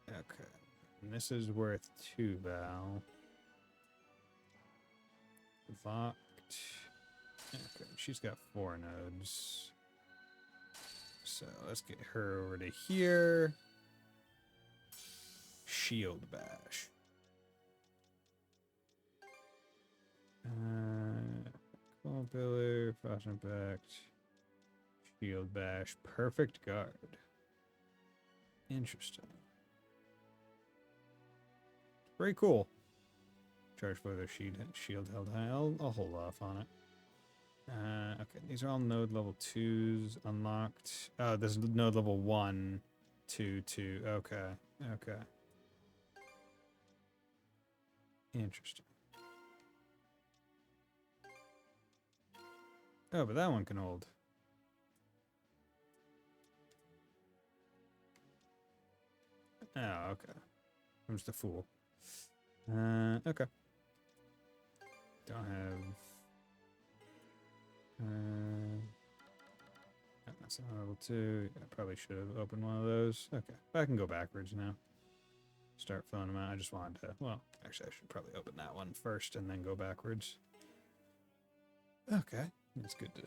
Okay. And this is worth 2 Val. Locked. Okay, she's got 4 nodes. So let's get her over to here. Shield bash. Cold pillar, frost impact, shield bash, perfect guard. Interesting. Very cool. Charge for the shield held high. I'll hold off on it. Okay, these are all node level 2s unlocked. Oh, this is node level 1, 2, 2. Okay, okay. Interesting. Oh, but that one can hold. Oh, okay. I'm just a fool. Okay. Don't have... that's not level 2. I probably should have opened one of those. Okay, I can go backwards now. Start filling them out. I just wanted to... Well, actually, I should probably open that one first and then go backwards. Okay, that's good to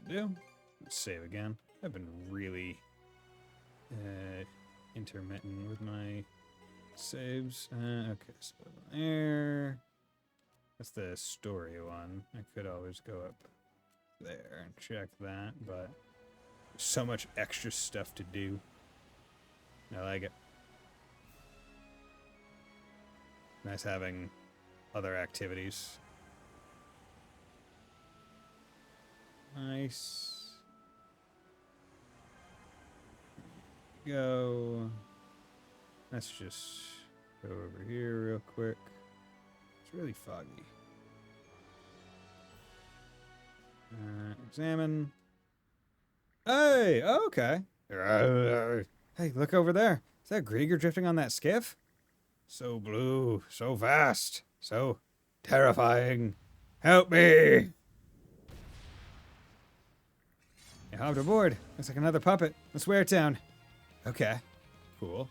do. Let's save again. I've been really intermittent with my saves. Okay, so there. That's the story one. I could always go up there and check that, but there's so much extra stuff to do. I like it. Nice having other activities. Nice. Go. Let's just go over here real quick. It's really foggy. Examine. Hey, okay. Hey, look over there. Is that Griegr drifting on that skiff? So blue, so vast, so terrifying. Help me! You hopped aboard. Looks like another puppet. Let's wear it down. Okay. Cool.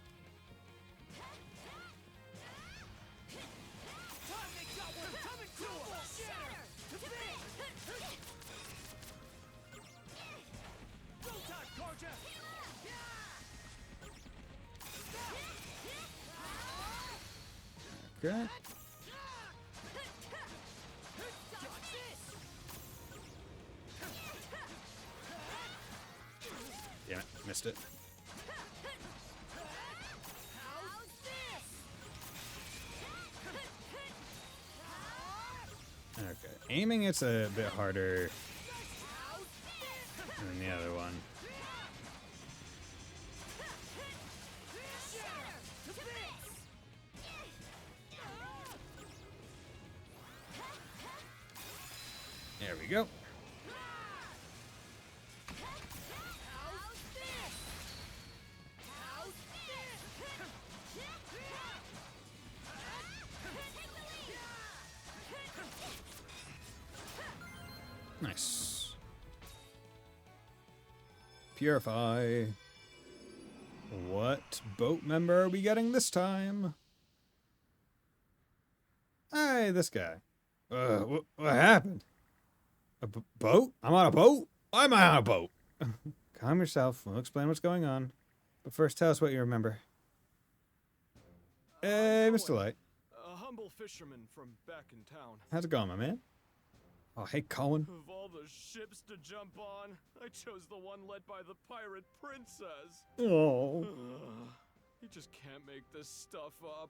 Okay. Damn it, missed it. Okay, aiming it's a bit harder than the other one. There we go. Nice. Purify. What boat member are we getting this time? Hey, this guy. What happened? A boat? I'm on a boat? I'm on a boat. Calm yourself. We'll explain what's going on. But first, tell us what you remember. Hey, Mr. Light. A humble fisherman from back in town. How's it going, my man? Oh, hey, Colin. Of all the ships to jump on, I chose the one led by the pirate princess. Oh. You just can't make this stuff up.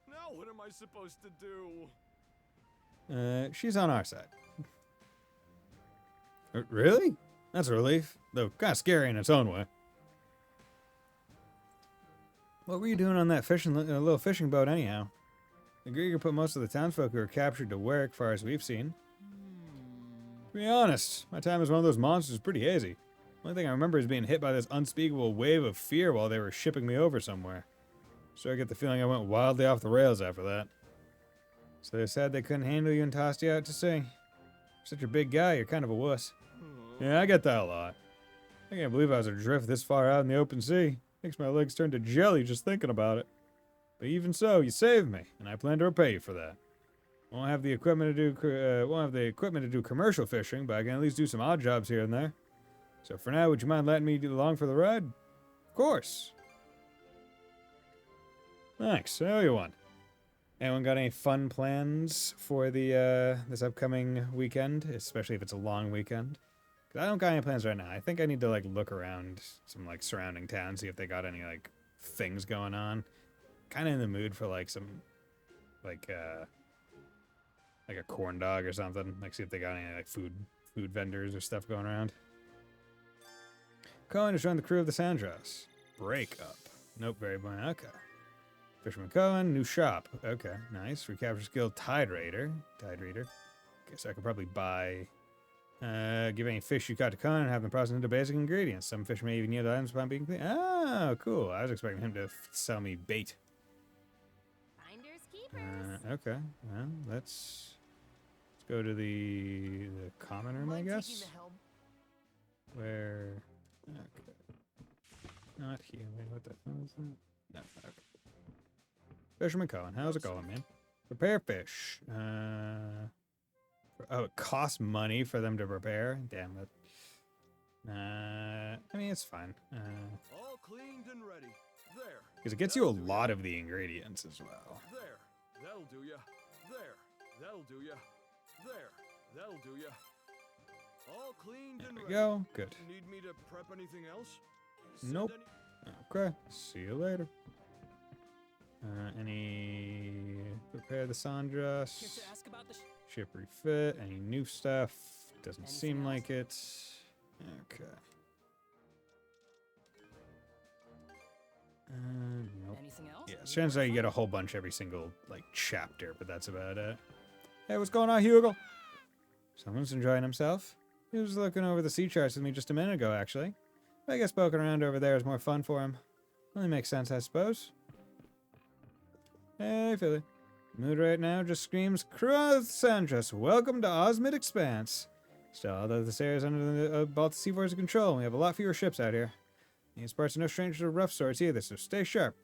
Now what am I supposed to do? She's on our side. Really? That's a relief. Though kind of scary in its own way. What were you doing on that little fishing boat anyhow? The Griegr put most of the townsfolk who were captured to work, far as we've seen. To be honest, my time as one of those monsters is pretty hazy. Only thing I remember is being hit by this unspeakable wave of fear while they were shipping me over somewhere. So I get the feeling I went wildly off the rails after that. So they said they couldn't handle you and tossed you out to sea. You're such a big guy, you're kind of a wuss. Yeah, I get that a lot. I can't believe I was adrift this far out in the open sea. Makes my legs turn to jelly just thinking about it. But even so, you saved me, and I plan to repay you for that. Won't have the equipment to do commercial fishing, but I can at least do some odd jobs here and there. So for now, would you mind letting me along for the ride? Of course. Thanks. So you want? Anyone got any fun plans for the this upcoming weekend, especially if it's a long weekend? 'Cause I don't got any plans right now. I think I need to like look around some like surrounding towns, see if they got any like things going on. Kind of in the mood for like some like a corn dog or something. Like see if they got any like food vendors or stuff going around. Cohen has joined the crew of the Sandras. Break up. Nope, very well. Okay. Fisherman Cohen, new shop. Okay, nice. Recapture skill, Tide Raider. Guess I could probably buy. Give any fish you caught to Cohen and have them processed into basic ingredients. Some fish may even yield items upon being cleaned. Oh, cool. I was expecting him to sell me bait. Finders keepers. Okay. Well, let's go to the common room, I guess. Where? Okay. Not here. Wait, what the hell is that? No. Okay. Fisherman Cohen, how's it going, man? Prepare fish. Oh, it costs money for them to prepare. Damn it. I mean, it's fine. All cleaned and ready. There. Because it gets you a lot of the ingredients as well. There. That'll do ya. There. That'll do ya. There. That'll do ya. All cleaned and There ready. we go. Good. Need me to prep anything else? Send Nope. any- Okay. See you later. Any prepare the Here Sandras. to ask about the Ship refit. Any new stuff? Doesn't seem Anything like it. Okay. Nope. anything else? Yeah, it turns out you get a whole bunch every single like chapter, but that's about it. Hey, what's going on, Hugel? Someone's enjoying himself. He was looking over the sea charts with me just a minute ago, actually. I guess poking around over there is more fun for him. Only makes sense, I suppose. Hey, Philly. Mood right now just screams, Cross Sandras, welcome to Osmid Expanse. Still, although this area is under the Baltic Sea Force's control, we have a lot fewer ships out here. These parts are no stranger to rough swords either, so stay sharp.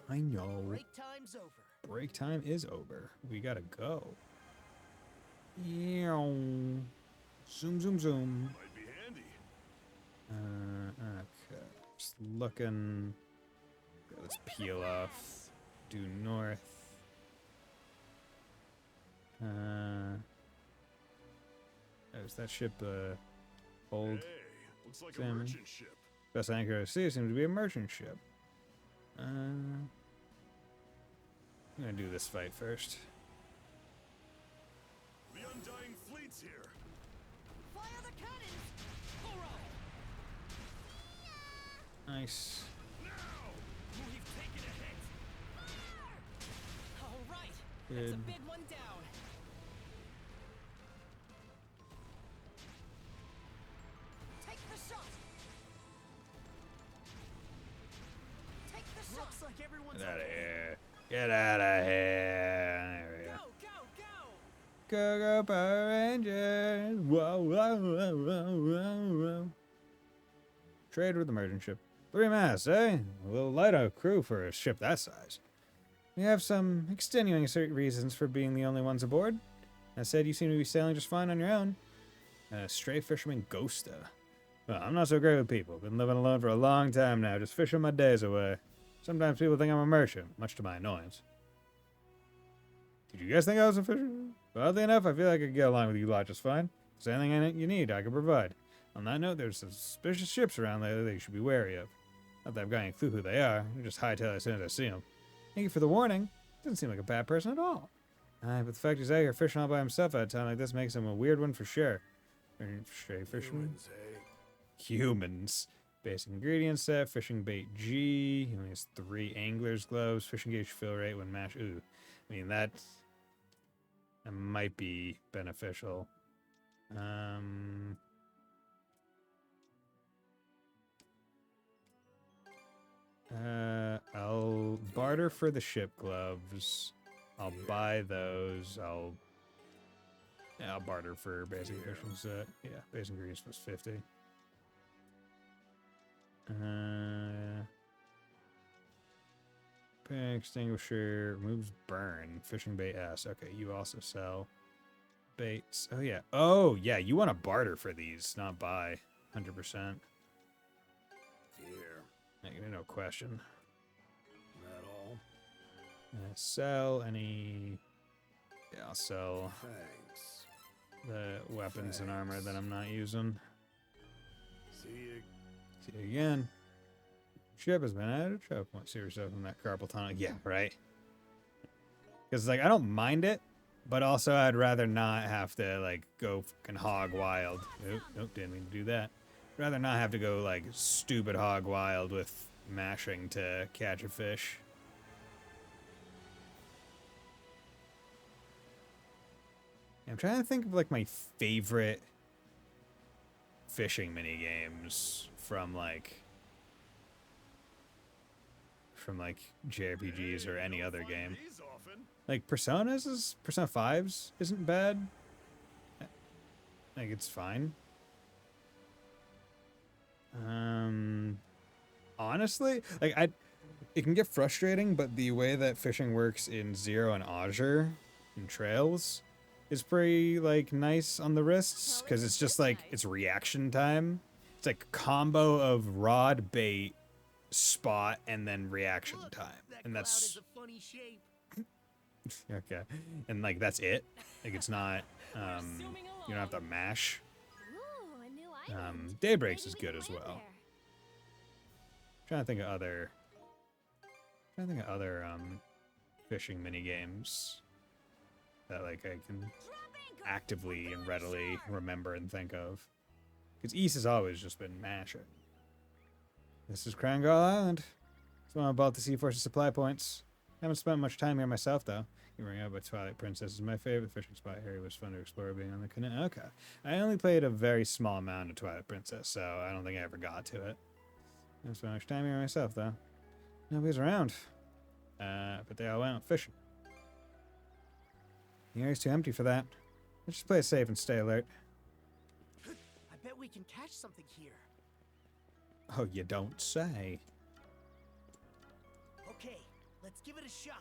I know. Break time's over. Break time is over. We gotta go. Zoom, zoom, zoom. Might be handy. Okay. Just looking. Let's peel off. Due north. Is that ship old? Hey, looks like Salmon. a merchant ship. Best anchor I see seems to be a merchant ship. I'm gonna do this fight first. The Undying Fleet's here. Fire the cannons! Nice. We've taken a hit. All right. That's a Good. big one down. Take the shot! Take the shot! Looks like everyone's Get out of okay. here. Get out of here. There we go. Go, go, go! Go, go, Power Rangers. Whoa, whoa, whoa, whoa, whoa, whoa. Trade with the merchant ship. 3 masts, eh? A little light on crew for a ship that size. We have some extenuating reasons for being the only ones aboard. That said, you seem to be sailing just fine on your own. Stray fisherman Ghosta. Well, I'm not so great with people. Been living alone for a long time now, just fishing my days away. Sometimes people think I'm a merchant, much to my annoyance. Did you guys think I was a fisherman? Well, oddly enough, I feel like I could get along with you lot just fine. If there's anything you need, I can provide. On that note, there's some suspicious ships around lately that you should be wary of. Not that I've got any clue who they are. I just hightail as soon as I see them. Thank you for the warning. Doesn't seem like a bad person at all. But the fact he's out here fishing all by himself at a time like this makes him a weird one for sure. Stray fisherman? Humans, hey? Humans. Basic ingredients set, fishing bait G. He only has 3 angler's gloves, fishing gauge fill rate when mashed. Ooh. I mean, that might be beneficial. I'll barter for the ship gloves. I'll buy those. I'll barter for basic fishing set. Yeah, basic ingredients plus 50. Pin extinguisher removes burn. Fishing bait S. Okay, you also sell baits. Oh yeah. Oh yeah. You want to barter for these, not buy. 100%. Here. No question. That all? Sell any. Yeah, I'll sell Thanks. the weapons and armor that I'm not using. See you. See you again. Ship has been added. Choke point. See yourself in that carpal tunnel. Yeah, right. Because like I don't mind it, but also I'd rather not have to like go fucking hog wild. Nope, didn't mean to do that. Rather not have to go like stupid hog wild with mashing to catch a fish. I'm trying to think of like my favorite fishing mini games from like JRPGs or any other game. Like Persona 5's isn't bad. Like it's fine. Honestly, like it can get frustrating, but the way that fishing works in Zero and Azure and Trails is pretty like nice on the wrists, because it's just like it's reaction time. It's like a combo of rod, bait, spot, and then reaction time, and that's okay. And like that's it. Like it's not. You don't have to mash. Ooh, a new island. Daybreaks Maybe is we good can as land well. there. Trying to think of other fishing mini games that like I can actively and readily remember and think of. Because East has always just been mashing. This is Krangol Island. That's why I'm about to see Forces supply points. Haven't spent much time here myself though. You bring up, but Twilight Princess is my favorite fishing spot area. It was fun to explore being on the canoe. Okay. I only played a very small amount of Twilight Princess, so I don't think I ever got to it. I haven't spent much time here myself though. Nobody's around. But they all went out fishing. The area's too empty for that. Let's just play it safe and stay alert. I bet we can catch something here. Oh, you don't say. Okay, let's give it a shot.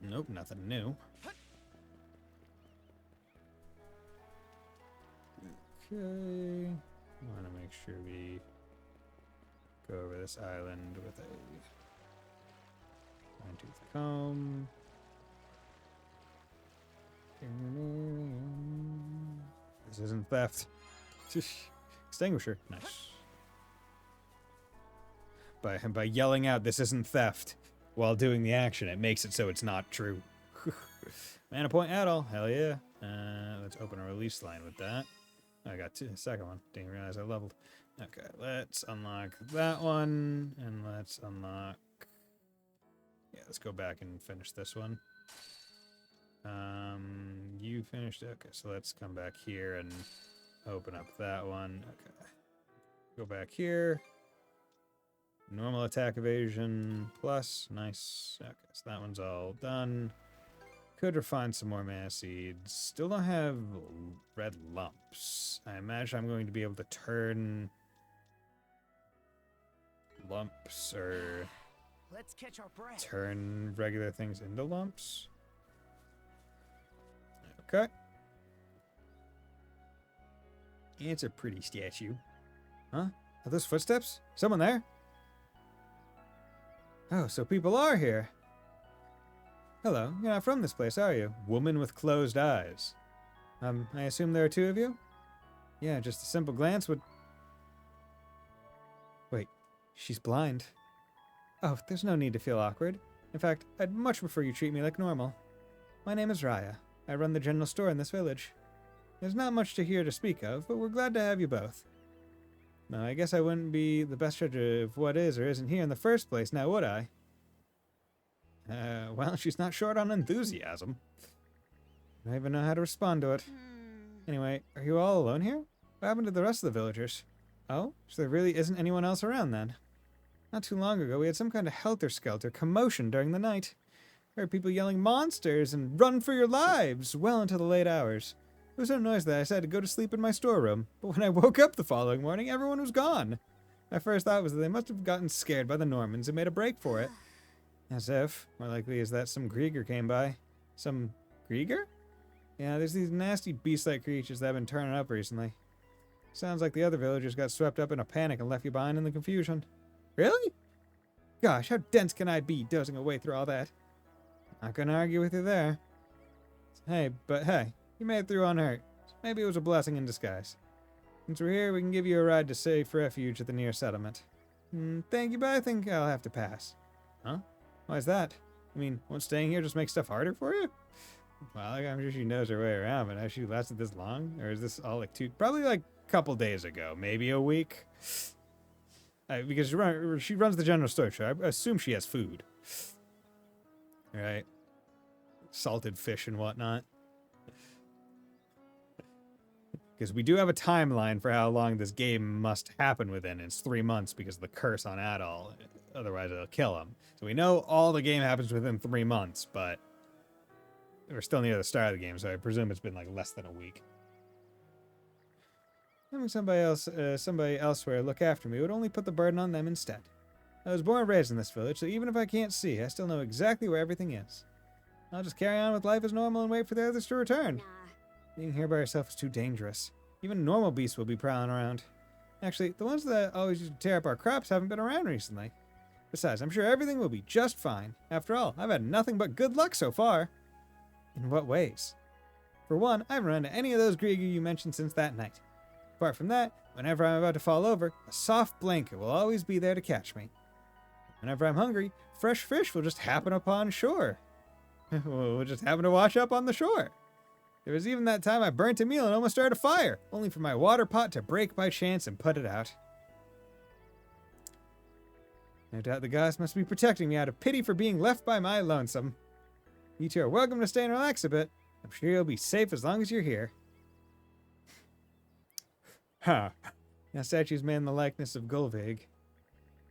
Nope, nothing new. Okay. Want to make sure we go over this island with a fine-tooth comb. This isn't theft. Extinguisher. Nice. By yelling out, "This isn't theft," while doing the action, it makes it so it's not true. Mana point at all. Hell yeah. Let's open a release line with that. I got two. Second one. Didn't realize I leveled. Okay, let's unlock that one. And let's unlock... Yeah, let's go back and finish this one. You finished... Okay, so let's come back here and open up that one. Okay. Go back here. Normal attack evasion plus. Nice. Okay, so that one's all done. Could refine some more mana seeds. Still don't have red lumps. I imagine I'm going to be able to turn lumps or Let's catch our breath. turn regular things into lumps. Okay. It's a pretty statue. Huh? Are those footsteps? Someone there? Oh, so people are here. Hello, you're not from this place, are you? Woman with closed eyes. I assume there are two of you? Yeah, just a simple glance would... Wait, she's blind. Oh, there's no need to feel awkward. In fact, I'd much prefer you treat me like normal. My name is Raya. I run the general store in this village. There's not much to here to speak of, but we're glad to have you both. No, I guess I wouldn't be the best judge of what is or isn't here in the first place, now would I? Well, she's not short on enthusiasm. I don't even know how to respond to it. Anyway, are you all alone here? What happened to the rest of the villagers? Oh, so there really isn't anyone else around then? Not too long ago, we had some kind of helter-skelter commotion during the night. I heard people yelling monsters and run for your lives well into the late hours. It was so noisy that I decided to go to sleep in my storeroom, but when I woke up the following morning, everyone was gone. My first thought was that they must have gotten scared by the Normans and made a break for it. As if. More likely is that some Griegr came by. Some Griegr? Yeah, there's these nasty beast-like creatures that have been turning up recently. Sounds like the other villagers got swept up in a panic and left you behind in the confusion. Really? Gosh, how dense can I be dozing away through all that? Not gonna argue with you there. Hey, you made it through unhurt. Maybe it was a blessing in disguise. Since we're here, we can give you a ride to safe refuge at the near settlement. Thank you, but I think I'll have to pass. Huh? Why is that? I mean, won't staying here just make stuff harder for you? Well, I'm sure she knows her way around, but has she lasted this long? Or is this all like probably like a couple days ago, maybe a week? Because she runs the general store, so I assume she has food. Right? Salted fish and whatnot. Because we do have a timeline for how long this game must happen within. It's 3 months because of the curse on Adol. Otherwise, it'll kill him. So we know all the game happens within 3 months, but we're still near the start of the game, so I presume it's been like less than a week. Having somebody elsewhere look after me would only put the burden on them instead. I was born and raised in this village, so even if I can't see, I still know exactly where everything is. I'll just carry on with life as normal and wait for the others to return. Nah. Being here by yourself is too dangerous. Even normal beasts will be prowling around. Actually, the ones that always used to tear up our crops haven't been around recently. Besides, I'm sure everything will be just fine. After all, I've had nothing but good luck so far. In what ways? For one, I haven't run into any of those Griegr you mentioned since that night. Apart from that, whenever I'm about to fall over, a soft blanket will always be there to catch me. Whenever I'm hungry, fresh fish will just happen upon shore. We'll just happen to wash up on the shore. There was even that time I burnt a meal and almost started a fire, only for my water pot to break by chance and put it out. No doubt the gods must be protecting me out of pity for being left by my lonesome. You two are welcome to stay and relax a bit. I'm sure you'll be safe as long as you're here. Ha! That statue's made in the likeness of Gulveig.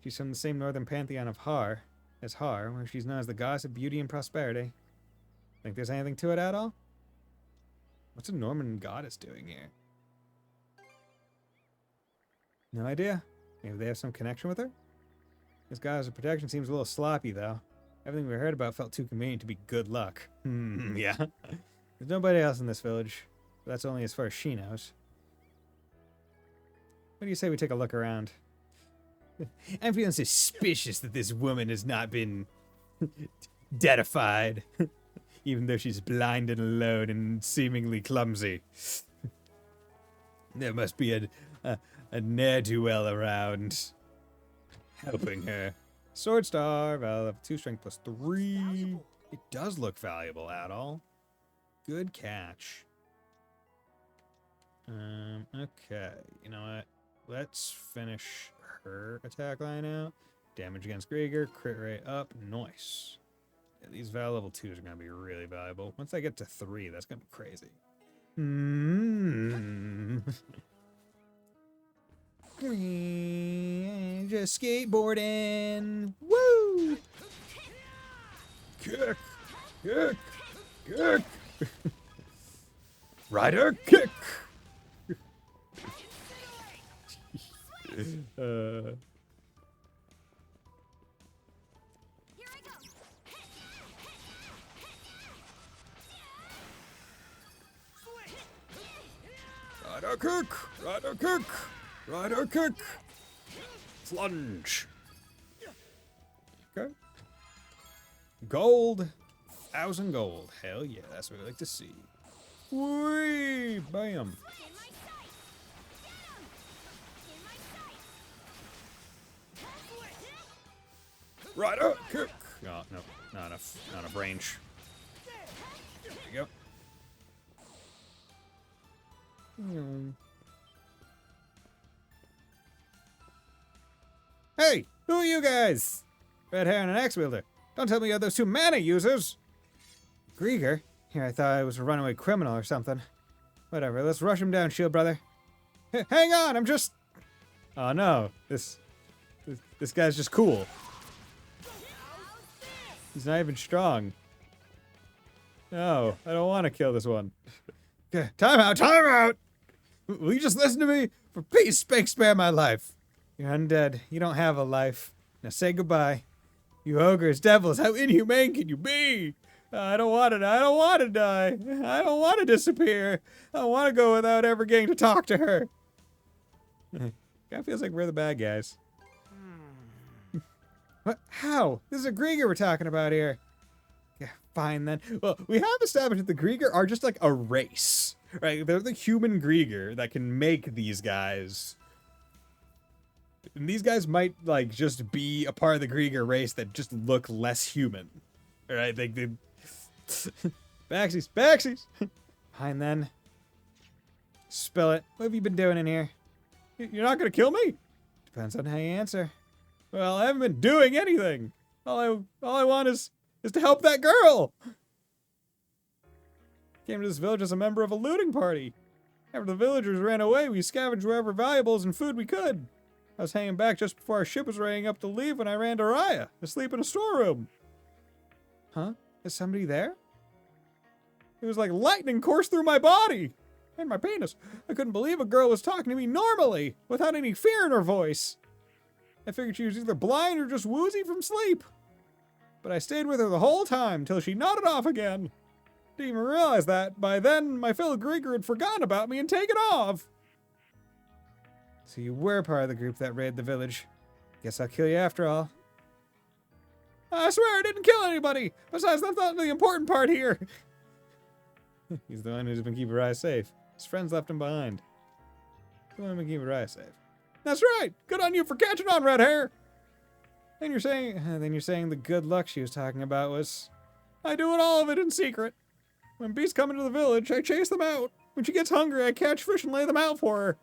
She's from the same northern pantheon of Har, where she's known as the goddess of beauty and prosperity. Think there's anything to it at all? What's a Norman goddess doing here? No idea. Maybe they have some connection with her? This goddess of protection seems a little sloppy, though. Everything we heard about felt too convenient to be good luck. Yeah. There's nobody else in this village. But that's only as far as she knows. What do you say we take a look around? I'm feeling suspicious that this woman has not been deadified. Even though she's blind and alone and seemingly clumsy. There must be a ne'er-do-well around helping her. Sword Star, value of 2, strength plus 3. It does look valuable at all. Good catch. Okay, you know what? Let's finish her attack line out. Damage against Griegr, crit rate up, nice. Yeah, these Val level 2s are going to be really valuable. Once I get to 3, that's going to be crazy. Just skateboarding. Woo! Kick! Kick! Kick! Rider kick! Rider kick! Rider kick! Rider kick! Plunge! Okay. Gold! 1,000 gold. Hell yeah, that's what we like to see. Whee! Bam! Rider kick! Oh, no, not enough range. There we go. Hey, who are you guys? Red hair and an axe wielder. Don't tell me you're those 2 mana users. Griegr? Here, I thought I was a runaway criminal or something. Whatever, let's rush him down, shield brother. Hang on, I'm just... Oh no, this guy's just cool. He's not even strong. No, I don't want to kill this one. Okay, time out, time out! Will you just listen to me? For peace sake, spare my life. You're undead. You don't have a life. Now say goodbye. You ogres, devils, how inhumane can you be? I don't want to die. I don't want to die. I don't want to disappear. I want to go without ever getting to talk to her. Kind of feels like we're the bad guys. What? How? This is a Griegr we're talking about here. Yeah, fine then. Well, we have established that the Griegr are just like a race. Right? They're the human Griegr that can make these guys. And these guys might, like, just be a part of the Griegr race that just look less human. Alright, they... Baxies! Baxies! Fine then. Spill it. What have you been doing in here? You're not gonna kill me? Depends on how you answer. Well, I haven't been doing anything. All I want is to help that girl. Came to this village as a member of a looting party. After the villagers ran away, we scavenged wherever valuables and food we could. I was hanging back just before our ship was readying up to leave when I ran to Raya, asleep in a storeroom. Huh? Is somebody there? It was like lightning coursed through my body and my penis. I couldn't believe a girl was talking to me normally, without any fear in her voice. I figured she was either blind or just woozy from sleep. But I stayed with her the whole time till she nodded off again. Didn't even realize that by then my fellow Griegr had forgotten about me and taken off. So you were part of the group that raided the village. Guess I'll kill you after all. I swear I didn't kill anybody. Besides, that's not the important part here. He's the one who's been keeping Raya safe. His friends left him behind. He's the one who's been keeping Raya safe. That's right. Good on you for catching on, red hair. Then you're saying the good luck she was talking about was, I do it all of it in secret. When beasts come into the village, I chase them out. When she gets hungry, I catch fish and lay them out for her.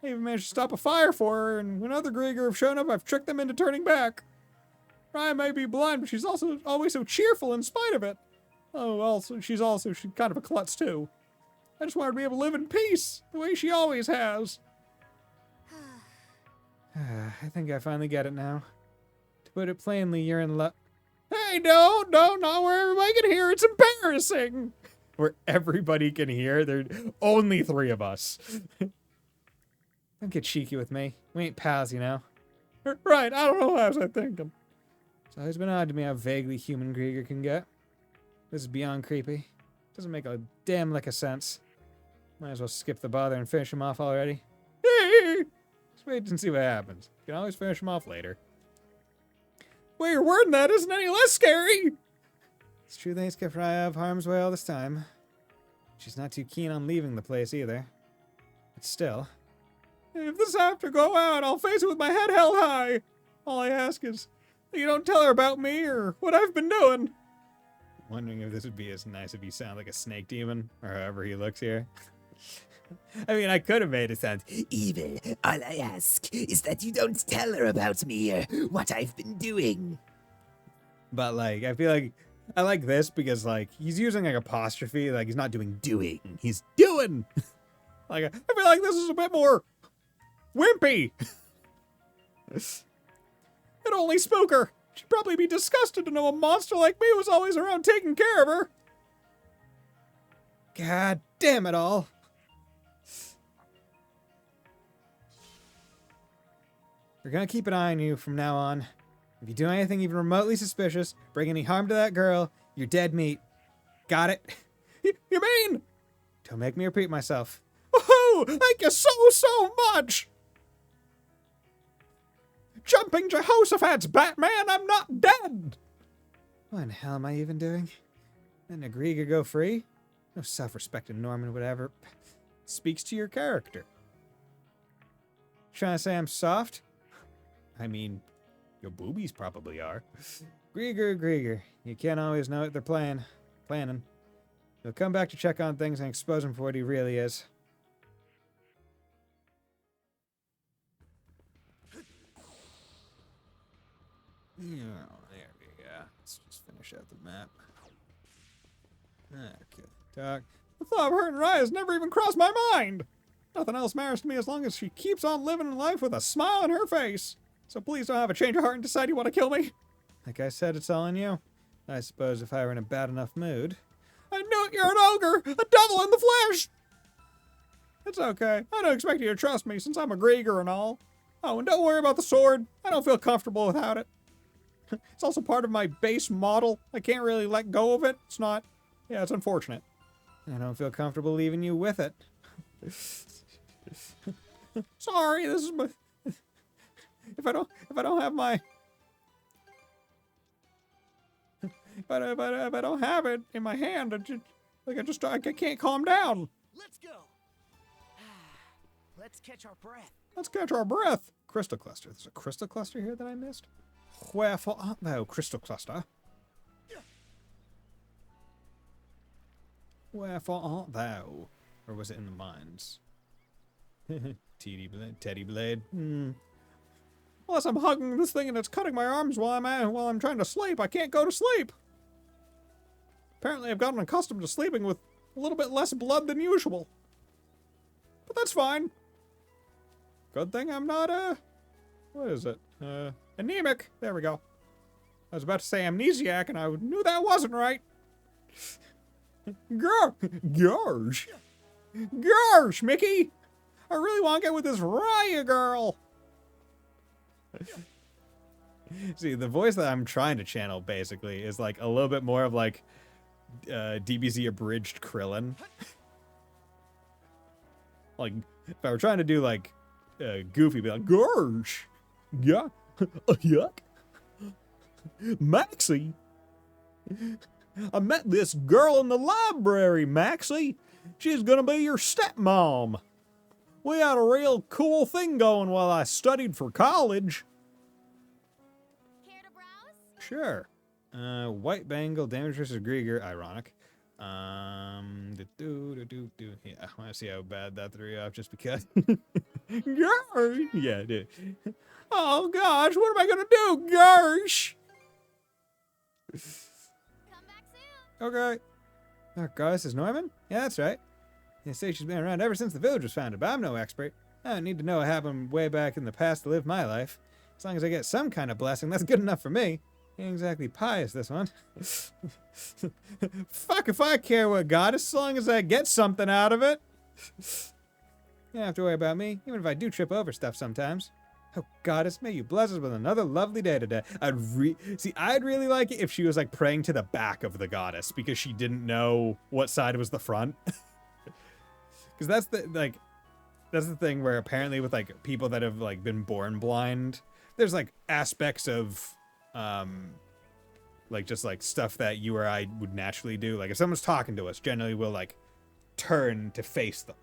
I even managed to stop a fire for her, and when other Griegr have shown up, I've tricked them into turning back. Raya may be blind, but she's also always so cheerful in spite of it. Oh, she's kind of a klutz too. I just want her to be able to live in peace, the way she always has. I think I finally get it now. To put it plainly, you're in love. Hey, no, not where everybody can hear. It's embarrassing. Where everybody can hear. There's only 3 of us. Don't get cheeky with me. We ain't pals, you know. Right, I don't know what I was thinking. It's always been odd to me how vaguely human Griegr can get. This is beyond creepy. Doesn't make a damn lick of sense. Might as well skip the bother and finish him off already. Just wait and see what happens. You can always finish him off later. The way you're wording that isn't any less scary. It's true they kept Raya out of harm's way all this time. She's not too keen on leaving the place either. But still. If this has to go out, I'll face it with my head held high. All I ask is that you don't tell her about me or what I've been doing. Wondering if this would be as nice if he sounded like a snake demon, or however he looks here. I mean, I could have made it sound evil. All I ask is that you don't tell her about me or what I've been doing. But, like, I feel like I like this because, like, he's using, like, apostrophe. Like, he's not doing, he's doing. Like, I feel like this is a bit more wimpy. It only spook her. She'd probably be disgusted to know a monster like me was always around taking care of her. God damn it all. We're gonna keep an eye on you from now on. If you do anything even remotely suspicious, bring any harm to that girl, you're dead meat. Got it? You mean? Don't make me repeat myself. Woohoo! Thank you so much! Jumping Jehoshaphat's Batman, I'm not dead! What in the hell am I even doing? Letting a Griegr go free? No self-respecting Norman would ever. Speaks to your character. Trying to say I'm soft? I mean, your boobies probably are. Griegr. You can't always know what they're planning. He'll come back to check on things and expose him for what he really is. Yeah, there we go. Let's just finish out the map. Okay, talk. The thought of hurting Raya has never even crossed my mind. Nothing else matters to me as long as she keeps on living life with a smile on her face. So please don't have a change of heart and decide you want to kill me. Like I said, it's all on you. I suppose if I were in a bad enough mood. I knew it, you're an ogre! A devil in the flesh! It's okay. I don't expect you to trust me since I'm a Griegr and all. Oh, and don't worry about the sword. I don't feel comfortable without it. It's also part of my base model. I can't really let go of it. It's not. Yeah, it's unfortunate. I don't feel comfortable leaving you with it. Sorry, this is my. If I don't have my. If I don't have it in my hand, I can't calm down. Let's go. Let's catch our breath. Let's catch our breath. Crystal cluster. There's a crystal cluster here that I missed. Wherefore art thou, crystal cluster? Wherefore art thou? Or was it in the mines? Teddy Blade. Unless I'm hugging this thing and it's cutting my arms while I'm trying to sleep, I can't go to sleep. Apparently I've gotten accustomed to sleeping with a little bit less blood than usual. But that's fine. Good thing I'm not, what is it? Anemic. There we go. I was about to say amnesiac, and I knew that wasn't right. Gosh, Mickey. I really want to get with this Raya girl. See, the voice that I'm trying to channel, basically, is like a little bit more of like DBZ abridged Krillin. Like, if I were trying to do like Goofy, be like, gosh, yeah, yuck. Maxie, I met this girl in the library, Maxie. She's gonna be your stepmom. We had a real cool thing going while I studied for college. Care to browse? Sure. White Bangle, damage versus Griegr, ironic. Yeah, I want to see how bad that threw you off just because. Yeah, dude. Oh gosh, what am I gonna do? Gosh. Come back soon. Okay. Oh, goddess is Norman? Yeah, that's right. They say she's been around ever since the village was founded, but I'm no expert. I don't need to know what happened way back in the past to live my life. As long as I get some kind of blessing, that's good enough for me. Ain't exactly pious, this one. Fuck if I care what goddess, as long as I get something out of it. You don't have to worry about me, even if I do trip over stuff sometimes. Oh, goddess, may you bless us with another lovely day today. I'd really like it if she was, like, praying to the back of the goddess because she didn't know what side was the front. Because that's the thing where apparently with, like, people that have, like, been born blind, there's, like, aspects of, like, just, like, stuff that you or I would naturally do. Like, if someone's talking to us, generally we'll, like, turn to face them,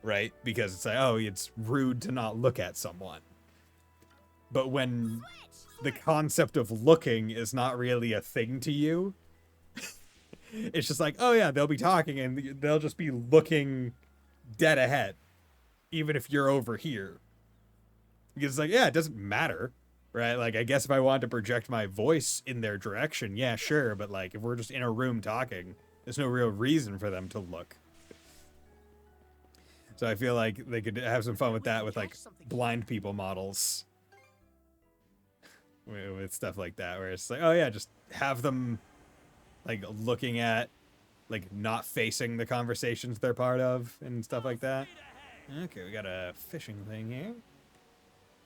right? Because it's like, oh, it's rude to not look at someone. But when the concept of looking is not really a thing to you, it's just like, oh yeah, they'll be talking and they'll just be looking dead ahead, even if you're over here. Because it's like, yeah, it doesn't matter, right? Like, I guess if I wanted to project my voice in their direction, yeah, sure. But like, if we're just in a room talking, there's no real reason for them to look. So I feel like they could have some fun with that with like blind people models. With stuff like that, where it's like, oh yeah, just have them like looking at, like not facing the conversations they're part of and stuff like that. Okay, we got a fishing thing here.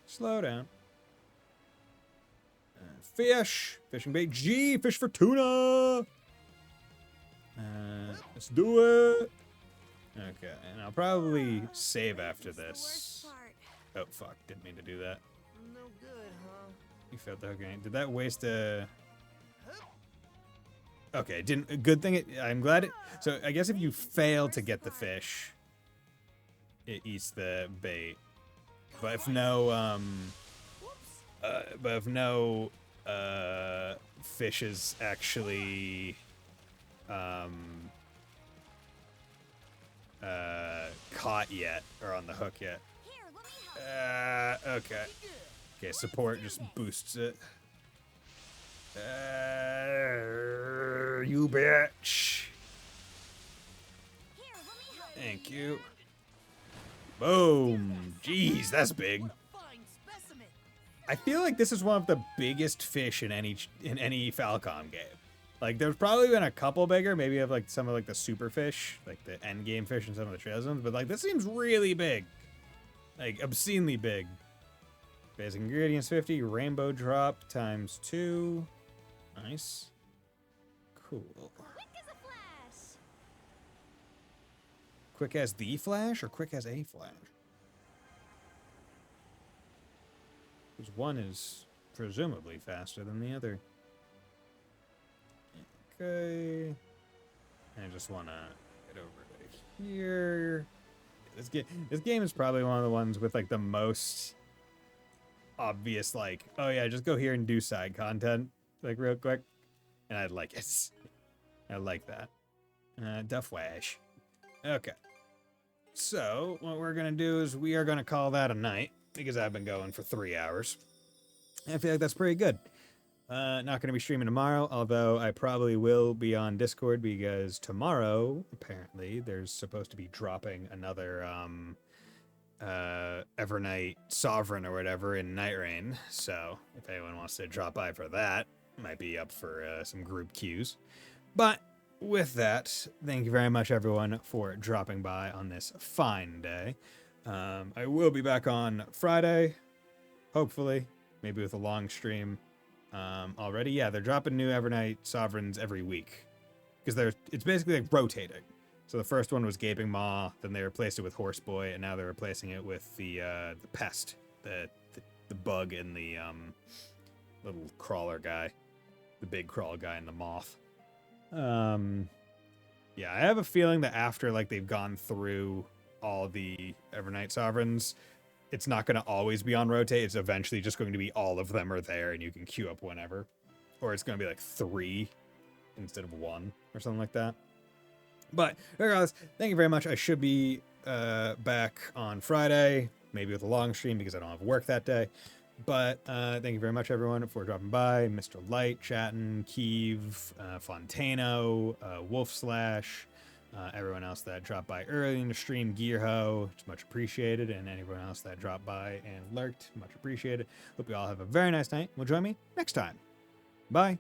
Slow down. Fish, fishing bait, G, fish for tuna. Let's do it. Okay, and I'll probably save after this. Oh fuck, didn't mean to do that. No good, huh? You failed the hooking. Did that waste a... Okay, didn't... Good thing I'm glad it... So, I guess if you fail to get the fish, it eats the bait. But if no, fish is actually, caught yet, or on the hook yet. Okay. Okay, support just boosts it. You bitch. Thank you. Boom. Jeez, that's big. I feel like this is one of the biggest fish in any Falcom game. Like, there's probably been a couple bigger, maybe of like some of like the super fish, like the end game fish and some of the trails ones, but like this seems really big. Like, obscenely big. Basic ingredients 50, rainbow drop times 2. Nice. Cool. Quick as a flash. Quick as the flash or quick as a flash? Because one is presumably faster than the other. Okay. I just want to get over to here. This game is probably one of the ones with like the most obvious, like, oh yeah, just go here and do side content, like real quick. And I like it. I like that. Duffwash. Okay. So what we're gonna do is we are gonna call that a night because I've been going for 3 hours. I feel like that's pretty good. Not going to be streaming tomorrow, although I probably will be on Discord because tomorrow, apparently, there's supposed to be dropping another Evernight Sovereign or whatever in Night Rain. So if anyone wants to drop by for that, might be up for some group queues. But with that, thank you very much, everyone, for dropping by on this fine day. I will be back on Friday, hopefully, maybe with a long stream. Already, yeah, they're dropping new Evernight Sovereigns every week because it's basically like rotating. So the first one was Gaping Maw, then they replaced it with Horseboy, and now they're replacing it with the pest, the bug and the little crawler guy, the big crawl guy and the moth. Yeah, I have a feeling that after like they've gone through all the Evernight Sovereigns, it's not going to always be on rotate. It's eventually just going to be all of them are there and you can queue up whenever. Or it's going to be like 3 instead of 1 or something like that. But regardless, thank you very much. I should be back on Friday, maybe with a long stream because I don't have work that day. But thank you very much, everyone, for dropping by. Mr. Light, chatting, Keeve, Fontano, Wolf Slash, everyone else that dropped by early in the stream, Gearho, it's much appreciated, and anyone else that dropped by and lurked, much appreciated. Hope you all have a very nice night. Will join me next time. Bye.